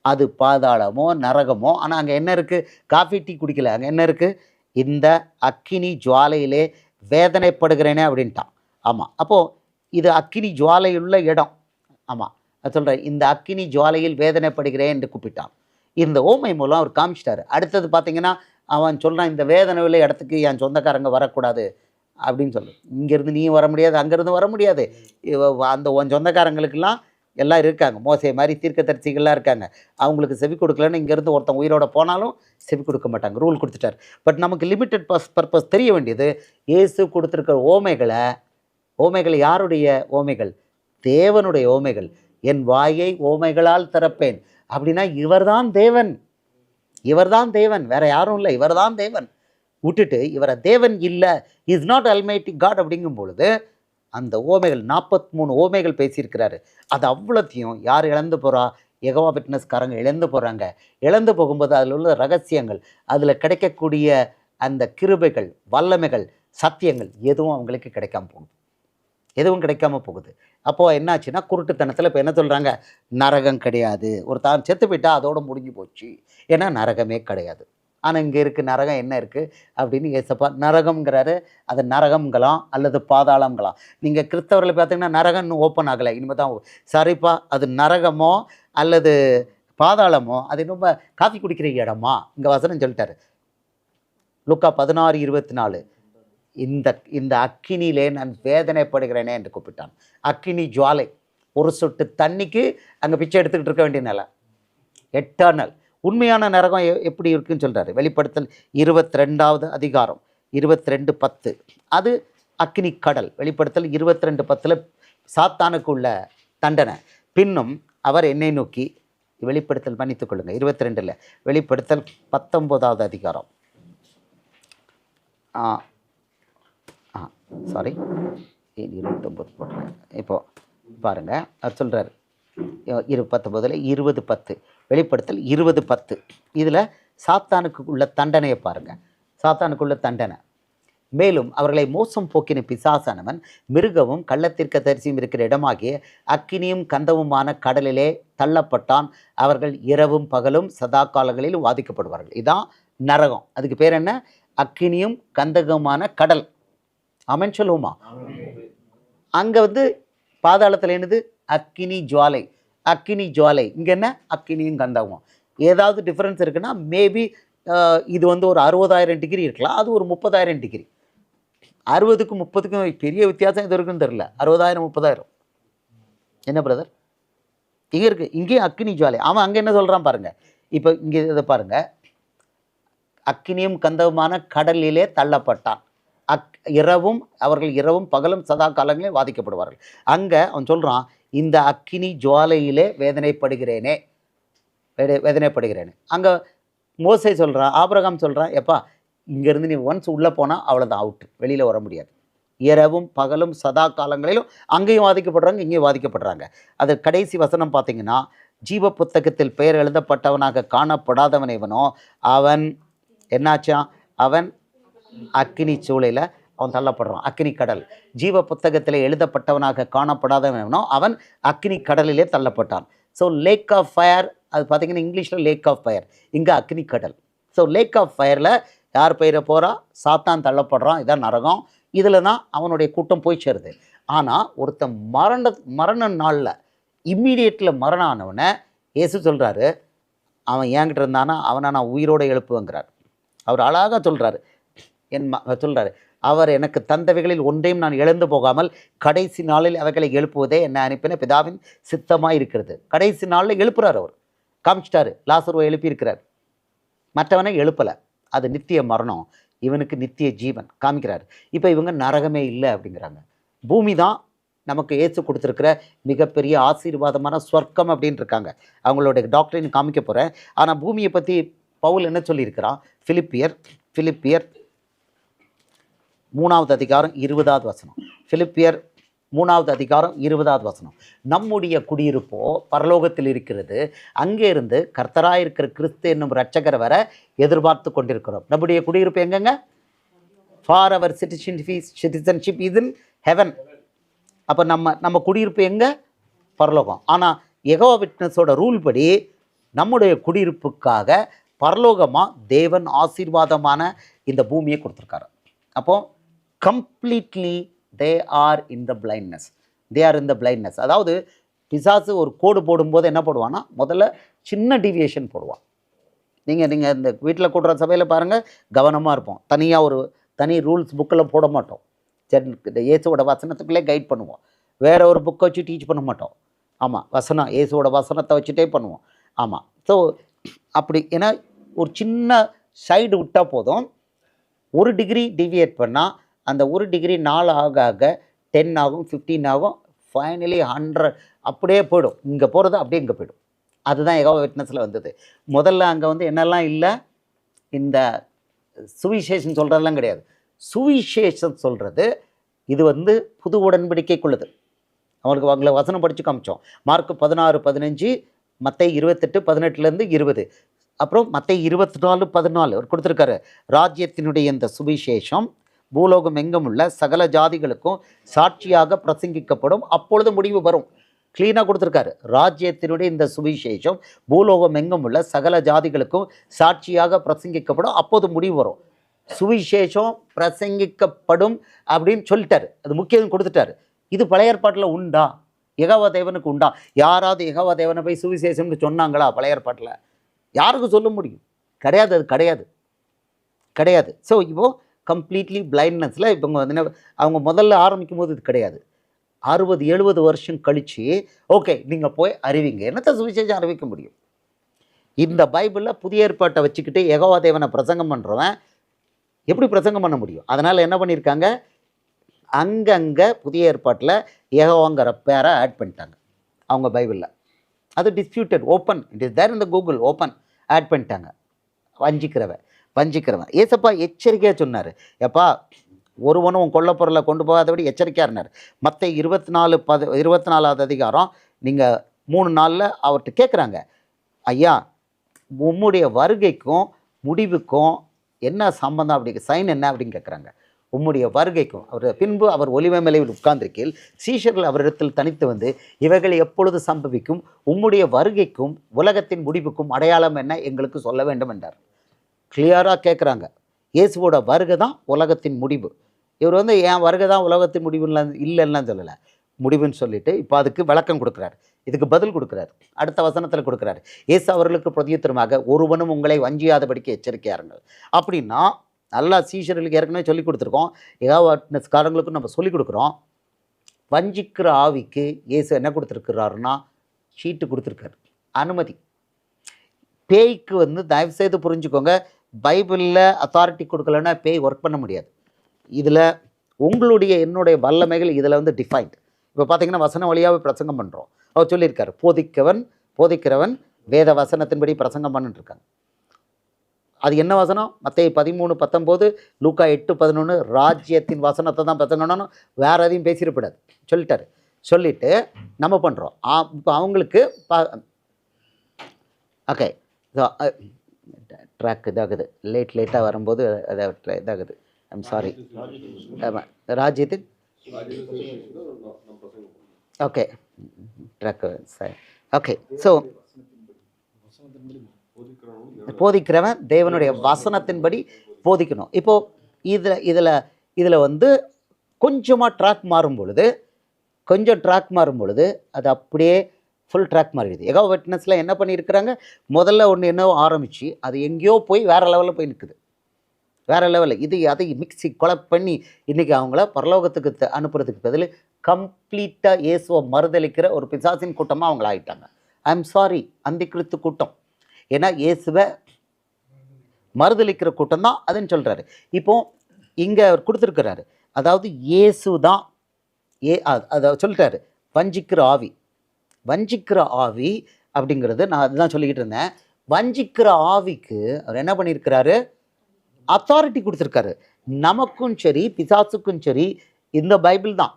அது பாதாளமோ நரகமோ. ஆனால் அங்கே என்ன இருக்குது? காஃபி டீ குடிக்கல. அங்கே என்ன இருக்குது? இந்த அக்கினி ஜுவாலையிலே வேதனைப்படுகிறேனே அப்படின்ட்டான். ஆமாம், அப்போது இது அக்கினி ஜுவாலையுள்ள இடம். ஆமாம், அது சொல்கிறேன், இந்த அக்கினி ஜுவாலையில் வேதனைப்படுகிறேன் என்று கூப்பிட்டான். இந்த ஓமை மூலம் அவர் காமிச்சிட்டார். அடுத்தது பார்த்திங்கன்னா அவன் சொல்கிறான், இந்த வேதனை உள்ள இடத்துக்கு என் சொந்தக்காரங்க வரக்கூடாது அப்படின்னு சொல்லு. இங்கேருந்து நீ வர முடியாது, அங்கேருந்து வர முடியாது. அந்த உன் சொந்தக்காரங்களுக்கெல்லாம் எல்லாம் இருக்காங்க, மோசே மாதிரி தீர்க்கதரிசிகள்லாம் இருக்காங்க. அவங்களுக்கு செவி கொடுக்கலன்னு இங்கேருந்து ஒருத்தன் உயிரோட போனாலும் செவி கொடுக்க மாட்டாங்க, ரூல் கொடுத்துட்டார். பட் நமக்கு லிமிட்டட் பர்பஸ் தெரிய வேண்டியது, இயேசு கொடுத்துருக்கிற ஓமைகள் யாருடைய ஓமைகள்? தேவனுடைய ஓமைகள். என் வாயை ஓமைகளால் திறப்பேன் அப்படின்னா இவர்தான் தேவன், இவர்தான் தேவன், வேற யாரும் இல்லை, இவர்தான் தேவன். விட்டுட்டு இவரை தேவன் இல்லை, இஸ் நாட் அல்மைட்டி காட் அப்படிங்கும் பொழுது அந்த ஓமைகள் 43 ஓமைகள் பேசியிருக்கிறாரு. அது அவ்வளோத்தையும் யார் இழந்து போகிறா? யெகோவா விட்னஸ்காரங்க இழந்து போகிறாங்க. இழந்து போகும்போது அதில் உள்ள ரகசியங்கள், அதில் கிடைக்கக்கூடிய அந்த கிருபைகள், வல்லமைகள், சத்தியங்கள் எதுவும் அவங்களுக்கு கிடைக்காம போகுது, எதுவும் கிடைக்காம போகுது. அப்போது என்னாச்சுன்னா குருட்டுத்தனத்தில் இப்போ என்ன சொல்கிறாங்க? நரகம் கிடையாது, ஒரு தான் செத்து போயிட்டா அதோடு முடிஞ்சு போச்சு, ஏன்னா நரகமே கிடையாது. ஆனால் இங்கே இருக்குது நரகம், என்ன இருக்குது அப்படின்னு ஏசப்பா நரகம்ங்கிறாரு. அது நரகம்கலாம் அல்லது பாதாளம்கலாம். நீங்கள் கிறிஸ்தவர்களை பார்த்தீங்கன்னா நரகம் இன்னும் ஓப்பன் ஆகலை, இனிமேல் தான். சரிப்பா, அது நரகமோ அல்லது பாதாளமோ, அது ரொம்ப காஃபி குடிக்கிற இடமா? இங்கே வசனம் சொல்லிட்டாரு, லூக்கா 16:24, இந்த இந்த அக்கினியிலே நான் வேதனைப்படுகிறேனே என்று கூப்பிட்டான். அக்கினி ஜுவாலை, ஒரு சொட்டு தண்ணிக்கு அங்கே பிச்சை எடுத்துக்கிட்டு இருக்க வேண்டிய நிலை. எட்டர்னல். உண்மையான நரகம் எப்படி இருக்குன்னு சொல்கிறாரு. வெளிப்படுத்தல் 22வது அதிகாரம் 22:10, அது அக்கினி கடல். வெளிப்படுத்தல் 22:10 சாத்தானுக்கு உள்ள தண்டனை. பின்னும் அவர் என்னை நோக்கி, வெளிப்படுத்தல் மன்னித்துக் கொள்ளுங்கள் 22 வெளிப்படுத்தல் 19வது அதிகாரம், சாரி 29 போடுறேன். இப்போது பாருங்கள், அவர் சொல்கிறார் 19 20:10, வெளிப்படுத்தல் 20:10. இதில் சாத்தானுக்கு உள்ள தண்டனையை பாருங்கள். சாத்தானுக்குள்ள தண்டனை, மேலும் அவர்களை மோசம் போக்கின பிசாசானவன் மிருகவும் கள்ளத்தீர்க்கதரிசியும் இருக்கிற இடமாகிய அக்கினியும் கந்தவுமான கடலிலே தள்ளப்பட்டான். அவர்கள் இரவும் பகலும் சதா காலங்களிலும் வாதிக்கப்படுவார்கள். இதான் நரகம். அதுக்கு பேர் என்ன? அக்கினியும் கந்தகமான கடல். ஆமென் சொல்லுவோமா? அங்கே பாதாளத்தில் என்னது? அக்கினி ஜுவாலை. அக்கினி ஜுவாலை. இங்கே என்ன? அக்கினியும் கந்தகமும். ஏதாவது டிஃப்ரென்ஸ் இருக்குன்னா மேபி இது ஒரு 60,000 டிகிரி இருக்கலாம், அது ஒரு 30,000 டிகிரி. 60க்கும் 30க்கும் பெரிய வித்தியாசம் இது இருக்குன்னு தெரில. 60,000 30,000 என்ன பிரதர்? இங்கே இருக்குது, இங்கேயும் அக்கினி ஜுவாலை. அவன் அங்கே என்ன சொல்கிறான் பாருங்கள். இப்போ இங்கே இதை பாருங்கள், அக்கினியும் கந்தகமான கடலிலே தள்ளப்பட்டான். அவர்கள் இரவும் பகலும் சதா காலங்களே வாதிக்கப்படுவார்கள். அங்கே அவன் சொல்கிறான், இந்த அக்கினி ஜுவாலையிலே வேதனைப்படுகிறேனே. அங்கே மோசே சொல்கிறான், ஆபிரகாம் சொல்கிறான், எப்பா இங்கேருந்து நீ ஒன்ஸ் உள்ளே போனால் அவ்வளோதான், அவுட்டு, வெளியில் வர முடியாது. இரவும் பகலும் சதா காலங்களிலும் அங்கேயும் வாதிக்கப்படுறாங்க, இங்கேயும் வாதிக்கப்படுறாங்க. அது கடைசி வசனம் பார்த்தீங்கன்னா, ஜீவ புத்தகத்தில் பெயர் எழுதப்பட்டவனாக காணப்படாதவன் இவனோ அவன் என்னாச்சான்? அவன் அக்கினி சூளையில் அவன் தள்ளப்படுறான். அக்கினி கடல். ஜீவ புத்தகத்தில் எழுதப்பட்டவனாக காணப்படாதவனோ அவன் அக்கினி கடலிலே தள்ளப்பட்டான். ஸோ லேக் ஆஃப் ஃபயர், அது பார்த்தீங்கன்னா இங்கிலீஷில் லேக் ஆஃப் ஃபயர், இங்கே அக்கினி கடல். ஸோ லேக் ஆஃப் ஃபயரில் யார் பெயரை போகிறா? சாத்தான் தள்ளப்படுறான். இதான் நரகம். இதில் தான் அவனுடைய கூட்டம் போய் சேருது. ஆனால் ஒருத்தன் மரண நாளில் இம்மீடியட்டில் மரணம் ஆனவனை இயேசு சொல்கிறாரு, அவன் ஏங்கிட்ட இருந்தானா அவனை நான் உயிரோடு எழுப்புவேங்கிறார். அவர் அழகாக சொல்கிறாரு, சொல்கிறாரு, அவர் எனக்கு தந்தவைகளில் ஒன்றையும் நான் இழந்து போகாமல் கடைசி நாளில் அவைகளை எழுப்புவதே என்னை அனுப்பின பிதாவின் சித்தமாக இருக்கிறது. கடைசி நாளில் எழுப்புறார். அவர் காமிச்சிட்டாரு, லாசருவை எழுப்பியிருக்கிறார், மற்றவனை எழுப்பலை. அது நித்திய மரணம், இவனுக்கு நித்திய ஜீவன் காமிக்கிறார். இப்போ இவங்க நரகமே இல்லை அப்படிங்கிறாங்க. பூமி தான் நமக்கு ஏற்று கொடுத்துருக்கிற மிகப்பெரிய ஆசீர்வாதமான சொர்க்கம் அப்படின்னு இருக்காங்க. அவங்களுடைய டாக்டரின் காமிக்க போகிறேன். ஆனால் பூமியை பற்றி பவுல் என்ன சொல்லியிருக்கிறான்? பிலிப்பியர் 3வது அதிகாரம் 20வது வசனம். பிலிப்பியர் 3வது அதிகாரம் 20வது வசனம். நம்முடைய குடியிருப்போ பரலோகத்தில் இருக்கிறது, அங்கே இருந்து கர்த்தராக இருக்கிற கிறிஸ்து என்னும் இரட்சகர் வர எதிர்பார்த்து கொண்டிருக்கிறோம். நம்முடைய குடியிருப்பு எங்கங்க? For our citizenship is in heaven. அப்போ நம்ம குடியிருப்பு எங்கே? பரலோகம். ஆனால் யெகோவா விட்னஸோட ரூல் படி நம்முடைய குடியிருப்புக்காக பரலோகமாக தேவன் ஆசீர்வாதமான இந்த பூமியை கொடுத்துருக்காரு. அப்போது completely they are in the blindness. அதாவது பிசாசு ஒரு கோடு போடும்போது என்ன போடுவான்னா, முதல்ல சின்ன டீவியேஷன் போடுவான். நீங்கள் இந்த வீட்டில் கூடுற சபையில் பாருங்கள், கவனமாக இருப்போம். தனியாக தனி ரூல்ஸ் புக்கில் போட மாட்டோம். சரி, இந்த இயேசுவோட வசனத்துக்குள்ளே கைட் பண்ணுவோம். வேறு ஒரு புக்கை வச்சு டீச் பண்ண மாட்டோம். ஆமாம், வசனம் இயேசுவோட வசனத்தை வச்சுட்டே பண்ணுவோம். ஆமாம். ஸோ அப்படி ஏன்னா ஒரு சின்ன சைடு விட்டால் போதும், 1 டிகிரி டிவியேட் பண்ணால் அந்த 1 டிகிரி 4 ஆக ஆக 10 ஆகும், 15 ஆகும், ஃபைனலி 100 அப்படியே போயிடும். இங்கே போகிறது அப்படியே இங்கே போயிடும். அதுதான் யெகோவா விட்னஸில் வந்தது. முதல்ல அங்கே வந்து என்னெல்லாம் இல்லை, இந்த சுவிசேஷம் சொல்கிறதெல்லாம் கிடையாது. சுவிசேஷம் சொல்கிறது இது வந்து புது உடன்படிக்கைக்குள்ளது. அவங்களை வசனம் படித்து காமிச்சோம். மார்க் 16:15, மத்தேயு 28:18 20, அப்புறம் மத்தேயு 24:14 அவர் கொடுத்துருக்காரு. ராஜ்யத்தினுடைய இந்த சுவிசேஷம் பூலோகம் எங்கும் உள்ள சகல ஜாதிகளுக்கும் சாட்சியாக பிரசங்கிக்கப்படும், அப்பொழுது முடிவு வரும். க்ளீனாக கொடுத்துருக்காரு. ராஜ்யத்தினுடைய இந்த சுவிசேஷம் பூலோகம் எங்கும் உள்ள சகல ஜாதிகளுக்கும் சாட்சியாக பிரசங்கிக்கப்படும், அப்போது முடிவு வரும். சுவிசேஷம் பிரசங்கிக்கப்படும் அப்படின்னு சொல்லிட்டாரு. அது முக்கியம் கொடுத்துட்டாரு. இது பழைய ஏற்பாட்டில் உண்டா? யெகோவா தேவனுக்கு உண்டா? யாராவது யெகோவா தேவனை போய் சுவிசேஷம்னு சொன்னாங்களா பழைய ஏற்பாட்டில்? யாருக்கும் சொல்ல முடியும்? கிடையாது. அது கிடையாது, கிடையாது. ஸோ இப்போ கம்ப்ளீட்லி பிளைண்ட்னஸில் இப்போ வந்து அவங்க முதல்ல ஆரம்பிக்கும் போது இது கிடையாது. 60-70 வருஷம் கழித்து ஓகே நீங்கள் போய் அறிவிங்க. என்னத்தை சுவிசேஷம் அறிவிக்க முடியும்? இந்த பைபிளில் புதிய ஏற்பாட்டை வச்சுக்கிட்டு யெகோவா தேவனை பிரசங்கம் பண்ணுறவன் எப்படி பிரசங்கம் பண்ண முடியும்? அதனால் என்ன பண்ணியிருக்காங்க, அங்கங்கே புதிய ஏற்பாட்டில் யெகோவாங்கிற பேரை ஆட் பண்ணிட்டாங்க அவங்க பைபிளில். அது disputed, open, it is there இந்த கூகுள், ஓப்பன் ஆட் பண்ணிட்டாங்க. வஞ்சிக்கிறவன் ஏசப்பா எச்சரிக்கையாக சொன்னார். எப்பா ஒருவனும் கொல்ல பொருளை கொண்டு போகாதபடி எச்சரிக்கையாக இருந்தார். மத்தேயு 24 அதிகாரம் நீங்கள் 3 நாளில் அவர்கிட்ட கேட்குறாங்க, ஐயா உம்முடைய வருகைக்கும் முடிவுக்கும் என்ன சம்பந்தம், அப்படி சைன் என்ன அப்படின்னு கேட்குறாங்க. உம்முடைய வருகைக்கும் பின்பு அவர் ஒலிவ மேலையில் உட்கார்ந்திருக்கையில் சீஷர்கள் அவரிடத்தில் தனித்து வந்து, இவைகள் எப்பொழுது சம்பவிக்கும், உம்முடைய வருகைக்கும் உலகத்தின் முடிவுக்கும் அடையாளம் என்ன எங்களுக்கு சொல்ல வேண்டும் என்றார். கிளியராக கேட்குறாங்க. இயேசுவோட வருகை தான் உலகத்தின் முடிவு. இவர் வந்து என் வருகை தான் உலகத்தின் முடிவுன்னு இல்லைன்னா சொல்லலை, முடிவுன்னு சொல்லிட்டு இப்போ அதுக்கு விளக்கம் கொடுக்குறாரு, இதுக்கு பதில் கொடுக்குறாரு. அடுத்த வசனத்தில் கொடுக்குறாரு, இயேசு அவர்களுக்கு பிரதியுத்தரமாக, ஒருவனும் உங்களை வஞ்சியாதபடிக்கு எச்சரிக்கையாருங்கள். அப்படின்னா நல்லா சீஷர்களுக்கு ஏற்கனவே சொல்லிக் கொடுத்துருக்கோம், யெகோவாக்காரங்களுக்கும் நம்ம சொல்லிக் கொடுக்குறோம். வஞ்சிக்கிற ஆவிக்கு இயேசு என்ன கொடுத்துருக்கிறாருன்னா ஷீட்டு கொடுத்துருக்காரு, அனுமதி. பேய்க்கு வந்து தயவுசெய்து புரிஞ்சுக்கோங்க, பைபிளில் அத்தாரிட்டி கொடுக்கலன்னா பேய் ஒர்க் பண்ண முடியாது. இதில் உங்களுடைய என்னுடைய வல்லமைகள் இதில் வந்து டிஃபைன்ட். இப்போ பார்த்தீங்கன்னா வசன வழியாகவே பிரசங்கம் பண்ணுறோம். அவர் சொல்லியிருக்காரு, போதிக்கிறவன் வேத வசனத்தின்படி பிரசங்கம் பண்ணிட்டு இருக்காங்க. அது என்ன வசனம்? மத்தேயு 13:19, லூக்கா 8:11, ராஜ்யத்தின் வசனத்தை தான் பிரசங்கணும், வேறு எதையும் பேசிடக்கூடாது சொல்லிட்டாரு. சொல்லிவிட்டு நம்ம பண்ணுறோம். இப்போ அவங்களுக்கு ஓகே ட்ராக் இதாகுது, லேட்டாக வரும்போது அதை இதாகுது. I'm sorry. ஆமாம், ராஜ்யத்தின் okay track sorry. Okay, so போதிக்கிறவன் தேவனுடைய வசனத்தின்படி போதிக்கணும். இப்போது இதில் வந்து கொஞ்சமாக ட்ராக் மாறும் பொழுது அது அப்படியே ஃபுல் ட்ராக் மாறிடுது. யெகோவா விட்னஸில் என்ன பண்ணியிருக்கிறாங்க, முதல்ல ஒன்று என்னவோ ஆரம்பித்து அது எங்கேயோ போய் வேறு லெவலில் போய் நிற்குது, வேறு லெவலில். அதை மிக்ஸி கொலப் பண்ணி இன்றைக்கி அவங்கள பரலோகத்துக்கு அனுப்புறதுக்கு பதில் கம்ப்ளீட்டாக இயேசுவை மறுதளிக்கிற ஒரு பிசாசின் கூட்டமாக அவங்கள ஆகிட்டாங்க. ஐ எம் சாரி, அந்திக்கிறிஸ்து கூட்டம். ஏன்னா இயேசுவை மறுதளிக்கிற கூட்டம் தான் அதுன்னு சொல்கிறாரு. இப்போது இங்கே அவர் கொடுத்துருக்கிறாரு, அதாவது இயேசு தான் அதை சொல்லிட்டாரு, வஞ்சிக்கிற ஆவி அப்படிங்கிறது நான் அதுதான் சொல்லிக்கிட்டு இருந்தேன். வஞ்சிக்கிற ஆவிக்கு அவர் என்ன பண்ணியிருக்கிறாரு, அத்தாரிட்டி கொடுத்துருக்காரு. நமக்கும் சரி பிசாசுக்கும் சரி இந்த பைபிள் தான்.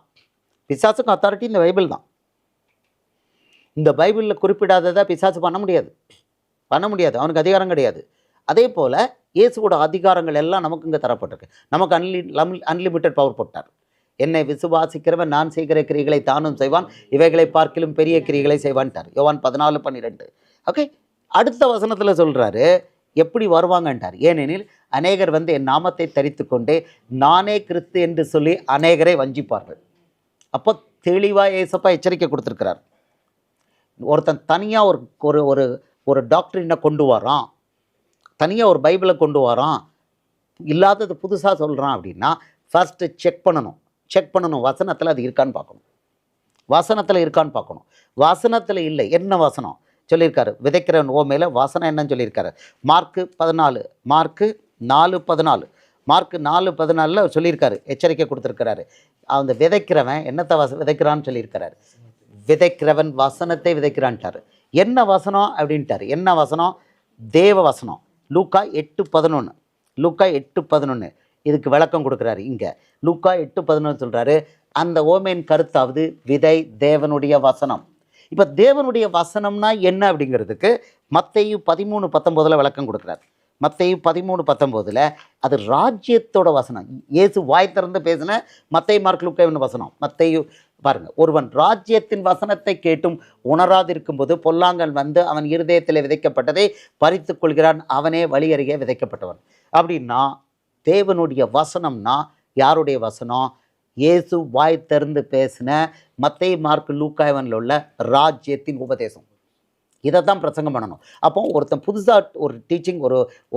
பிசாசுக்கும் அத்தாரிட்டி இந்த பைபிள் தான். இந்த பைபிளில் குறிப்பிடாததை பிசாசு பண்ண முடியாது, அவனுக்கு அதிகாரம் கிடையாது. அதே போல் இயேசுவோட அதிகாரங்கள் எல்லாம் நமக்கு இங்கே தரப்பட்டிருக்கு. நமக்கு அன்லிமிட்டட் பவர் போட்டார். என்னை விசுவாசிக்கிறவன் நான் செய்கிற கிரிகளை தானும் செய்வான், இவைகளை பார்க்கிலும் பெரிய கிரிகளை செய்வான்ட்டார், யோவான் 14:12. ஓகே, அடுத்த வசனத்தில் சொல்கிறாரு எப்படி வருவாங்கன்ட்டார். ஏனெனில் அநேகர் வந்து என் நாமத்தை தரித்து கொண்டே நானே கிறிஸ்து என்று சொல்லி அநேகரை வஞ்சிப்பார்கள். அப்போ தெளிவாக ஏசப்பா எச்சரிக்கை கொடுத்துருக்கிறார். ஒருத்தன் தனியாக ஒரு ஒரு ஒரு டாக்டரினை கொண்டு வரான், தனியாக ஒரு பைபிளை கொண்டு வரான், இல்லாதது புதுசாக சொல்கிறான் அப்படின்னா ஃபஸ்ட்டு செக் பண்ணணும் வசனத்தில் அது இருக்கான்னு பார்க்கணும். வசனத்தில் இருக்கான்னு பார்க்கணும். வசனத்தில் இல்லை. என்ன வசனம் சொல்லியிருக்காரு? விதைக்கிறவன் ஓமையில் வசனம் என்னன்னு சொல்லியிருக்காரு? மார்க்கு 14, மார்க்கு 4:14, மார்க்கு 4:14 சொல்லியிருக்காரு, எச்சரிக்கை கொடுத்துருக்கிறாரு. அந்த விதைக்கிறவன் என்னத்தை விதைக்கிறான்னு சொல்லியிருக்கிறாரு. விதைக்கிறவன் வசனத்தை விதைக்கிறான்ட்டார். என்ன வசனம் அப்படின்ட்டார். என்ன வசனம்? தேவ வசனம். லூக்கா 8:11, லூக்கா 8:11 இதுக்கு விளக்கம் கொடுக்குறாரு. இங்கே லூக்கா 8:11 சொல்கிறாரு, அந்த ஓமையின் கருத்தாவது விதை தேவனுடைய வசனம். இப்போ தேவனுடைய வசனம்னா என்ன அப்படிங்கிறதுக்கு மத்தேயு 13:19 விளக்கம் கொடுக்குறாரு. மத்தேயு 13:19 அது ராஜ்யத்தோட வசனம். இயேசு வாய் திறந்து பேசின மத்தேயு, மார்க், லூக்கா வசனம். மத்தேயு பாருங்கள், ஒருவன் ராஜ்யத்தின் வசனத்தை கேட்டும் உணராதிருக்கும்போது பொல்லாங்கன் வந்து அவன் இருதயத்தில் விதைக்கப்பட்டதை பறித்து கொள்கிறான், அவனே வழி அருகே விதைக்கப்பட்டவன். அப்படின்னா தேவனுடைய வசனம்னா யாருடைய வசனம்? இயேசு வாய் திறந்து பேசின மத்தேயு, மார்க், லூக்காவில் உள்ள ராஜ்யத்தின் உபதேசம். இதை தான் பிரசங்கம் பண்ணணும். அப்போ ஒருத்தன் புதுசாக ஒரு டீச்சிங்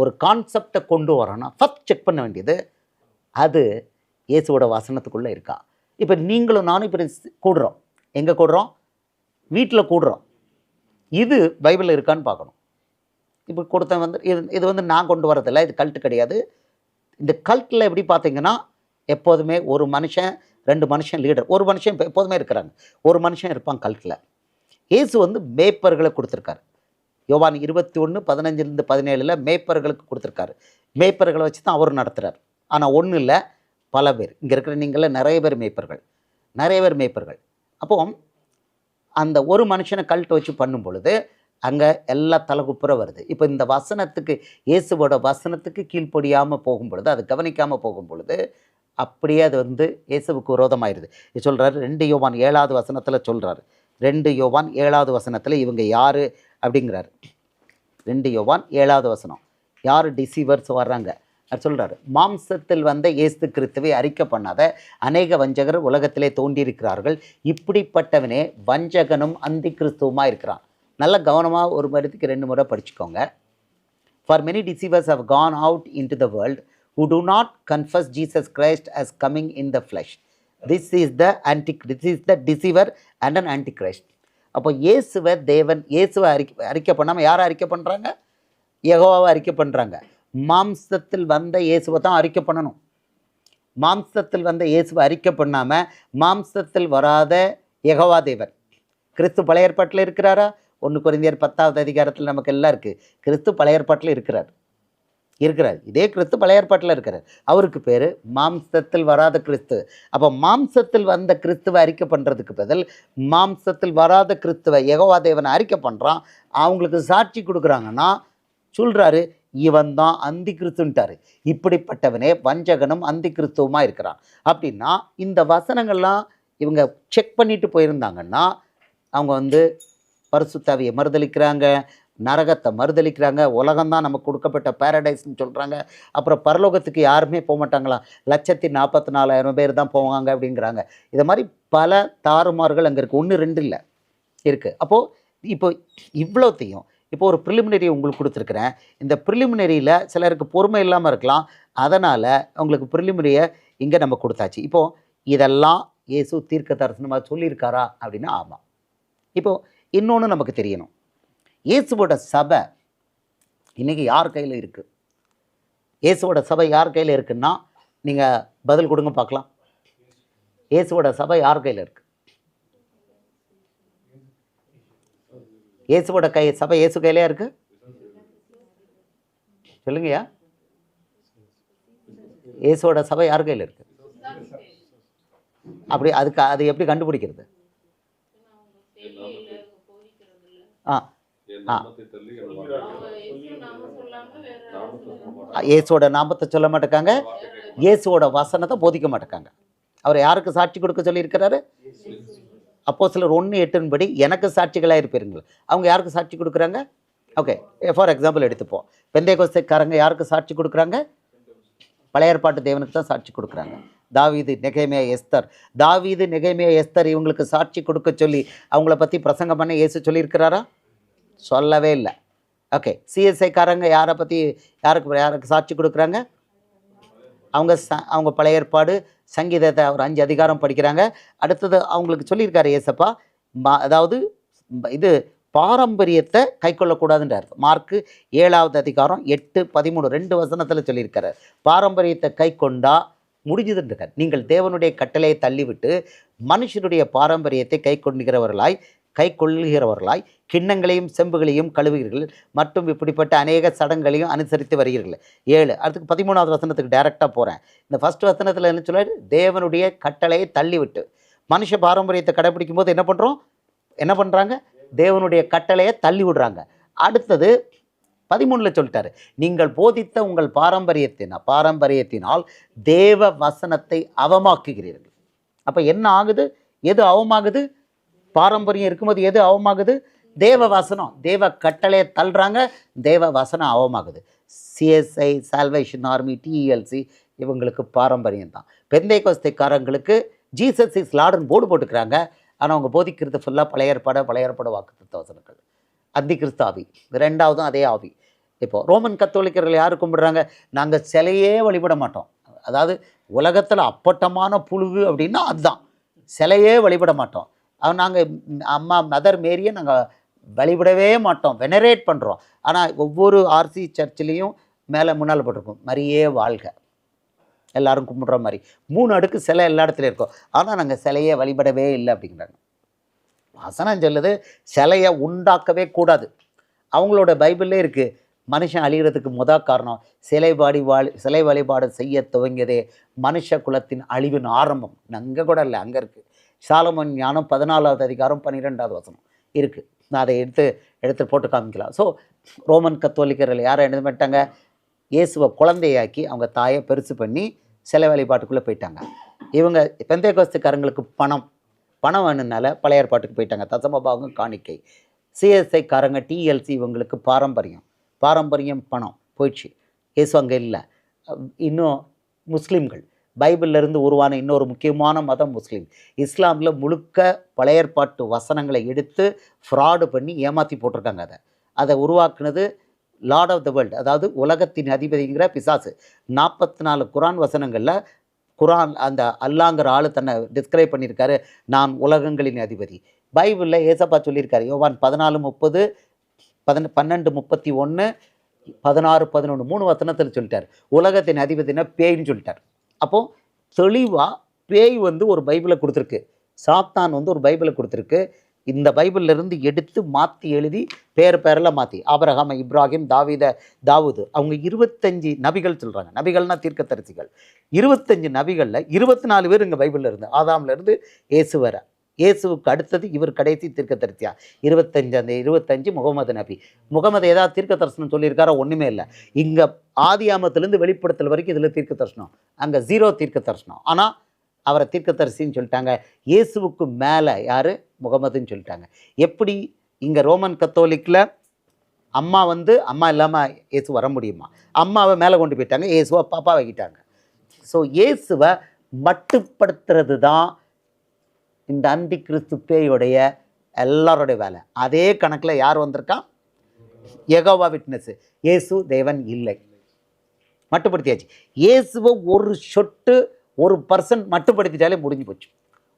ஒரு கான்செப்டை கொண்டு வரோன்னா ஃபஸ்ட் செக் பண்ண வேண்டியது அது இயேசுவோட வசனத்துக்குள்ளே இருக்கா. இப்போ நீங்களும் நானும் இப்போ கூடுறோம். எங்கே கூடுறோம்? வீட்டில் கூடுறோம். இது பைபிளில் இருக்கான்னு பார்க்கணும். இப்போ கொடுத்தேன் வந்து இது வந்து நான் கொண்டு வரதில்லை, இது கல்ட்டு கிடையாது. இந்த கல்ட்டில் எப்படி பார்த்தீங்கன்னா எப்போதுமே ஒரு மனுஷன் 2 மனுஷன் லீடர், ஒரு மனுஷன் இப்போ எப்போதுமே இருக்கிறாங்க, ஒரு மனுஷன் இருப்பான் கல்ட்டில். இயேசு வந்து மேய்ப்பர்களை கொடுத்துருக்காரு. யோவான் 21:15-17 மேய்ப்பர்களுக்கு கொடுத்துருக்காரு. மேய்ப்பர்களை வச்சு தான் அவர் நடத்துகிறார். ஆனால் ஒன்றும் இல்லை, பல பேர் இங்கே இருக்கிற நீங்கள நிறைய பேர் மேய்ப்பர்கள். அப்போ அந்த ஒரு மனுஷனை கல்ட்டு வச்சு பண்ணும் பொழுது அங்கே எல்லா தலைகுப்புற வருது. இப்போ இந்த வசனத்துக்கு, இயேசுவோட வசனத்துக்கு கீழ்ப்படியாமல் போகும் பொழுது, அது கவனிக்காமல் போகும் பொழுது அப்படியே அது வந்து இயேசுவுக்கு விரோதமாயிருது. இது சொல்கிறாரு 2 யோவான் 7வது வசனத்தில் சொல்கிறாரு. 2 யோவான் 7வது வசனத்தில் இவங்க யார் அப்படிங்கிறாரு. 2 யோவான் 7வது வசனம். யார் டிசீவர்ஸ் வர்றாங்க அது சொல்கிறாரு. மாம்சத்தில் வந்த இயேசு கிறிஸ்துவை அறிக்கை பண்ணாத அநேக வஞ்சகர் உலகத்திலே தோன்றியிருக்கிறார்கள், இப்படிப்பட்டவனே வஞ்சகனும் அந்தி கிறிஸ்துவுமாக இருக்கிறான். நல்ல கவனமாக ஒரு மருத்துக்கு 2 முறை படிச்சுக்கோங்க. For many deceivers have gone out into the world who do not confess Jesus Christ as coming in the flesh. This is the deceiver and an antichrist. அப்போ இயேசுவை தேவன், இயேசுவை அறிக்கை பண்ணாமல் யாரை அறிக்கை பண்ணுறாங்க? யெகோவாவை அறிக்கை பண்ணுறாங்க. மாம்சத்தில் வந்த இயேசுவை தான் அறிக்கை பண்ணணும். மாம்சத்தில் வந்த இயேசுவை அறிக்கை பண்ணாமல் மாம்சத்தில் வராத யெகோவா தேவன். கிறிஸ்து பழைய ஏற்பாட்டில் இருக்கிறாரா? 1 கொரிந்தியர் 10வது அதிகாரத்தில் நமக்கு எல்லாம் இருக்குது. கிறிஸ்து பழைய ஏற்பாட்டில் இருக்கிறார். இதே கிறிஸ்து பழைய ஏற்பாட்டில் இருக்கிறார். அவருக்கு பேர் மாம்சத்தில் வராத கிறிஸ்து. அப்போ மாம்சத்தில் வந்த கிறிஸ்துவை அறிக்கை பண்ணுறதுக்கு பதில் மாம்சத்தில் வராத கிறிஸ்துவை யெகோவா தேவனை அறிக்கை பண்ணுறான். அவங்களுக்கு சாட்சி கொடுக்குறாங்கன்னா சொல்கிறாரு, இவன் தான் அந்தி கிறிஸ்துன்ட்டார். இப்படிப்பட்டவனே வஞ்சகனும் அந்தி கிறிஸ்துவுமாக இருக்கிறான். அப்படின்னா இந்த வசனங்கள்லாம் இவங்க செக் பண்ணிட்டு போயிருந்தாங்கன்னா அவங்க வந்து பரிசுத்தாவியை மறுதளிக்கிறாங்க, நரகத்தை மறுதளிக்கிறாங்க, உலகம்தான் நமக்கு கொடுக்கப்பட்ட பேரடைஸ்ன்னு சொல்கிறாங்க. அப்புறம் பரலோகத்துக்கு யாருமே போக மாட்டாங்களாம், 1,44,000 பேர் தான் போவாங்க அப்படிங்கிறாங்க. இதை மாதிரி பல தாறுமாறுகள் அங்கே இருக்குது. 1 2 இல்லை, இருக்குது. அப்போது இப்போ இவ்வளோத்தையும் இப்போ ஒரு ப்ரிலிமினரி உங்களுக்கு கொடுத்துருக்குறேன். இந்த ப்ரிலிமினரியில் சிலருக்கு பொறுமை இல்லாமல் இருக்கலாம், அதனால் உங்களுக்கு ப்ரிலிமினரியை இங்கே நம்ம கொடுத்தாச்சு. இப்போது இதெல்லாம் இயேசு தீர்க்க தரிசனமாக சொல்லியிருக்காரா அப்படின்னா ஆமாம். இப்போது இன்னொன்று நமக்கு தெரியணும், இயேசுவோட சபை இன்றைக்கி யார் கையில் இருக்குது? இயேசுவோட சபை யார் கையில் இருக்குன்னா நீங்கள் பதில் கொடுங்க பார்க்கலாம். இயேசுவோட சபை யார் கையில் இருக்குது? இயேசுவோட சபை இயேசு கையிலே இருக்குது. சொல்லுங்கய்யா, இயேசுவோட சபை யார் கையில் இருக்குது? அப்படி அது எப்படி கண்டுபிடிக்கிறது? இயேசுவோட நாமத்தை சொல்ல மாட்டேக்காங்க, இயேசுவோட வசனத்தை போதிக்க மாட்டேக்காங்க. அவர் யாருக்கு சாட்சி கொடுக்க சொல்லியிருக்கிறாரு? அப்போஸ்தலர் 1:8 படி எனக்கு சாட்சிகளாக இருப்பீர்கள். அவங்க யாருக்கு சாட்சி கொடுக்குறாங்க? ஓகே, ஃபார் எக்ஸாம்பிள் எடுத்துப்போம். பெந்தேகோஸ்தேக்காரங்க யாருக்கு சாட்சி கொடுக்குறாங்க? பழைய ஏற்பாட்டு தேவனுக்கு தான் சாட்சி கொடுக்குறாங்க. தாவீது, நெகேமியா, எஸ்தர். தாவீது, நெகேமியா, எஸ்தர் இவங்களுக்கு சாட்சி கொடுக்க சொல்லி அவங்கள பற்றி பிரசங்கம் பண்ண இயேசு சொல்லியிருக்கிறாரா? சொல்லவே இல்லை. ஓகே, சிஎஸ்ஐக்காரங்க யாரை பற்றி யாருக்கு சாட்சி கொடுக்குறாங்க? அவங்க பழைய ஏற்பாடு சங்கீதத்தை ஒரு 5 அதிகாரம் படிக்கிறாங்க. அடுத்தது அவங்களுக்கு சொல்லியிருக்காரு ஏசப்பா, அதாவது இது பாரம்பரியத்தை கை கொள்ளக்கூடாதுன்றார். மார்க்கு 7வது அதிகாரம் 8, 13 2 வசனத்தில் சொல்லியிருக்காரு. பாரம்பரியத்தை கை கொண்டா முடிஞ்சதுன்றார். நீங்கள் தேவனுடைய கட்டளையை தள்ளிவிட்டு மனுஷனுடைய பாரம்பரியத்தை கை கொள்ளுகிறவர்களாய் கிண்ணங்களையும் செம்புகளையும் கழுவுகிறீர்கள் மற்றும் இப்படிப்பட்ட அநேக சடங்குகளையும் அனுசரித்து வருகிறீர்கள். 7 அடுத்துக்கு 13வது வசனத்துக்கு டைரெக்டாக போகிறேன். இந்த ஃபர்ஸ்ட் வசனத்தில் என்ன சொல்றாரு? தேவனுடைய கட்டளையை தள்ளிவிட்டு மனுஷ பாரம்பரியத்தை கடைபிடிக்கும் போது என்ன பண்ணுறாங்க? தேவனுடைய கட்டளையை தள்ளி விடுறாங்க. அடுத்தது 13ல் சொல்லிட்டாரு, நீங்கள் போதித்த உங்கள் பாரம்பரியத்தினால் தேவ வசனத்தை அவமாக்குகிறீர்கள். அப்போ என்ன ஆகுது? எது அவமாகுது? பாரம்பரியம் இருக்கும்போது எது அவமாகுது? தேவ வசனம். தேவ கட்டளையை தள்ளுறாங்க, தேவ வசனம் அவமாகுது. சிஎஸ்ஐ, சால்வேஷன் ஆர்மி, டிஎல்சி இவங்களுக்கு பாரம்பரியம் தான். பெந்தைகோஸ்தைக்காரங்களுக்கு ஜீசஸ் இஸ் லார்டுன்னு போர்டு போட்டுக்கிறாங்க. ஆனால் அவங்க போதிக்கிறது ஃபுல்லாக பழைய ஏற்பாடு வாக்குத்தத்த வசனங்கள். அந்தி கிறிஸ்து ஆவி, 2வதும் அதே ஆவி. இப்போது ரோமன் கத்தோலிக்கர்கள் யார் கும்பிடுறாங்க? நாங்கள் சிலையே வழிபட மாட்டோம். அதாவது உலகத்தில் அப்பட்டமான புழுகு அப்படின்னா அதுதான், சிலையே வழிபட மாட்டோம். நாங்கள் அம்மா மதர் மேரியை நாங்கள் வழிபடவே மாட்டோம், வெனரேட் பண்ணுறோம். ஆனால் ஒவ்வொரு ஆர்சி சர்ச்சிலையும் மேலே முன்னால் போட்டிருக்கோம், மரியே வாழ்க, எல்லாரும் கும்பிட்ற மாதிரி 3 அடுக்கு சிலை எல்லா இடத்துலையும் இருக்கும். ஆனால் நாங்கள் சிலையை வழிபடவே இல்லை அப்படிங்கிறாங்க. வசனம் சொல்லுது சிலையை உண்டாக்கவே கூடாது. அவங்களோட பைபிள்லே இருக்குது, மனுஷன் அழிகிறதுக்கு காரணம் சிலை வழிபாடு செய்ய துவங்கியதே மனுஷ குலத்தின் அழிவின் ஆரம்பம். அங்கே கூட இல்லை, அங்கே இருக்குது. சாலமோன் ஞானம் 14வது அதிகாரம் 12வது வசனம் இருக்குது. நான் அதை எடுத்து போட்டு காமிக்கலாம். ஸோ ரோமன் கத்தோலிக்கர்கள் யாரை என்ன பண்ணிட்டாங்க? இயேசுவை குழந்தையாக்கி அவங்க தாயை பெருசு பண்ணி சிலை வழிபாட்டுக்குள்ளே போயிட்டாங்க. இவங்க பெந்தைகோஸ்துக்காரங்களுக்கு பணம் வேணுனால பழைய ஏற்பாட்டுக்கு போயிட்டாங்க, தசமபாகம் காணிக்கை. சிஎஸ்ஐக்காரங்க டிஎல்சி இவங்களுக்கு பாரம்பரியம் பணம் போயிடுச்சு. இயேசு அங்கே இல்லை. இன்னும் முஸ்லீம்கள், பைபிளிலிருந்து உருவான இன்னொரு முக்கியமான மதம் முஸ்லீம். இஸ்லாமில் முழுக்க பழைய ஏற்பாட்டு வசனங்களை எடுத்து ஃப்ராடு பண்ணி ஏமாற்றி போட்டிருக்காங்க. அதை உருவாக்குனது லார்ட் ஆஃப் த வேர்ல்டு, அதாவது உலகத்தின் அதிபதிங்கிற பிசாசு. 44 குரான் வசனங்களில் அந்த அல்லாங்கிற ஆள் தன்னை டிஸ்கிரைப் பண்ணியிருக்காரு, நான் உலகங்களின் அதிபதி. பைபிளில் ஏசப்பா சொல்லியிருக்காரு, யோவான் 14:30, 12:31, 16:11 3 வசனத்தில் சொல்லிட்டார். உலகத்தின் அதிபதினா பேய்ன்னு சொல்லிட்டார். அப்போது தெளிவாக பேய் ஒரு பைபிளை கொடுத்துருக்கு, சாத்தான் ஒரு பைபிளை கொடுத்துருக்கு. இந்த பைபிளிலிருந்து எடுத்து மாற்றி எழுதி பேரெல்லாம் மாற்றி ஆபிரகாம், இப்ராஹிம், தாவூது அவங்க 25 நபிகள் சொல்கிறாங்க. நபிகள்னால் தீர்க்கதரிசிகள். 25 நபிகளில் 24 பேர் இங்கே பைபிளில் இருந்து, ஆதாம்லேருந்து இயேசு வர. இயேசுவுக்கு அடுத்தது இவர் கடைசி தீர்க்கதரிசியா. 25 முகமது நபி. முகமது ஏதாவது தீர்க்க தரிசனம் சொல்லியிருக்காரோ? ஒன்றுமே இல்லை. இங்கே ஆதியாமத்திலேருந்து வெளிப்படுத்தல் வரைக்கும் இதில் தீர்க்க தரிசனம், அங்கே 0 தீர்க்க தரிசனம். ஆனால் அவரை தீர்க்கதரிசின்னு சொல்லிட்டாங்க. இயேசுவுக்கு மேலே யார்? முகமதுன்னு சொல்லிட்டாங்க. எப்படி இங்கே ரோமன் கத்தோலிக்கில் அம்மா இல்லாமல் இயேசு வர முடியுமா? அம்மாவை மேலே கொண்டு போயிட்டாங்க, இயேசுவை பாப்பா வைக்கிட்டாங்க. ஸோ இயேசுவை மட்டுப்படுத்துறது தான் இந்த அந்தி கிறிஸ்து பேயோடைய எல்லாரோடைய வேலை. அதே கணக்கில் யார் வந்திருக்கான்? யெகோவா விட்னஸ். இயேசு தேவன் இல்லை, மட்டுப்படுத்தியாச்சு. இயேசுவை ஒரு சொட்டு 1% மட்டுப்படுத்திட்டாலே முடிஞ்சு போச்சு.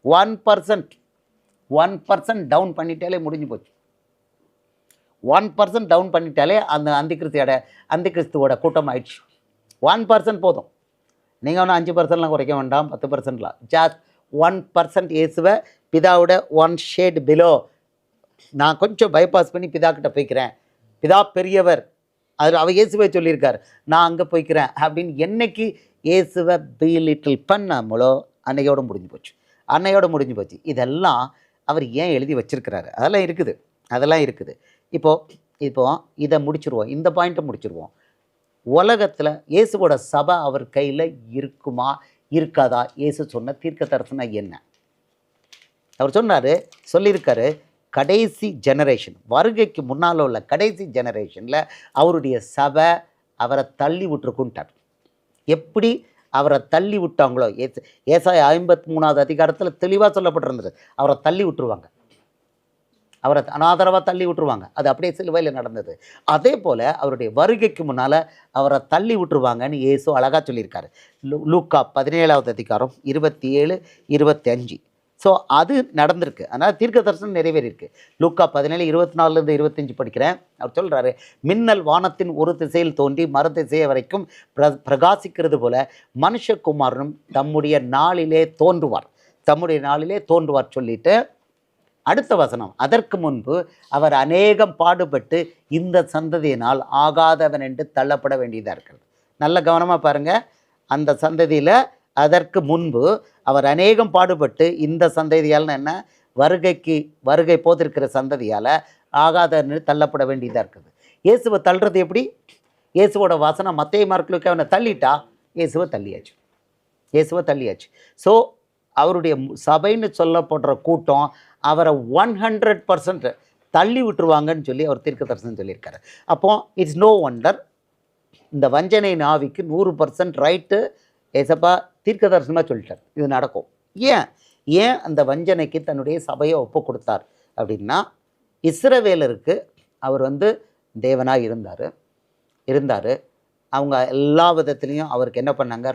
1% டவுன் பண்ணிட்டாலே முடிஞ்சு போச்சு. 1% டவுன் பண்ணிட்டாலே அந்த அந்தி கிறிஸ்துவோட கூட்டம் ஆயிடுச்சு. 1% போதும். நீங்கள் ஒன்றும் 5%லாம் குறைக்க வேண்டாம், 10%லாம். ஜாஸ்ட் 1% இயேசுவை பிதாவோட 1 ஷேட் பிலோ. நான் கொஞ்சம் பைபாஸ் பண்ணி பிதா கிட்ட போய்க்கிறேன், பிதா பெரியவர், அவர் இயேசுவை சொல்லியிருக்கார், நான் அங்கே போய்க்கிறேன் அப்படின்னு என்னைக்கு இயேசுவை பீலிட்டில் பண்ணாமலோ அன்னையோட முடிஞ்சு போச்சு. இதெல்லாம் அவர் ஏன் எழுதி வச்சிருக்கிறாரு? அதெல்லாம் இருக்குது. இப்போ இதை முடிச்சிருவோம், இந்த பாயிண்ட்டை முடிச்சிருவோம். உலகத்தில் இயேசுவோட சபை அவர் கையில் இருக்குமா இருக்காதா? இயேசு சொன்ன தீர்க்க தரிசனம் என்ன? அவர் சொல்லியிருக்காரு, கடைசி ஜெனரேஷன், வருகைக்கு முன்னால் உள்ள கடைசி ஜெனரேஷனில் அவருடைய சபை அவரை தள்ளி விட்டுருக்குன்ட்டார். எப்படி அவரை தள்ளி விட்டாங்களோ, ஏசாயா 53வது அதிகாரத்தில் தெளிவாக சொல்லப்பட்டிருந்தது, அவரை தள்ளி விட்டுருவாங்க. அவரை அனாதரவாக தள்ளி விட்டுருவாங்க. அது அப்படியே சிலுவையில் நடந்தது. அதே போல் அவருடைய வருகைக்கு முன்னால் அவரை தள்ளி விட்டுருவாங்கன்னு இயேசு அழகாக சொல்லியிருக்காரு. லூக்கா 17வது அதிகாரம் 27, 25. ஸோ அது நடந்திருக்கு. அதனால் தீர்க்க தரிசனம் நிறைவேறியிருக்கு. லூக்கா 17, 24லேருந்து 25 படிக்கிறேன். அவர் சொல்கிறாரு, மின்னல் வானத்தின் ஒரு திசையில் தோன்றி மறு திசையை வரைக்கும் பிரகாசிக்கிறது போல மனுஷகுமாரனும் தம்முடைய நாளிலே தோன்றுவார் சொல்லிட்டு அடுத்த வசனம், அதற்கு முன்பு அவர் அநேகம் பாடுபட்டு இந்த சந்ததியினால் ஆகாதவன் என்று தள்ளப்பட வேண்டியதாக இருக்கிறது. நல்ல கவனமாக பாருங்கள். அந்த சந்ததியில் அதற்கு முன்பு அவர் அநேகம் பாடுபட்டு இந்த சந்ததியால் என்ன, வருகை போதிருக்கிற சந்ததியால் ஆகாதவன் தள்ளப்பட வேண்டியதாக இருக்குது. இயேசுவை தள்ளுறது எப்படி? இயேசுவோட வசனம் மத்தேயு மார்க்கு லூக்கா அவனை தள்ளிட்டா இயேசுவை தள்ளியாச்சு. ஸோ அவருடைய சபைன்னு சொல்லப்படுற கூட்டம் அவரை 100% தள்ளி விட்டுருவாங்கன்னு சொல்லி அவர் தீர்க்க தரிசனம் சொல்லியிருக்காரு. அப்போ இட்ஸ் நோ ஒண்டர் இந்த வஞ்சனை நாவிக்கு 100% ரைட்டு ஏசப்பா தீர்க்க தரிசனமாக சொல்லிட்டார், இது நடக்கும். ஏன் அந்த வஞ்சனைக்கு தன்னுடைய சபையை ஒப்பு கொடுத்தார் அப்படின்னா, இஸ்ரவேலருக்கு அவர் தேவனாக இருந்தார். அவங்க எல்லா விதத்துலேயும் அவருக்கு என்ன பண்ணாங்க,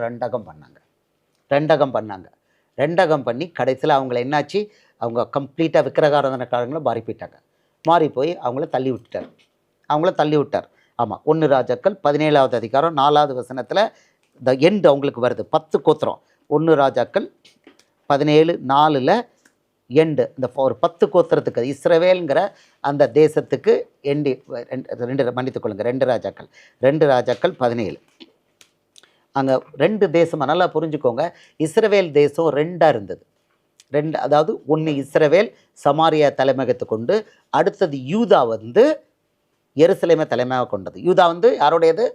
ரெண்டகம் பண்ணி கடைசியில் அவங்கள என்னாச்சு, அவங்க கம்ப்ளீட்டாக விக்கிரகாராதனக்காரங்களும் மாறி போய் அவங்கள தள்ளி விட்டார். ஆமாம், 1 ராஜாக்கள் 17வது அதிகாரம் 4வது வசனத்தில் த எண்டு அவங்களுக்கு வருது. 10 கோத்திரம். 1 ராஜாக்கள் 17:4 எண்டு. இந்த ஒரு 10 கோத்திரத்துக்கு இஸ்ரவேலுங்கிற அந்த தேசத்துக்கு எண்டு 2 மன்னித்துக்கொள்ளுங்க 2 ராஜாக்கள் 17. அங்கே 2 தேசம் நல்லா புரிஞ்சுக்கோங்க. இஸ்ரவேல் தேசம் 2ஆக இருந்தது. அதாவது ஒன்று இஸ்ரவேல் சமாரியா தலைமையகத்தை கொண்டு, அடுத்தது யூதா எருசலேமை தலைமையாக கொண்டது. யூதா யாருடையது?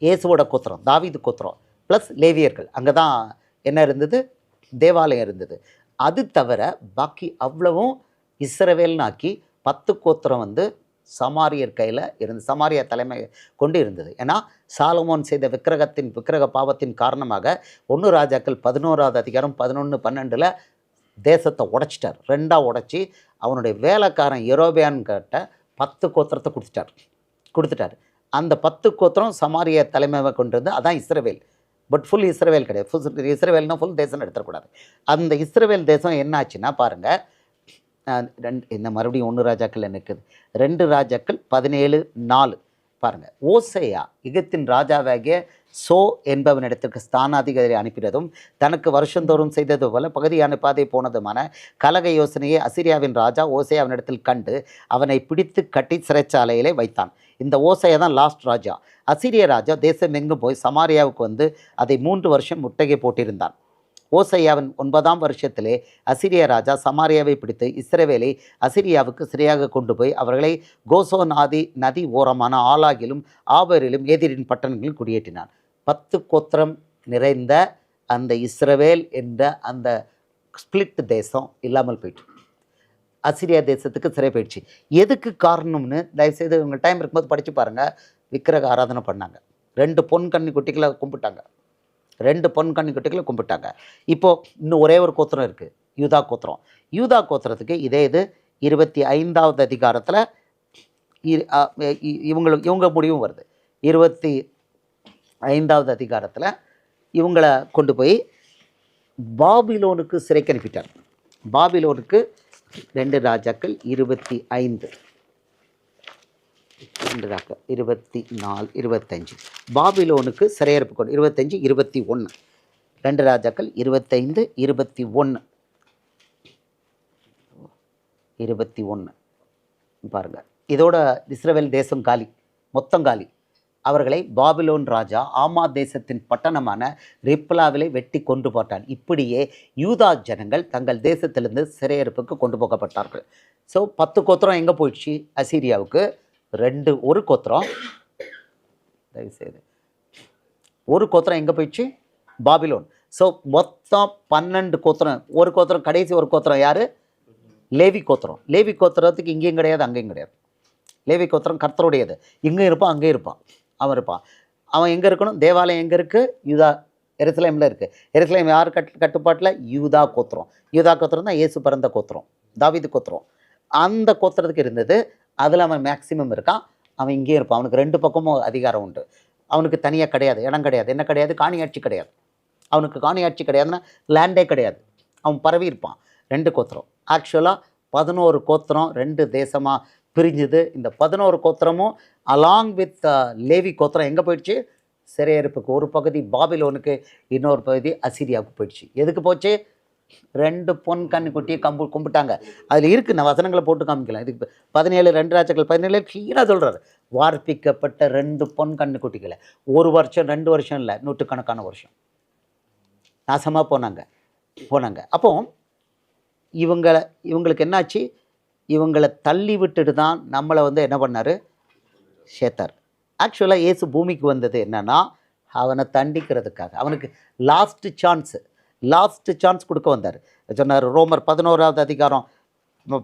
இயேசுவோட கோத்திரம், தாவீது கோத்திரம் ப்ளஸ் லேவியர்கள். அங்கே தான் என்ன இருந்தது, தேவாலயம் இருந்தது. அது தவிர பாக்கி அவ்வளவும் இஸ்ரவேல்னு ஆக்கி 10 கோத்திரம் சமாரியர் கையில் சமாரியா தலைமை கொண்டு இருந்தது. ஏன்னா சாலமோன் செய்த விக்கிரக பாவத்தின் காரணமாக 1 ராஜாக்கள் 11வது அதிகாரம் 11, 12 தேசத்தை உடைச்சிட்டார். 2ஆக உடைச்சி அவனுடைய வேலைக்காரன் யெரொபெயாம் கிட்ட 10 கோத்திரத்தை கொடுத்துட்டார். அந்த 10 கோத்திரம் சமாரியா தலைமையாக கொண்டு அதான் இஸ்ரவேல். பட் ஃபுல் இஸ்ரவேல் கிடையாது. இஸ்ரவேல்னால் ஃபுல் தேசம் எடுத்துடக்கூடாது. அந்த இஸ்ரவேல் தேசம் என்ன ஆச்சுன்னா பாருங்கள், இந்த மறுபடியும் 1 ராஜாக்கள் இருக்குது. 2 ராஜாக்கள் 17:4 பாருங்கள். ஓசையா எகிப்தின் ராஜாவாகிய சோ என்பவனிடத்திற்கு ஸ்தானாதிகாரி அனுப்பினதும் தனக்கு வருஷந்தோறும் செய்தது போல பகுதியான பாதை போனதுமான கலக யோசனையை அசிரியாவின் ராஜா ஓசையா அவனிடத்தில் கண்டு அவனை பிடித்து கட்டி சிறைச்சாலையிலே வைத்தான். இந்த ஓசையா தான் லாஸ்ட் ராஜா. அசிரிய ராஜா தேசம் எங்கும் போய் சமாரியாவுக்கு அதை 3 வருஷம் முற்றுகை போட்டிருந்தான். ஓசையாவின் 9ஆம் வருஷத்திலே அசிரிய ராஜா சமாரியாவை பிடித்து இஸ்ரவேலை அசிரியாவுக்கு சிறையாக கொண்டு போய் அவர்களை கோசோன் நதி ஓரமான ஆலாகிலும் ஆபரிலும் ஏதிரின் பட்டணங்களில் குடியேற்றினான். 10 கோத்திரம் நிறைந்த அந்த இஸ்ரவேல் என்ற அந்த ஸ்பிளிட் தேசம் இல்லாமல் போயிட்டு அசிரியா தேசத்துக்கு சிறை போயிடுச்சு. எதுக்கு காரணம்னு தயவுசெய்து உங்கள் டைம் இருக்கும்போது படித்து பாருங்கள். விக்கிரக ஆராதனை பண்ணாங்க. 2 பொன் கன்னி குட்டிகளை கும்பிட்டாங்க. இப்போது இன்னும் ஒரே ஒரு கோத்திரம் இருக்குது, யூதா கோத்திரத்துக்கு இதே இது 25வது அதிகாரத்தில் இவங்க முடிவும் வருது. 25வது அதிகாரத்தில் இவங்களை கொண்டு போய் பாபிலோனுக்கு சிறைக்கு அனுப்பிட்டார். பாபிலோனுக்கு 2 ராஜாக்கள் 25 24, 25 பாபிலோனுக்கு சிறையிருப்பு கொண்டு 25, 21 2 ராஜாக்கள் 25, 21 பாருங்கள். இதோட இஸ்ரவேல் தேசம் காலி, மொத்தம் காலி. அவர்களை பாபிலோன் ராஜா ஆமா தேசத்தின் பட்டணமான ரிப்லாவிலே வெட்டி கொண்டு போட்டான். இப்படியே யூதா ஜனங்கள் தங்கள் தேசத்திலிருந்து சிறையிருப்புக்கு கொண்டு போகப்பட்டார்கள். ஸோ 10 கோத்திரம் எங்கே போயிடுச்சு? அசீரியாவுக்கு. ஒரு கோத்திரம் தயவுசெய்து ஒரு கோத்திரம் எங்கே போயிடுச்சு? பாபிலோன். ஸோ மொத்தம் 12 கோத்திரம். ஒரு கோத்திரம் கடைசி ஒரு கோத்திரம் யார்? லேவி கோத்திரம். லேவி கோத்திரத்துக்கு இங்கேயும் கிடையாது அங்கேயும் கிடையாது. லேவி கோத்திரம் கர்த்தருடையது. இங்கேயும் இருப்பான் அங்கேயும் இருப்பான். அவன் எங்கே இருக்கணும்? தேவாலயம் எங்கே இருக்குது? யூதா எருசலேமில் இருக்குது. எருசலேம் யார் கட்டுப்பாட்டில்? யூதா கோத்திரம் தான் இயேசு பிறந்த கோத்திரம், தாவீது கோத்திரம். அந்த கோத்திரத்துக்கு இருந்தது. அதில் அவன் மேக்சிமம் இருக்கான். அவன் இங்கேயே இருப்பான். அவனுக்கு 2 பக்கமும் அதிகாரம் உண்டு. அவனுக்கு தனியாக கிடையாது, இடம் கிடையாது, என்ன கிடையாது, காணியாட்சி கிடையாது. அவனுக்கு காணியாட்சி கிடையாதுன்னா லேண்டே கிடையாது. அவன் பரவி இருப்பான். 2 கோத்திரம். ஆக்சுவலாக 11 கோத்திரம் 2 தேசமாக பிரிஞ்சுது. இந்த 11 கோத்திரமும் அலாங் வித் லேவி கோத்திரம் எங்கே போயிடுச்சு? சிறையிருப்புக்கு. ஒரு பகுதி பாபிலோனுக்கு, இன்னொரு பகுதி அசிரியாவுக்கு போயிடுச்சு. எதுக்கு போச்சு? 2 பொன் கன்னிக்குட்டியை கும்பிட்டாங்க. அதில் இருக்குது, நான் வசனங்களை போட்டு காமிக்கலாம். இதுக்கு 17 2 ராஜாக்கள் 17 கிளீனாக சொல்கிறாரு. வார்ப்பிக்கப்பட்ட 2 பொன் கன்னிக்குட்டிகளை 1 வருஷம் 2 வருஷம் இல்லை, நூற்றுக்கணக்கான வருஷம் நாசமாக போனாங்க. அப்போ இவங்களுக்கு என்னாச்சு? இவங்களை தள்ளி விட்டுட்டு தான் நம்மளை என்ன பண்ணார்? சேர்த்தார். ஆக்சுவலாக இயேசு பூமிக்கு வந்தது என்னன்னா, அவனை தண்டிக்கிறதுக்காக. அவனுக்கு லாஸ்ட்டு சான்ஸ் கொடுக்க வந்தார். சொன்னார் ரோமர் 11வது அதிகாரம்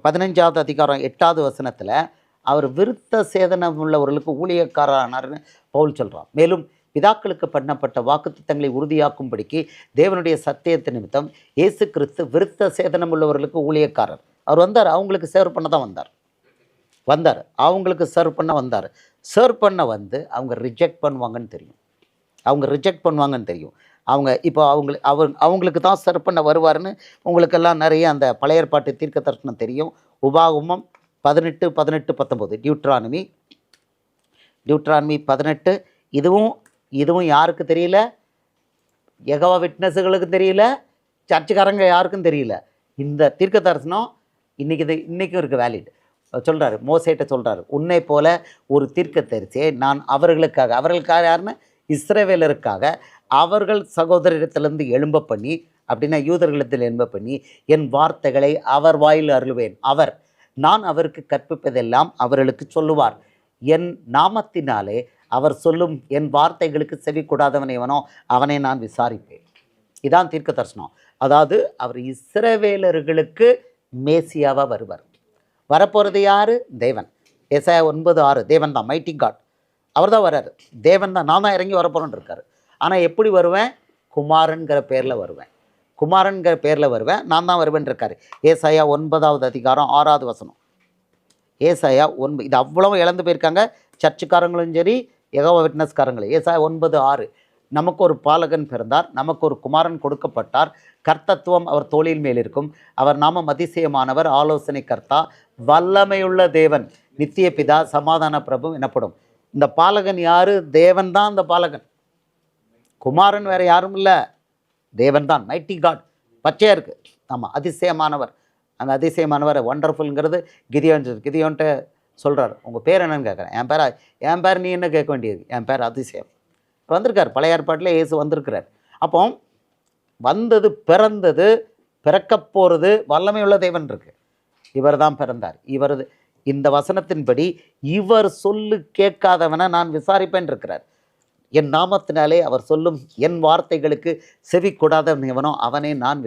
15வது அதிகாரம் 8வது வசனத்தில், அவர் விருத்த சேதனம் உள்ளவர்களுக்கு ஊழியக்காரனார்னு பவுல் சொல்கிறான். மேலும் பிதாக்களுக்கு பண்ணப்பட்ட வாக்குத்தத்தங்களை உறுதியாக்கும்படிக்கு தேவனுடைய சத்தியத்தை நிமித்தம் இயேசு கிறிஸ்து விருத்த சேதனம் உள்ளவர்களுக்கு ஊழியக்காரர். அவர் வந்தார், அவங்களுக்கு சர்வ் பண்ண தான் வந்தார். அவங்களுக்கு சர்வ் பண்ண வந்து அவங்க ரிஜெக்ட் பண்ணுவாங்கன்னு தெரியும். அவங்க இப்போ அவங்களுக்கு தான் சர்வ் பண்ண வருவார்னு உங்களுக்கெல்லாம் நிறைய அந்த பழைய ஏற்பாட்டு தீர்க்க தரிசனம் தெரியும். உபாகமம் 18 18 19, டியூட்ரானமி 18. இதுவும் யாருக்கு தெரியல? யெகோவா விட்னஸுகளுக்கு தெரியல, சர்ச்சுக்காரங்க யாருக்கும் தெரியல. இந்த தீர்க்க தரிசனம் இன்றைக்கும் இருக்குது, வேலிட். சொல்கிறாரு, மோசேட்ட சொல்கிறாரு, உன்னை போல ஒரு தீர்க்கதரிசியை நான் அவர்களுக்காக யாருன்னு? இஸ்ரவேலருக்காக அவர்கள் சகோதரத்திலிருந்து எழும்ப பண்ணி, அப்படின்னா யூதர்களிடத்தில் எழும்ப பண்ணி, என் வார்த்தைகளை அவர் வாயில் அருளுவேன். நான் அவருக்கு கற்பிப்பதெல்லாம் அவர்களுக்கு சொல்லுவார். என் நாமத்தினாலே அவர் சொல்லும் என் வார்த்தைகளுக்கு செவி கூடாதவன் எவனோ அவனை நான் விசாரிப்பேன். இதான் தீர்க்க தரிசனம். அதாவது அவர் இஸ்ரவேலர்களுக்கு மேசியாவாக வருவார். வரப்போகிறது யார்? தேவன். ஏசாயா 9:6, தேவன் தான், மைட்டி காட். அவர் தான் வர்றாரு. தேவன் தான், நான் தான் இறங்கி வரப்போறேன்னு இருக்காரு. ஆனால் எப்படி வருவேன்? குமாரன்கிற பேரில் வருவேன். நான் தான் வருவேன் இருக்காரு. ஏசாயா 9வது அதிகாரம் 6வது வசனம். ஏசாயா 9, இது அவ்வளவு இழந்து போயிருக்காங்க சர்ச்சுக்காரங்களும் சரி, யெகோவா விட்னஸ்காரங்களும். ஏசாயா 9:6, நமக்கு ஒரு பாலகன் பிறந்தார், நமக்கு ஒரு குமாரன் கொடுக்கப்பட்டார், கர்த்தத்துவம் அவர் தோளின் மேல் இருக்கும், அவர் நாமம் அதிசயமானவர், ஆலோசனை கர்த்தா, வல்லமையுள்ள தேவன், நித்திய பிதா, சமாதான பிரபு எனப்படும். இந்த பாலகன் யாரு? தேவன் தான். இந்த பாலகன் குமாரன் வேற யாரும் இல்லை, தேவன் தான். மைட்டி காட், பச்சையாக இருக்குது. ஆமாம், அதிசயமானவர். அந்த அதிசயமானவர் ஒண்டர்ஃபுல்ங்கிறது கிதியோன்ட்ட சொல்கிறார். உங்கள் பேர் என்னன்னு கேட்குறேன். என் பேர் நீ என்ன கேட்க வேண்டியது? என் பேர் அதிசயம். வந்திருக்கார், பழைய ஏற்பாட்டில் இயேசு வந்திருக்கிறார். அப்போ பிறந்தது, பிறக்க போகிறது வல்லமையுள்ள தேவன் இருக்கு. இவர் தான் பிறந்தார். இந்த வசனத்தின்படி இவர் சொல்லு கேட்காதவனை நான் விசாரிப்பேன் இருக்கிறார். என் நாமத்தினாலே அவர் சொல்லும் என் வார்த்தைகளுக்கு செவி கூடாதவன் எவனோ அவனை நான்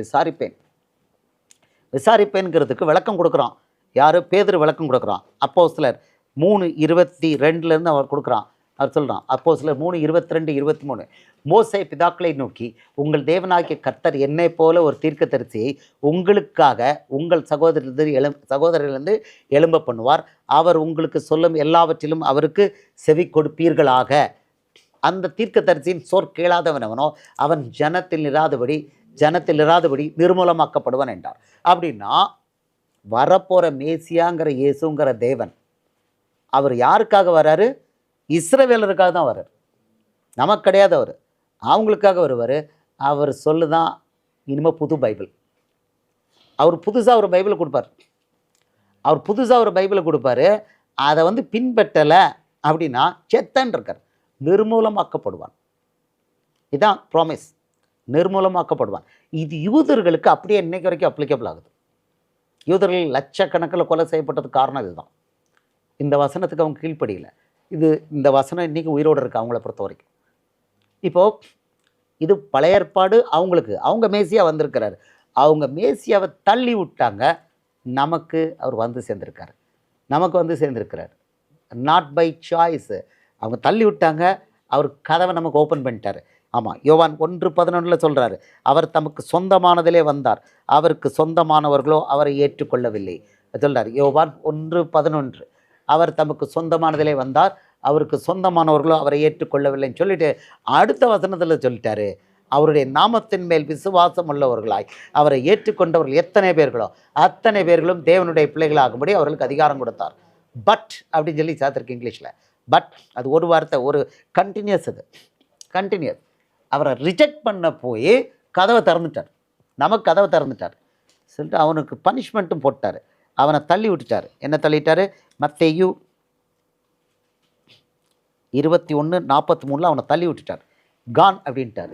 விசாரிப்பேன்கிறதுக்கு விளக்கம் கொடுக்குறான். யார்? பேதுரு விளக்கம் கொடுக்குறான். அப்போஸ்தலர் 3:22 அவர் கொடுக்குறான். அவர் சொல்கிறான், அப்போஸ்தலர் 3:22 23, மோசே பிதாக்களை நோக்கி, உங்கள் தேவனாகிய கர்த்தர் என்னை போல ஒரு தீர்க்கதரிசியை உங்களுக்காக உங்கள் சகோதரரிலிருந்து எழும்ப பண்ணுவார். அவர் உங்களுக்கு சொல்லும் எல்லாவற்றிலும் அவருக்கு செவி கொடுப்பீர்களாக. அந்த தீர்க்கதரிசியின் சொற் கேளாதவனவனோ அவன் ஜனத்தில் இராதபடி நிர்மூலமாக்கப்படுவான் என்றார். அப்படின்னா வரப்போகிற மேசியாங்கிற இயேசுங்கிற தேவன் அவர் யாருக்காக வர்றாரு? இஸ்ரவேலருக்காக தான் வர்றார். நமக்கு கிடையாது. அவங்களுக்காக வருவார். அவர் சொல்லுதான் இனிமேல் புது பைபிள். அவர் புதுசாக ஒரு பைபிளை கொடுப்பார். அதை பின்பற்றலை அப்படின்னா செத்தன் இருக்கார், நிர்மூலமாக்கப்படுவான். இதுதான் ப்ராமிஸ், நிர்மூலமாக்கப்படுவான். இது யூதர்களுக்கு அப்படியே இன்னைக்கு வரைக்கும் அப்ளிகபிள் ஆகுது. யூதர்கள் லட்சக்கணக்கில் கொலை செய்யப்பட்டதுக்கு காரணம் இதுதான். இந்த வசனத்துக்கு அவங்க கீழ்ப்படியலை. இந்த வசனம் இன்றைக்கி உயிரோடு இருக்குது அவங்கள பொறுத்த வரைக்கும். இப்போது இது பழைய ஏற்பாடு. அவங்க மேசியா வந்திருக்கிறார். அவங்க மேசியாவை தள்ளி விட்டாங்க. நமக்கு அவர் வந்து சேர்ந்திருக்கிறார். Not by choice. அவங்க தள்ளி விட்டாங்க, அவர் கதவை நமக்கு ஓப்பன் பண்ணிட்டார். ஆமாம், யோவான் 1:11 சொல்கிறாரு, அவர் தமக்கு சொந்தமானதிலே வந்தார், அவருக்கு சொந்தமானவர்களோ அவரை ஏற்றுக்கொள்ளவில்லை. சொல்றார். யோவான் 1:11 அவர் தமக்கு சொந்தமானதிலே வந்தார், அவருக்கு சொந்தமானவர்களோ அவரை ஏற்றுக்கொள்ளவில்லைன்னு சொல்லிட்டு அடுத்த வசனத்தில் சொல்லிட்டாரு, அவருடைய நாமத்தின் மேல் விசுவாசம் உள்ளவர்களாய் அவரை ஏற்றுக்கொண்டவர்கள் எத்தனை பேர்களோ அத்தனை பேர்களும் தேவனுடைய பிள்ளைகளாகும்படி அவர்களுக்கு அதிகாரம் கொடுத்தார். பட் அப்படின்னு சொல்லி சேர்த்துருக்கு இங்கிலீஷில். பட் அது ஒரு வார்த்தை, ஒரு கண்டினியூஸ், அது கண்டினியூஸ். அவரை ரிஜெக்ட் பண்ண போய் கதவை திறந்துட்டார், நமக்கு கதவை திறந்துட்டார் சொல்லிட்டு அவனுக்கு பனிஷ்மெண்ட்டும் போட்டார். அவனை தள்ளி விட்டுட்டார். என்ன தள்ளிட்டார்? மத்தேயு 21:43 அவனை தள்ளி விட்டுட்டார். கான் அப்படின்ட்டார்.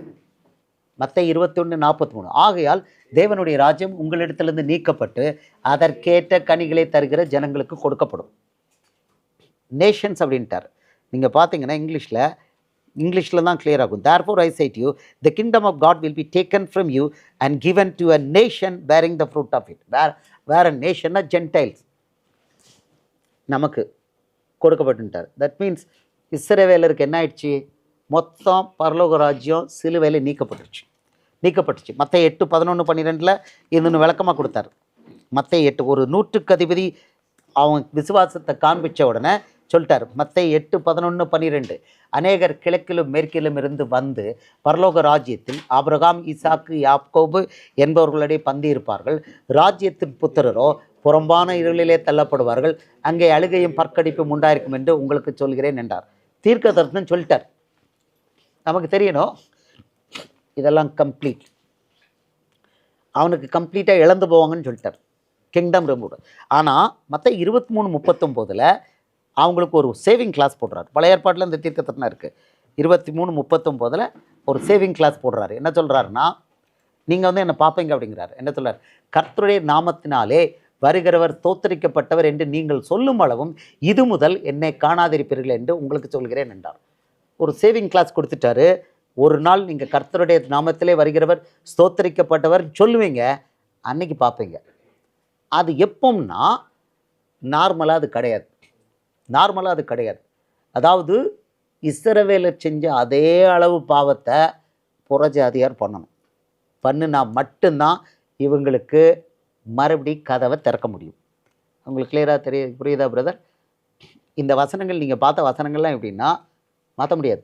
மத்தேயு 21:43 ஆகையால் தேவனுடைய ராஜ்யம் உங்களிடத்திலிருந்து நீக்கப்பட்டு அதற்கேற்ற கனிகளை தருகிற ஜனங்களுக்கு கொடுக்கப்படும். நேஷன்ஸ் அப்படின்ட்டார். நீங்கள் பார்த்தீங்கன்னா இங்கிலீஷில் தான் கிளியர் ஆகும். therefore I say to you the kingdom of God will be taken from you and given to a nation bearing the fruit of it. வேற நேஷன்னா ஜென்டைல்ஸ் நமக்கு கொடுக்கப்பட்டுட்டார். தட் மீன்ஸ் இஸ்ரவேலருக்கு என்ன ஆயிடுச்சு? மொத்தம் பரலோக ராஜ்யம் சிலுவையில் நீக்கப்பட்டுச்சு. மத்தேயு 8:11-12 இன்னொன்று விளக்கமாக கொடுத்தார். மத்தேயு 8 ஒரு 100க்கு அதிபதி அவன் விசுவாசத்தை காண்பிச்ச உடனே சொல்லிட்டார். மத்தேயு 8:11-12 அநேகர் கிழக்கிலும் மேற்கிலும் இருந்து வந்து பரலோக ராஜ்யத்தில் ஆபிரகாம், ஈசாக்கு, யாக்கோபு என்பவர்களுடைய பந்தி இருப்பார்கள். ராஜ்யத்தின் புத்திரரோ புறம்பான இருளிலே தள்ளப்படுவார்கள், அங்கே அழுகையும் பற்கடிப்பும் உண்டாயிருக்கும் என்று உங்களுக்கு சொல்கிறேன் என்றார். தீர்க்கதரிசனம் சொல்லிட்டார். நமக்கு தெரியணும் இதெல்லாம் கம்ப்ளீட். அவனுக்கு இழந்து போவாங்கன்னு சொல்லிட்டார். Kingdom remove. ஆனால் மற்ற 23:39 அவங்களுக்கு ஒரு சேவிங் கிளாஸ் போடுறாரு. பழைய ஏற்பாட்டில் இந்த தீர்க்கதரிசனம் இருக்குது. 23:39 ஒரு சேவிங் கிளாஸ் போடுறாரு. என்ன சொல்கிறாருன்னா, நீங்கள் என்னை பார்ப்பீங்க அப்படிங்கிறார். என்ன சொல்கிறார்? கர்த்தருடைய நாமத்தினாலே வருகிறவர் தோத்தரிக்கப்பட்டவர் என்று நீங்கள் சொல்லும் அளவும் இது முதல் என்னை காணாதிருப்பீர்கள் என்று உங்களுக்கு சொல்கிறேன் என்றார். ஒரு சேவிங் கிளாஸ் கொடுத்துட்டாரு. ஒரு நாள் நீங்கள் கர்த்தருடைய நாமத்திலே வருகிறவர் ஸ்தோத்தரிக்கப்பட்டவர் சொல்லுவீங்க, அன்னைக்கு பார்ப்பீங்க. அது எப்போம்னா நார்மலாக அது கிடையாது. அதாவது இஸ்ரவேலர் செஞ்ச அதே அளவு பாவத்தை புறஜாதியார் பண்ணுனா மட்டும்தான் இவங்களுக்கு மறுபடி கதவை திறக்க முடியும். உங்களுக்கு கிளியராக புரியுதா பிரதர்? இந்த வசனங்கள் நீங்கள் பார்த்த வசனங்கள்லாம் எப்படின்னா மாற்ற முடியாது.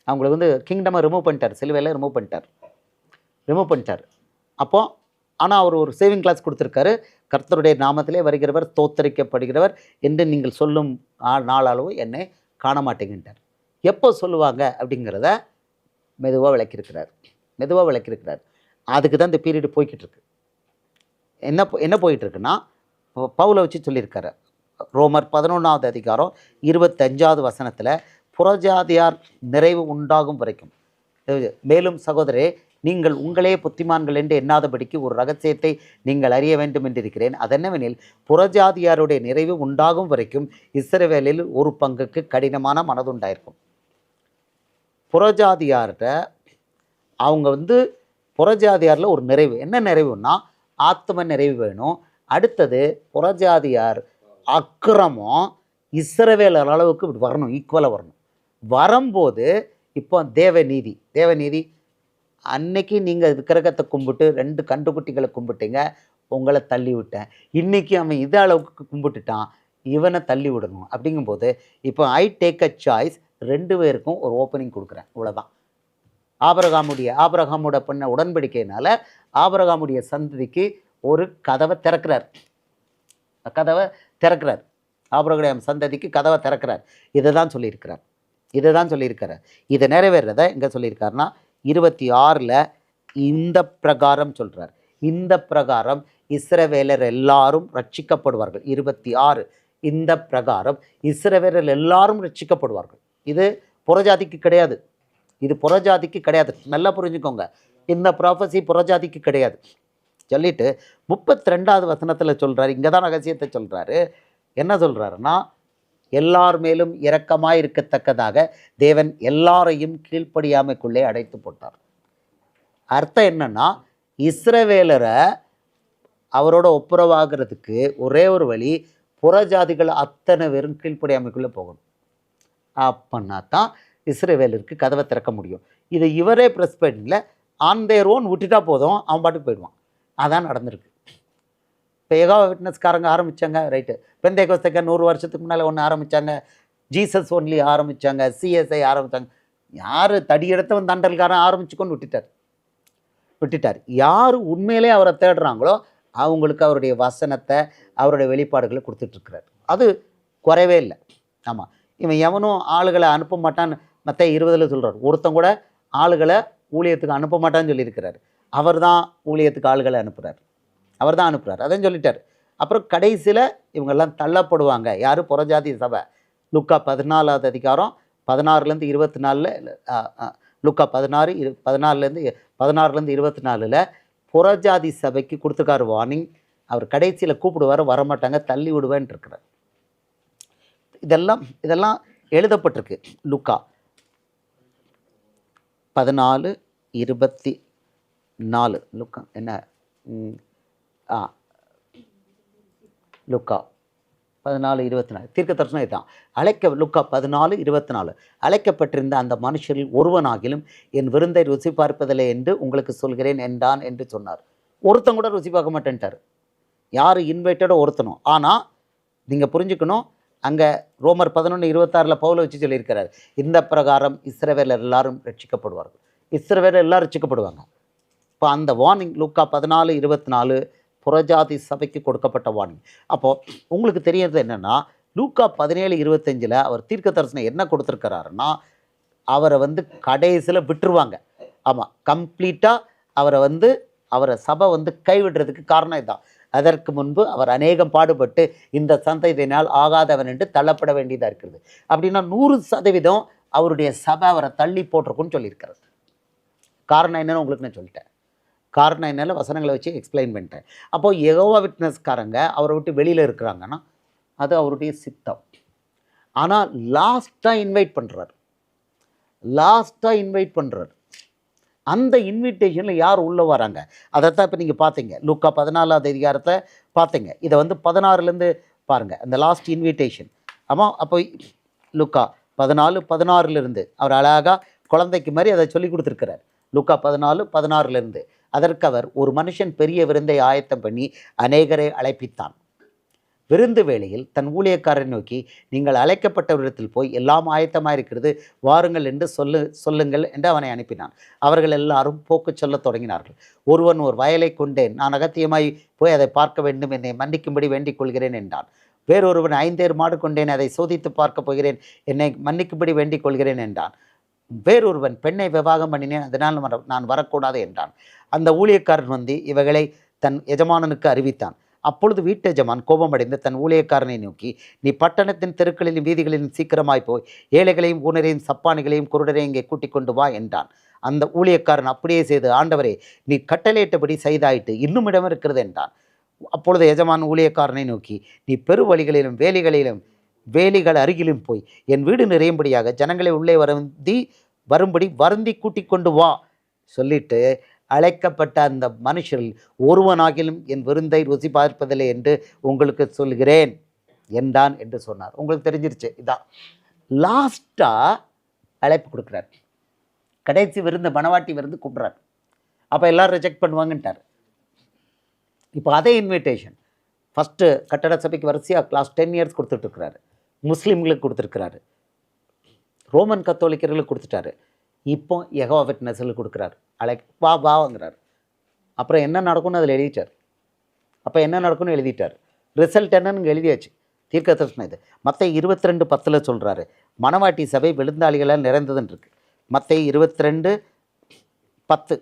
அவங்களுக்கு கிங்டமை ரிமூவ் பண்ணிட்டார், சிலுவையில் ரிமூவ் பண்ணிட்டார். அப்போது ஆனால் அவர் ஒரு சேவிங் கிளாஸ் கொடுத்துருக்காரு. கர்த்தருடைய நாமத்திலே வருகிறவர் தோத்தரிக்கப்படுகிறவர் என்று நீங்கள் சொல்லும் நாளளவு என்னை காண மாட்டேங்கிட்டார். எப்போ சொல்லுவாங்க அப்படிங்கிறத மெதுவாக விளக்கியிருக்கிறார். அதுக்கு தான் இந்த பீரியடு போய்கிட்டு இருக்கு. என்ன போயிட்டுருக்குன்னா, பவுலை வச்சு சொல்லியிருக்காரு. ரோமர் 11வது அதிகாரம் 25வது வசனத்தில் புறஜாதியார் நிறைவு உண்டாகும் வரைக்கும், மேலும் சகோதரே நீங்கள் உங்களே புத்திமான்கள் என்று எண்ணாதபடிக்கு ஒரு ரகசியத்தை நீங்கள் அறிய வேண்டும் என்றிருக்கிறேன். அதென்னவெனில் புறஜாதியாருடைய நிறைவு உண்டாகும் வரைக்கும் இஸ்ரவேலில் ஒரு பங்குக்கு கடினமான மனதுண்டாயிருக்கும். புறஜாதியார்கிட்ட அவங்க புறஜாதியாரில் ஒரு நிறைவு, என்ன நிறைவுன்னா ஆத்ம நிறைவு வேணும். அடுத்தது புறஜாதியார் அக்கிரமம் இஸ்ரவேலர் அளவுக்கு வரணும், ஈக்குவலாக வரணும். வரும்போது இப்போ தேவநீதி அன்னைக்கு நீங்கள் விக்கிரகத்தை கும்பிட்டு 2 கன்றுக்குட்டிகளை கும்பிட்டீங்க, உங்களை தள்ளி விட்டேன். இன்றைக்கி அவன் இதை அளவுக்கு கும்பிட்டுட்டான், இவனை தள்ளி விடணும். அப்படிங்கும்போது இப்போ ஐ டேக் அ சாய்ஸ், 2 பேருக்கும் ஒரு ஓப்பனிங் கொடுக்குறேன். இவ்வளோதான். ஆபிரகாமோட பண்ண உடன்படிக்கையினால் ஆபிரகாமுடைய சந்ததிக்கு ஒரு கதவை திறக்கிறார். ஆபிரகாம் சந்ததிக்கு கதவை திறக்கிறார். இதை தான் சொல்லியிருக்கிறார். இதை நிறைவேறதை எங்கே சொல்லியிருக்காருன்னா 26 இந்த பிரகாரம் சொல்கிறார். இந்த பிரகாரம் இஸ்ரவேலர் எல்லாரும் ரட்சிக்கப்படுவார்கள். 26 இந்த பிரகாரம் இஸ்ரவேலர் எல்லாரும் ரட்சிக்கப்படுவார்கள். இது புறஜாதிக்கு கிடையாது. நல்லா புரிஞ்சுக்கோங்க. இந்த ப்ராஃபஸி புறஜாதிக்கு கிடையாது சொல்லிட்டு 32வது வசனத்தில் சொல்கிறார். இங்கே தான் ரகசியத்தை சொல்கிறாரு. என்ன சொல்கிறாருன்னா, எல்லார் மேலும் இரக்கமாய் இருக்கத்தக்கதாக தேவன் எல்லாரையும் கீழ்ப்படியாமைக்குள்ளே அடைத்து போட்டார். அர்த்தம் என்னன்னா, இஸ்ரவேலரை அவரோட ஒப்புரவாகிறதுக்கு ஒரே ஒரு வழி, புறஜாதிகள் அத்தனை பேரும் கீழ்ப்படியாமைக்குள்ளே போகணும். அப்படின்னா தான் இஸ்ரவேலருக்கு கதவை திறக்க முடியும். இது இவரே பிரஸ்பெக்டில் ஆன் தேர் ஓன் விட்டுட்டா போதும், அவன் பாட்டுக்கு போயிடுவான். அதான் நடந்திருக்கு. இப்போ யெகோவா விட்னஸ்காரங்க ஆரம்பித்தாங்க, ரைட்டு. பெந்தேகோஸ்தேக்க 100 வருஷத்துக்கு முன்னால் ஒன்று ஆரம்பித்தாங்க, ஜீசஸ் ஒன்லி ஆரம்பித்தாங்க, சிஎஸ்ஐ ஆரம்பித்தாங்க. யார் தடி எடுத்தவன் தண்டல்காரன் ஆரம்பிச்சுக்கொண்டு விட்டுட்டார். யார் உண்மையிலே அவரை தேடுறாங்களோ அவங்களுக்கு அவருடைய வசனத்தை, அவருடைய வெளிப்பாடுகளை கொடுத்துட்ருக்கிறார். அது குறைவே இல்லை. ஆமாம், இவன் எவனும் ஆளுகளை அனுப்ப மாட்டான்னு மத்தேயு 20 சொல்கிறார். ஒருத்தன் கூட ஆளுகளை ஊழியத்துக்கு அனுப்ப மாட்டான்னு சொல்லியிருக்கிறார். அவர் தான் ஊழியத்துக்கு ஆளுகளை அனுப்புகிறார். அதான் சொல்லிட்டார். அப்புறம் கடைசியில் இவங்கெல்லாம் தள்ளப்படுவாங்க. யார்? புறஜாதி சபை. லூக்கா 14வது அதிகாரம் 16லேருந்து 24, லூக்கா 14 16லேருந்து 24 புறஜாதி சபைக்கு கொடுத்துருக்காரு வார்னிங். அவர் கடைசியில் கூப்பிடுவார், வரமாட்டாங்க, தள்ளி விடுவேன் இருக்கிறார். இதெல்லாம் எழுதப்பட்டிருக்கு. லூக்கா 14:24. லூக்கா என்ன? லூக்கா 14:24 தீர்க்க தரிசனம் இதுதான். லூக்கா 14:24 அழைக்கப்பட்டிருந்த அந்த மனுஷரில் ஒருவனாகிலும் என் விருந்தை ருசி பார்ப்பதில்லை என்று உங்களுக்கு சொல்கிறேன் என்றான் என்று சொன்னார். ஒருத்தன் கூட ருசி பார்க்க மாட்டேன்ட்டார். யார் இன்வைட்டடோ ஒருத்தனும். ஆனால் நீங்கள் புரிஞ்சுக்கணும், அங்கே ரோமர் 11:26 பவுலை வச்சு சொல்லியிருக்கிறார், இந்த பிரகாரம் இஸ்ரவேலர் எல்லாரும் ரட்சிக்கப்படுவார்கள். இஸ்ரவேலர் எல்லாரும் ரட்சிக்கப்படுவாங்க. இப்போ அந்த வார்னிங் லூக்கா 14:24 புறஜாதி சபைக்கு கொடுக்கப்பட்ட வார்னிங். அப்போது உங்களுக்கு தெரியறது என்னென்னா, லூக்கா 17:25 அவர் தீர்க்க தரிசனம் என்ன கொடுத்துருக்கிறாருன்னா, அவரை கடைசியில் விட்டுருவாங்க. ஆமாம், கம்ப்ளீட்டாக அவரை சபை கைவிடுறதுக்கு காரணம் இதுதான். அதற்கு முன்பு அவர் அநேகம் பாடுபட்டு இந்த சந்ததியினால் ஆகாதவன் என்று தள்ளப்பட வேண்டியதாக இருக்கிறது. அப்படின்னா 100% அவருடைய சபை அவரை தள்ளி போட்டிருக்குன்னு சொல்லியிருக்கிறது. காரணம் என்னன்னு உங்களுக்கு நான் சொல்லிட்டேன். காரணம் என்னென்ன வசனங்களை வச்சு எக்ஸ்பிளைன் பண்ணிட்டேன். அப்போது யெகோவா விட்னஸ்காரங்க அவரை விட்டு வெளியில் இருக்கிறாங்கன்னா அது அவருடைய சித்தம். ஆனால் லாஸ்ட்டாக இன்வைட் பண்ணுறார். அந்த இன்விடேஷனில் யார் உள்ளே வராங்க அதைத்தான் இப்போ நீங்கள் பார்த்தீங்க. லூக்கா 14வது அதிகாரத்தை பார்த்தீங்க. இதை 16லேருந்து பாருங்கள், அந்த லாஸ்ட் இன்விடேஷன். ஆமாம், அப்போ லூக்கா 14:16 அவர் அழகாக குழந்தைக்கு மாதிரி அதை சொல்லி கொடுத்துருக்கிறார். லூக்கா 14:16 அதற்கு அவர், ஒரு மனுஷன் பெரிய விருந்தை ஆயத்தம் பண்ணி அநேகரை அழைப்பித்தான். விருந்து வேளையில் தன் ஊழியக்காரரை நோக்கி, நீங்கள் அழைக்கப்பட்டவரிடத்தில் போய் எல்லாம் ஆயத்தமாக இருக்கிறது, வாருங்கள் என்று சொல்லுங்கள் என்று அவனை அனுப்பினான். அவர்கள் எல்லாரும் போக்கு சொல்ல தொடங்கினார்கள். ஒருவன் ஒரு வயலை கொண்டேன், நான் அகத்தியமாய் போய் அதை பார்க்க வேண்டும், என்னை மன்னிக்கும்படி வேண்டிக் கொள்கிறேன் என்றான். வேறொருவன் 5 மாடு கொண்டேன், அதை சோதித்து பார்க்க போகிறேன், என்னை மன்னிக்கும்படி வேண்டிக் கொள்கிறேன் என்றான். வேறொருவன், பெண்ணை விவாகம் பண்ணினேன், அதனால் நான் வரக்கூடாது என்றான். அந்த ஊழியக்காரன் இவைகளை தன் எஜமானனுக்கு அறிவித்தான். அப்பொழுது வீட்டு எஜமான் கோபமடைந்து தன் ஊழியக்காரனை நோக்கி, நீ பட்டணத்தின் தெருக்களிலும் வீதிகளிலும் சீக்கிரமாய் போய் ஏழைகளையும் ஊனரையும் சப்பானிகளையும் குருடரையும் இங்கே கூட்டிக் கொண்டு வா என்றான். அந்த ஊழியக்காரன் அப்படியே செய்து, ஆண்டவரே, நீ கட்டளையிட்டபடி செய்தாயிட்டு, இன்னும் இடம் இருக்கிறது என்றான். அப்பொழுது எஜமான் ஊழியக்காரனை நோக்கி, நீ பெருவழிகளிலும் வேலிகள் அருகிலும் போய் என் வீடு நிறையும்படியாக ஜனங்களை உள்ளே வரும்படி வருந்தி கூட்டிக் கொண்டு வா சொல்லிட்டு, அழைக்கப்பட்ட அந்த மனுஷரில் ஒருவனாகிலும் என் விருந்தை ருசி பார்ப்பதில்லை என்று உங்களுக்கு சொல்கிறேன் என்றான் என்று சொன்னார். உங்களுக்கு தெரிஞ்சிருச்சு. இதான் லாஸ்ட்டாக அழைப்பு கொடுக்குறார். கடைசி விருந்து, மணவாட்டி விருந்து கூப்பிட்றார். அப்போ எல்லோரும் ரிஜெக்ட் பண்ணுவாங்கன்ட்டார். இப்போ அதே இன்விடேஷன் ஃபஸ்ட்டு கட்டட சபைக்கு வரிசையாக லாஸ்ட் 10 இயர்ஸ் கொடுத்துட்ருக்கிறாரு. முஸ்லீம்களுக்கு கொடுத்துருக்கிறாரு, ரோமன் கத்தோலிக்கர்களுக்கு கொடுத்துட்டாரு. இப்போ யெகோவா விட்னஸ்களுக்கு கொடுக்குறாரு. வாங்கிறார். அப்புறம் என்ன நடக்கும்னு அதில் எழுதிட்டார். ரிசல்ட் என்னன்னு எழுதியாச்சு. தீர்க்க தரிசனம் இது. மத்தேயு 22:10 சொல்கிறாரு, மணவாட்டி சபை விழுந்தாளிகளால் நிறைந்ததுன்னு இருக்கு. மத்தேயு 22:10.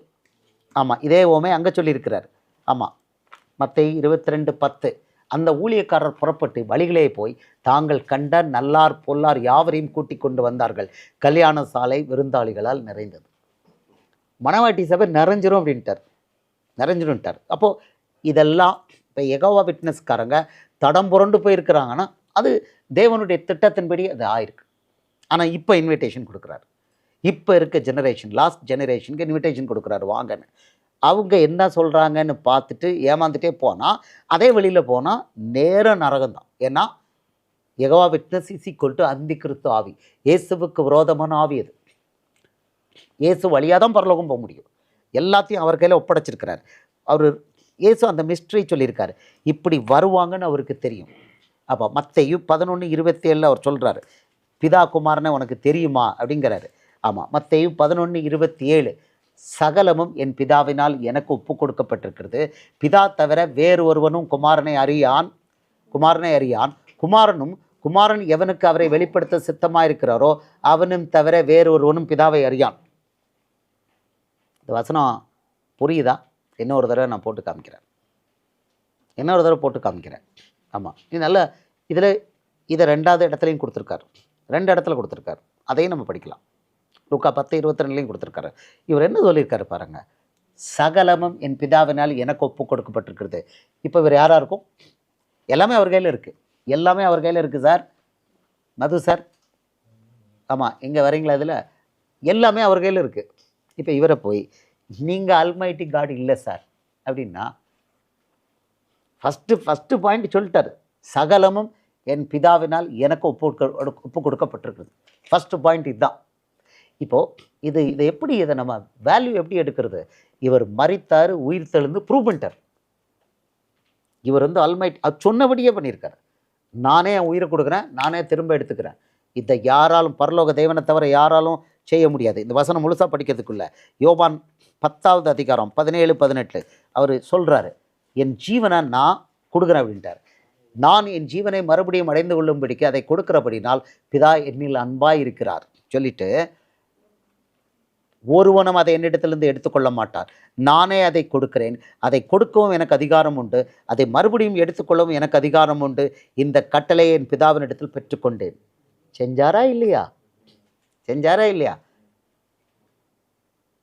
ஆமாம், இதே ஓமை அங்கே சொல்லியிருக்கிறார். ஆமாம், மத்தேயு 22:10. அந்த ஊழியக்காரர் புறப்பட்டு வழிகளே போய் தாங்கள் கண்ட நல்லார் பொல்லார் யாவரையும் கூட்டிக் கொண்டு வந்தார்கள். கல்யாண சாலை விருந்தாளிகளால் நிறைந்தது. மணவாட்டி சபை நிறைஞ்சிரும்ட்டார். அப்போது இதெல்லாம் இப்போ யெகோவா விட்னஸ்காரங்க தடம் புரண்டு போயிருக்கிறாங்கன்னா அது தேவனுடைய திட்டத்தின்படி அது ஆயிருக்கு. ஆனால் இப்போ இன்விடேஷன் கொடுக்குறாரு. இப்போ இருக்க ஜெனரேஷன், லாஸ்ட் ஜெனரேஷனுக்கு இன்விடேஷன் கொடுக்குறாரு, வாங்கன்னு. அவங்க என்ன சொல்கிறாங்கன்னு பார்த்துட்டு ஏமாந்துட்டே போனால், அதே வழியில் போனால் நேர நரகம்தான். ஏன்னா யெகோவா விட்னஸ் = அந்தி கிறிஸ்து ஆவி. இயேசுவுக்கு விரோதமான ஆவி அது. இயேசு வழியாக தான் பரலோகம் போக முடியும். எல்லாத்தையும் அவர் கையில் ஒப்படைச்சிருக்கிறார். அவர் இயேசு அந்த மிஸ்ட்ரி சொல்லியிருக்காரு, இப்படி வருவாங்கன்னு அவருக்கு தெரியும். அப்போ மத்தேயு 11:27 அவர் சொல்கிறாரு, பிதா குமாரனை உனக்கு தெரியுமா அப்படிங்கிறாரு. ஆமாம், மத்தேயு 11:27 சகலமும் என் பிதாவினால் எனக்கு ஒப்பு கொடுக்கப்பட்டிருக்கிறது, பிதா தவிர வேறு ஒருவனும் குமாரனை அறியான், குமாரன் எவனுக்கு அவரை வெளிப்படுத்த சித்தமாக இருக்கிறாரோ அவனும் தவிர வேறு ஒருவனும் பிதாவை அறியான். இந்த வசனம் புரியுதா? இன்னொரு தடவை நான் போட்டு காமிக்கிறேன். ஆமாம், இது நல்ல இதில் இதை 2வது இடத்துலையும் கொடுத்துருக்காரு, 2 இடத்துல கொடுத்துருக்காரு. அதையும் நம்ம படிக்கலாம். லூக்கா 10:22 கொடுத்துருக்காரு. இவர் என்ன சொல்லியிருக்காரு பாருங்க, சகலமும் என் பிதாவினால் எனக்கு ஒப்பு கொடுக்கப்பட்டிருக்கிறது. இப்போ இவர் யாராக இருக்கும்? எல்லாமே அவர் கையில் இருக்குது. சார் மது சார், ஆமாம், இங்கே வரீங்களா? இதில் எல்லாமே அவர் கையில் இருக்குது. இப்போ இவரை போய் நீங்கள் அல்மைட்டி காட் இல்லை சார் அப்படின்னா, ஃபஸ்ட்டு பாயிண்ட் சொல்லிட்டார், சகலமும் என் பிதாவினால் எனக்கு ஒப்பு கொடுக்கப்பட்டிருக்குது. ஃபஸ்ட்டு பாயிண்ட் இதுதான். இப்போது இதை எப்படி, இதை நம்ம வேல்யூ எப்படி எடுக்கிறது? இவர் மரித்தார், உயிர் தெழுந்து ப்ரூவ் பண்ணிட்டார். இவர் அல்மைட்டி, அது சொன்னபடியே பண்ணியிருக்கார். நானே என் உயிரை கொடுக்குறேன், நானே திரும்ப எடுத்துக்கிறேன். இதை யாராலும், பரலோக தேவனை தவிர யாராலும் செய்ய முடியாது. இந்த வசனம் முழுசாக படிக்கிறதுக்குள்ள யோவான் 10வது அதிகாரம் 17-18 அவர் சொல்கிறாரு, என் ஜீவனை நான் கொடுக்குறேன் அப்படின்ட்டார். நான் என் ஜீவனை மறுபடியும் அடைந்து கொள்ளும்படிக்கு அதை கொடுக்கிறபடினால் பிதா என்னில் அன்பாய் இருக்கிறார் சொல்லிட்டு, ஒருவனும் அதை என்னிடத்திலிருந்து எடுத்துக்கொள்ள மாட்டார், நானே அதை கொடுக்கிறேன், அதை கொடுக்கவும் எனக்கு அதிகாரம் உண்டு, அதை மறுபடியும் எடுத்துக்கொள்ளவும் எனக்கு அதிகாரம் உண்டு, இந்த கட்டளையை என் பிதாவினிடத்தில் பெற்றுக்கொண்டேன். செஞ்சாரா இல்லையா?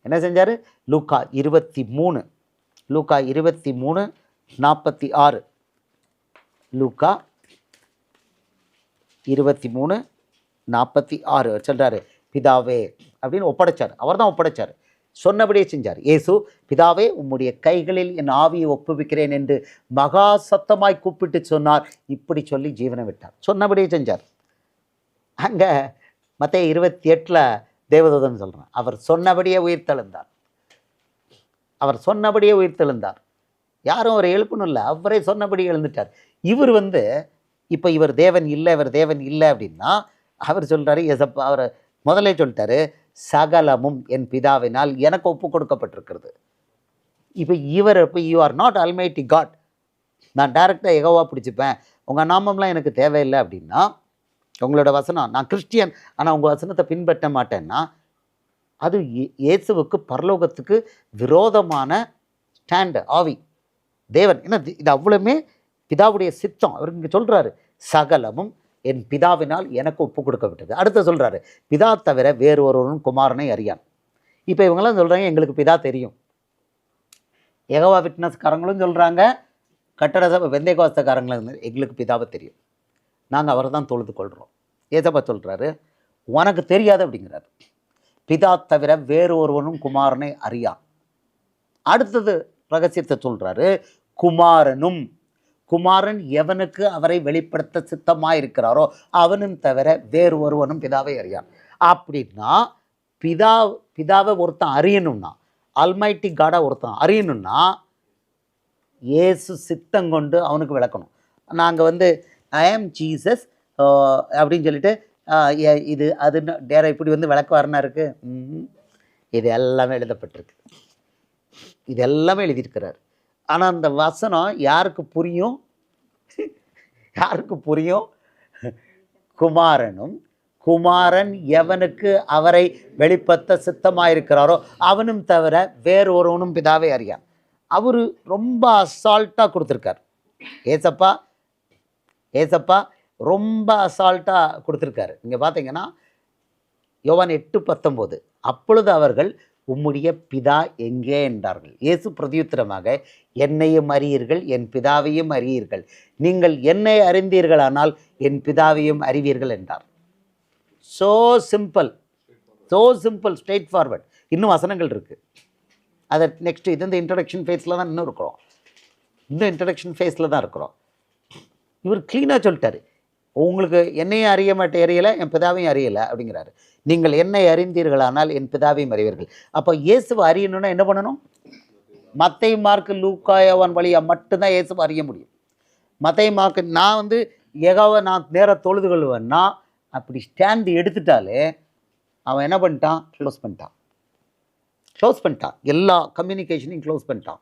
என்ன செஞ்சார்? லூக்கா 23:46 லூக்கா 23:46 சொல்கிறாரு, பிதாவே அப்படின்னு ஒப்படைச்சார். அவர் தான் ஒப்படைச்சார், சொன்னபடியே செஞ்சார். இயேசு, பிதாவே உம்முடைய கைகளில் என் ஆவியை ஒப்புவிக்கிறேன் என்று மகா சத்தமாய் கூப்பிட்டு சொன்னார். இப்படி சொல்லி ஜீவனை விட்டார், சொன்னபடியே செஞ்சார். அங்கே மத்தேயு 28 தேவதூதன் சொல்கிறான், அவர் சொன்னபடியே உயிர்த்தெழுந்தார். யாரும் அவரை எழுப்பணும் இல்லை, அவரே சொன்னபடி எழுந்துட்டார். இவர் இப்போ இவர் தேவன் இல்லை அப்படின்னா அவர் சொல்கிறாரு, எசப்பா, அவர் முதலே சொல்லிட்டாரு, சகலமும் என் பிதாவினால் எனக்கு ஒப்பு கொடுக்கப்பட்டிருக்கிறது. இப்போ you are not almighty God, நான் டைரெக்டாக யெகோவா பிடிச்சிப்பேன், உங்கள் நாமம்லாம் எனக்கு தேவையில்லை அப்படின்னா, உங்களோட வசனம், நான் கிறிஸ்டியன் ஆனால் உங்கள் வசனத்தை பின்பற்ற மாட்டேன்னா, அது இயேசுவுக்கு பரலோகத்துக்கு விரோதமான ஸ்டாண்டு ஆவி. தேவன் என்ன இது அவ்வளவுமே பிதாவுடைய சித்தம். அவர் இங்கே சொல்கிறாரு, சகலமும் என் பிதாவினால் எனக்கு ஒப்பு கொடுக்கப்பட்டது. அடுத்து சொல்கிறாரு, பிதா தவிர வேறு ஒருவனும் குமாரனை அறியான். இப்போ இவங்கெல்லாம் சொல்கிறாங்க, எங்களுக்கு பிதா தெரியும். யெகோவா விட்னஸ்காரங்களும் சொல்கிறாங்க, கட்டட சபை பெந்தேகோஸ்தக்காரங்களும் எங்களுக்கு பிதாவை தெரியும், நாங்கள் அவரை தான் தொழுது கொள்கிறோம். ஏசப்பா சொல்கிறாரு, உனக்கு தெரியாது அப்படிங்கிறாரு. பிதா தவிர வேறு ஒருவனும் குமாரனை அறியான். அடுத்தது ரகசியத்தை சொல்கிறாரு, குமாரன் எவனுக்கு அவரை வெளிப்படுத்த சித்தமாக இருக்கிறாரோ அவனும் தவிர வேறு ஒருவனும் பிதாவை அறியான். அப்படின்னா பிதாவை ஒருத்தன் அறியணும்னா, அல்மைட்டி காடை ஒருத்தன் அறியணும்னா, இயேசு சித்தங்கொண்டு அவனுக்கு விளக்கணும். நாங்கள் ஐ ஆம் ஜீசஸ் அப்படின்னு சொல்லிட்டு இது அது டேர இப்படி விளக்க வரனா இருக்குது. இது எல்லாமே எழுதப்பட்டிருக்கு, இது எல்லாமே எழுதியிருக்கிறார். ஆனால் அந்த வசனம் யாருக்கு புரியும்? குமாரன் எவனுக்கு அவரை வெளிப்படுத்த சித்தமாயிருக்கிறாரோ அவனும் தவிர வேறு ஒருவனும் பிதாவை அறியான். அவர் ரொம்ப அசால்ட்டாக கொடுத்துருக்கார். ஏசப்பா ரொம்ப அசால்ட்டாக கொடுத்துருக்காரு. இங்கே பார்த்தீங்கன்னா யோவான் 8:19, அப்பொழுது அவர்கள் உம்முடைய பிதா எங்கே என்றார்கள். இயேசு பிரதியுத்தரமாக, என்னையும் அறியீர்கள், என் பிதாவையும் அறியீர்கள். நீங்கள் என்னை அறிந்தீர்களானால் என் பிதாவையும் அறிவீர்கள் என்றார். So simple, straight forward. இன்னும் வசனங்கள் இருக்குது. அதை நெக்ஸ்ட்டு இது இந்த இன்ட்ரடக்ஷன் ஃபேஸில் தான் இருக்கிறோம். இவர் க்ளீனாக சொல்லிட்டார், உங்களுக்கு என்னையும் அறியலை, என் பிதாவையும் அறியலை அப்படிங்கிறாரு. நீங்கள் என்னை அறிந்தீர்களானால் என் பிதாவையும் அறிவீர்கள். அப்போ இயேசுவை அறியணும்னா என்ன பண்ணணும்? மத்தேயு மார்க்கு லூக்கா யோவான் வழியாக மட்டும்தான் இயேசுவை அறிய முடியும். மத்தேயு மார்க்கு நான் வந்து யெகோவா நான் நேராக தொழுது கொள்வேன்னா அப்படி ஸ்டாண்டு எடுத்துட்டாலே அவன் என்ன பண்ணிட்டான்? க்ளோஸ் பண்ணிட்டான். எல்லா கம்யூனிகேஷனையும் க்ளோஸ் பண்ணிட்டான்.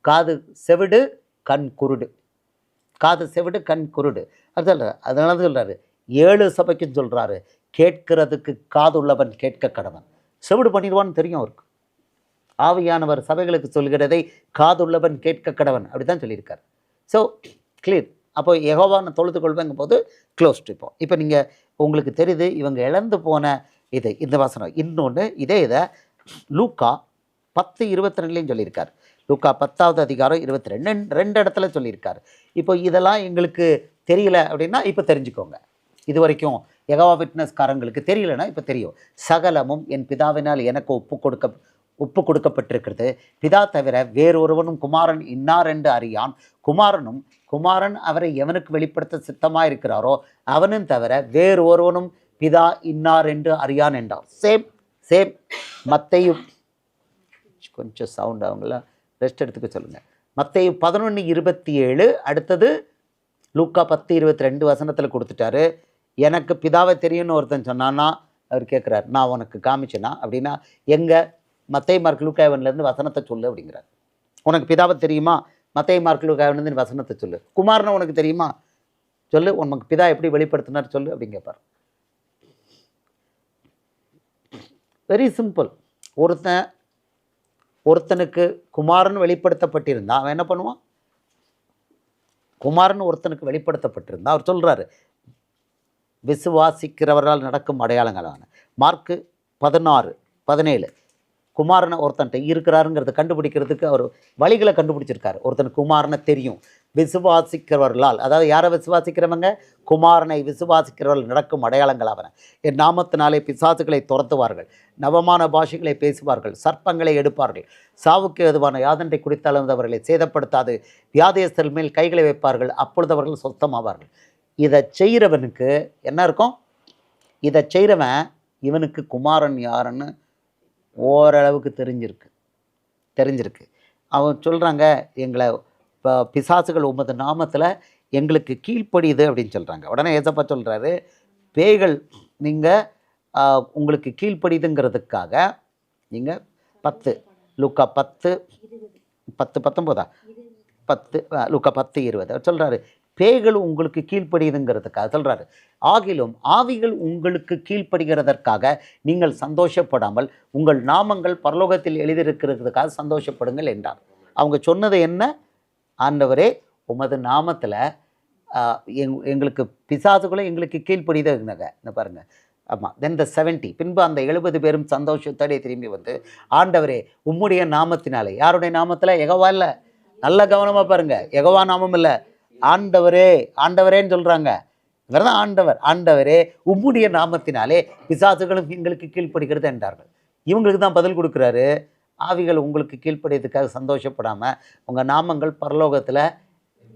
காது செவிடு, கண் குருடு. காது செவிடு, கண் குருடு. அது சொல்கிறார். அதனால தான் சொல்கிறாரு, 7 சபைக்கும் சொல்கிறாரு, கேட்கிறதுக்கு காது உள்ளவன் கேட்க கடவன். செவிடு பண்ணிடுவான்னு தெரியும் அவருக்கு. ஆவியானவர் சபைகளுக்கு சொல்கிறதை காதுள்ளவன் கேட்க கடவன் அப்படி தான் சொல்லியிருக்கார். So clear. அப்போ யெகோவான்னு தொழுது கொள்வேங்கும் போது க்ளோஸ்டு. இப்போ நீங்கள் உங்களுக்கு தெரியுது இவங்க இழந்து போன இது இந்த வசனம். இன்னொன்று இதை லூக்கா 10:22 சொல்லியிருக்கார். லூக்கா 10வது அதிகாரம் 22 இடத்துல சொல்லியிருக்கார். இப்போ இதெல்லாம் எங்களுக்கு தெரியல அப்படின்னா இப்போ தெரிஞ்சுக்கோங்க. இது வரைக்கும் யெகோவா விட்னஸ்காரங்களுக்கு தெரியலன்னா இப்போ தெரியும். சகலமும் என் பிதாவினால் எனக்கு ஒப்பு கொடுக்கப்பட்டிருக்கிறது. பிதா தவிர வேறொருவனும் குமாரன் இன்னார் என்று அறியான். குமாரன் அவரை எவனுக்கு வெளிப்படுத்த சித்தமாக இருக்கிறாரோ அவனும் தவிர வேறு ஒருவனும் பிதா இன்னார் என்று அறியான் என்றார். சேம் மத்தேயு கொஞ்சம் சவுண்ட் அவங்கள ரெஸ்ட் எடுத்துக்க சொல்லுங்கள். மத்தேயு 11:27 அடுத்தது லூக்கா 10:22 வசனத்தில் கொடுத்துட்டாரு. எனக்கு பிதாவை தெரியும்னு ஒருத்தன் சொன்னான்னா அவர் கேட்குறாரு, நான் உனக்கு காமிச்சேனா அப்படின்னா எங்கே? மத்தேயு மார்க்கு லூக்கா யோவான்லேருந்து வசனத்தை சொல்லு அப்படிங்கிறார். உனக்கு பிதாவை தெரியுமா? மத்தேயு மார்க்கு லூக்கா யோவான்லேருந்து வசனத்தை சொல்லு. குமாரனை உனக்கு தெரியுமா? சொல்லு. உனக்கு பிதா எப்படி வெளிப்படுத்தினார் சொல்லு அப்படின்னு கேட்பார். Very simple. ஒருத்தனுக்கு குமாரன் வெளிப்படுத்தப்பட்டிருந்தா அவன் என்ன பண்ணுவான்? குமாரன் ஒருத்தனுக்கு வெளிப்படுத்தப்பட்டிருந்தா அவர் சொல்கிறாரு, விசுவாசிக்கிறவரால் நடக்கும் அடையாளங்களான. மார்க்கு 16:17 குமாரனை ஒருத்தன்ட்ட இருக்கிறாருங்கிறத கண்டுபிடிக்கிறதுக்கு அவர் வழிகளை கண்டுபிடிச்சிருக்காரு. ஒருத்தனுக்கு குமாரனை தெரியும் விசுவாசிக்கிறவர்களால். அதாவது யாரை விசுவாசிக்கிறவங்க? குமாரனை விசுவாசிக்கிறவர்கள் நடக்கும் அடையாளங்களாவன. என் நாமத்தினாலே பிசாசுகளை துரத்துவார்கள், நவமான பாஷைகளை பேசுவார்கள், சர்ப்பங்களை எடுப்பார்கள், சாவுக்கு ஏதுவான யாதண்டை குடித்தாலும் அவர்களை சேதப்படுத்தாது, வியாதியஸ்தர் மேல் கைகளை வைப்பார்கள், அப்பொழுது அவர்கள் சொத்தமாவார்கள். இதை செய்கிறவனுக்கு என்ன இருக்கும்? இதை செய்கிறவன் இவனுக்கு குமாரன் யாருன்னு ஓரளவுக்கு தெரிஞ்சிருக்கு. அவன் சொல்கிறாங்க, எங்களை பிசாசுகள் உமது நாமத்தில் எங்களுக்கு கீழ்ப்படியுது அப்படின்னு சொல்கிறாங்க. உடனே ஏசப்பா சொல்கிறாரு, பேய்கள் நீங்கள் உங்களுக்கு கீழ்ப்படியுதுங்கிறதுக்காக நீங்கள் 10 லூக்கா 10:19 லூக்கா 10:20 அவர் சொல்கிறாரு, பேய்கள் உங்களுக்கு கீழ்ப்படியுதுங்கிறதுக்காக சொல்கிறாரு. ஆகிலும் ஆவிகள் உங்களுக்கு கீழ்ப்படுகிறதற்காக நீங்கள் சந்தோஷப்படாமல் உங்கள் நாமங்கள் பரலோகத்தில் எழுதியிருக்கிறதுக்காக சந்தோஷப்படுங்கள் என்றார். அவங்க சொன்னது என்ன? ஆண்டவரே உமது நாமத்தில் எங்களுக்கு பிசாசுகளும் எங்களுக்கு கீழ்ப்படிதாங்க. இந்த பாருங்கள். ஆமாம். தென் த 70 பின்பு அந்த 70 பேரும் சந்தோஷத்தோടെ திரும்பி வந்து, ஆண்டவரே உம்முடைய நாமத்தினாலே. யாருடைய நாமத்தில்? யெகோவா இல்லை. நல்ல கவனமாக பாருங்கள். யெகோவா நாமம் இல்லை, ஆண்டவரேன்னு சொல்கிறாங்க. இவர் தான் ஆண்டவரே உம்முடைய நாமத்தினாலே பிசாசுகளும் எங்களுக்கு கீழ்ப்படுகிறது என்றார்கள். இவங்களுக்கு தான் பதில் கொடுக்குறாரு, ஆவிகள் உங்களுக்கு கீழ்ப்படியதுக்காக சந்தோஷப்படாமல் உங்கள் நாமங்கள் பரலோகத்தில்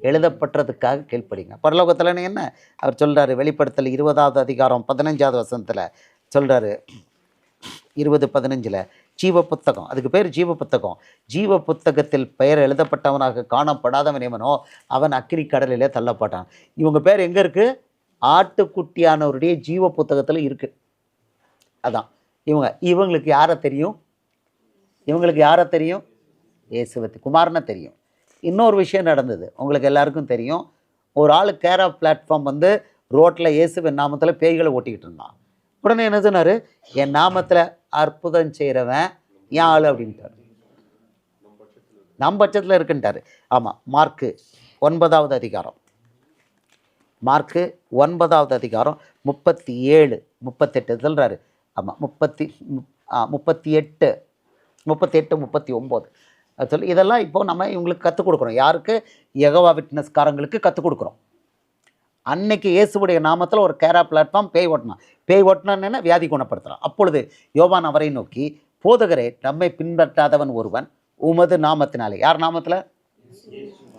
எழுதப்பட்டதுக்காக கீழ்ப்படிங்க. பரலோகத்தில்னு என்ன அவர் சொல்கிறாரு? வெளிப்படுத்தல் 20வது அதிகாரம் 15வது வசனத்தில் சொல்கிறாரு. 20:15 ஜீவ புத்தகம், அதுக்கு பேர் ஜீவ புத்தகம். ஜீவ புத்தகத்தில் பெயர் எழுதப்பட்டவனாக காணப்படாதவன் எவனோ அவன் அக்கினி கடலிலே தள்ளப்பட்டான். இவங்க பேர் எங்கே இருக்குது? ஆட்டுக்குட்டியானவருடைய ஜீவ புத்தகத்தில் இருக்குது. அதான் இவங்களுக்கு யாரை தெரியும்? இயேசுவை குமாரனை தெரியும். இன்னொரு விஷயம் நடந்தது, உங்களுக்கு எல்லாருக்கும் தெரியும். ஒரு ஆள் கேர் ஆஃப் பிளாட்ஃபார்ம் வந்து ரோட்டில் இயேசுவின் நாமத்தில் பேய்களை ஓட்டிக்கிட்டு இருந்தான். உடனே என்ன சொன்னார்? என் நாமத்தில் அற்புதம் செய்கிறவன் என் ஆள் அப்படின்ட்டார். நம் பட்சத்தில் இருக்குன்ட்டார். ஆமாம். மார்க்கு 9வது அதிகாரம் 37 38 சொல்கிறாரு. ஆமாம். 38 39 சொல்லி இதெல்லாம் இப்போது நம்ம இவங்களுக்கு கற்றுக் கொடுக்குறோம். யாருக்கு? யெகோவா விட்னஸ்காரங்களுக்கு கற்றுக் கொடுக்குறோம். அன்னைக்கு இயேசுவுடைய நாமத்தில் ஒரு கேரா பிளாட்ஃபார்ம் பேய் ஓட்டினான்னு வியாதி குணப்படுத்துகிறான். அப்பொழுது யோவான் அவரை நோக்கி, போதகரே நம்மை பின்பற்றாதவன் ஒருவன் உமது நாமத்தினாலே. யார் நாமத்தில்?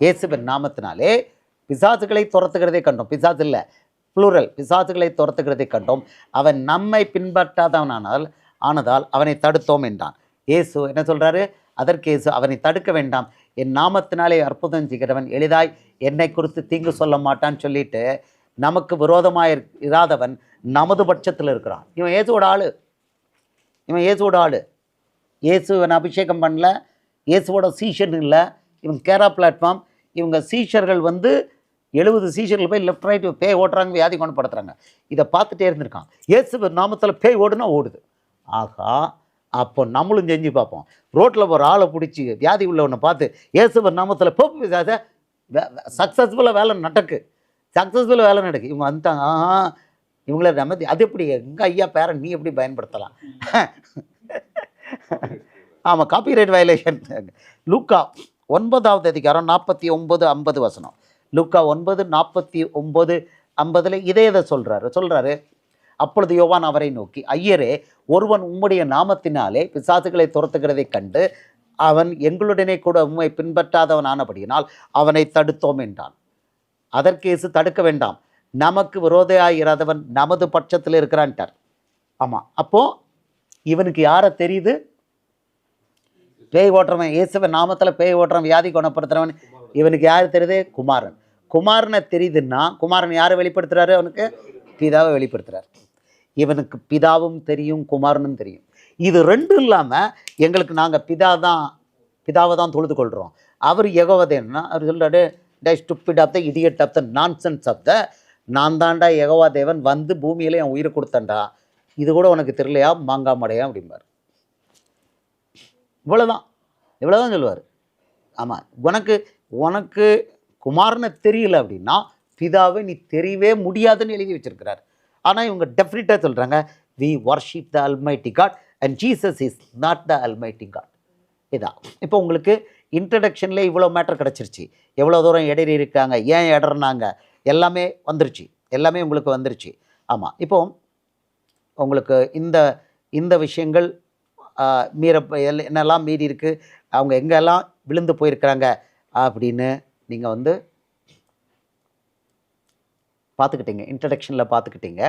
இயேசுவின் நாமத்தினாலே பிசாசுகளை துரத்துகிறதை கண்டோம். பிசாசு இல்லை, ப்ளூரல், பிசாசுகளை துரத்துகிறதை கண்டோம். அவன் நம்மை பின்பற்றாதவனானால் ஆனதால் அவனை தடுத்தோம் என்றான். இயேசு என்ன சொல்கிறாரு? அதற்கு இயேசு, அவனை தடுக்க வேண்டாம், என் நாமத்தினாலே அற்புதம் செய்கிறவன் எளிதாய் என்னை குறித்து தீங்கு சொல்ல மாட்டான்னு சொல்லிட்டு, நமக்கு விரோதமாக இராதவன் நமது பட்சத்தில் இருக்கிறான். இவன் இயேசுவோட ஆளு, இவன் இயேசுவோட ஆளு. இயேசு இவன் அபிஷேகம் பண்ணல, இயேசுவோட சீஷன் இல்லை, இவன் கேரா பிளாட்ஃபார்ம். இவங்க சீஷர்கள் வந்து 70 சீஷர்கள் போய் லெஃப்ட் ரைட் பேய் ஓட்டுறாங்க, வியாதி குணப்படுத்துறாங்க. இதை பார்த்துட்டே இருந்திருக்கான். இயேசு நாமத்தில் பேய் ஓடுனா ஓடுது. ஆகா, அப்போ நம்மளும் செஞ்சு பார்ப்போம். ரோட்டில் ஒரு ஆளை பிடிச்சி வியாதி உள்ளவனை பார்த்து இயேசுவர் நாமத்தில் போதை சக்ஸஸ்ஃபுல்லாக வேலை நடக்கு, சக்ஸஸ்ஃபுல்லாக வேலை நடக்கு. இவங்க வந்துட்டாங்க, இவங்கள நம்ம அது எப்படி எங்கள் ஐயா பேரன் நீ எப்படி பயன்படுத்தலாம்? ஆமாம், காப்பிரைட் வயலேஷன். லூக்கா 9வது அதிகாரம் 49-50 வசனம். லூக்கா 9:49-50 இதே இதை சொல்கிறாரு. அப்பொழுது யோவான் அவரை நோக்கி, ஐயரே, ஒருவன் உம்முடைய நாமத்தினாலே பிசாசுகளை துரத்துகிறதை கண்டு அவன் எங்களுடனே கூட உம்மை பின்பற்றாதவன் ஆனபடியினால் அவனை தடுத்தோம் என்றான். அதற்கு இயேசு, தடுக்க வேண்டாம், நமக்கு விரோதையாயிராதவன் நமது பட்சத்தில் இருக்கிறான்ட்டார். ஆமாம், அப்போது இவனுக்கு யாரை தெரியுது? பேய் ஓட்டுறவன், இயேசுவன் நாமத்தில் பேய் ஓட்டுறவன், வியாதி குணப்படுத்துகிறவன், இவனுக்கு யார் தெரியுது? குமாரன். குமாரனை தெரியுதுன்னா குமாரன் யாரை வெளிப்படுத்துகிறாரு? அவனுக்கு பிதாவை வெளிப்படுத்துகிறார். இவனுக்கு பிதாவும் தெரியும், குமாரனும் தெரியும். இது ரெண்டும் இல்லாமல் எங்களுக்கு நாங்கள் பிதாவை தான் தொழுது கொள்கிறோம். அவர் யெகோவாதேவன்னா அவர் சொல்கிறாரு, டே stupid of the idiot of the nonsense of the, நான் தாண்டா யெகோவா தேவன், வந்து பூமியில் என் உயிரை கொடுத்தேன்டா, இது கூட உனக்கு தெரியலையா மாங்காமடையா அப்படிம்பார். இவ்வளோதான் சொல்லுவார். ஆமாம், உனக்கு குமாரனை தெரியல அப்படின்னா பிதாவை நீ தெரியவே முடியாதுன்னு எழுதி வச்சிருக்கிறார். ஆனால் இவங்க டெஃபினட்டாக சொல்கிறாங்க, we worship the almighty God and Jesus is not the almighty God. இதான் இப்போ உங்களுக்கு இன்ட்ரடக்ஷனில் இவ்வளோ மேட்டர் கிடச்சிருச்சு. எவ்வளோ தூரம் இடறி இருக்காங்க, ஏன் இடர்னாங்க, எல்லாமே வந்துருச்சு, எல்லாமே உங்களுக்கு வந்துருச்சு. ஆமாம், இப்போ உங்களுக்கு இந்த விஷயங்கள் என்னெல்லாம் மீறி இருக்குது, அவங்க எங்கெல்லாம் விழுந்து போயிருக்கிறாங்க அப்படின்னு நீங்கள் வந்து பார்த்துக்கிட்டீங்க, இன்ட்ரடக்ஷனில் பார்த்துக்கிட்டீங்க.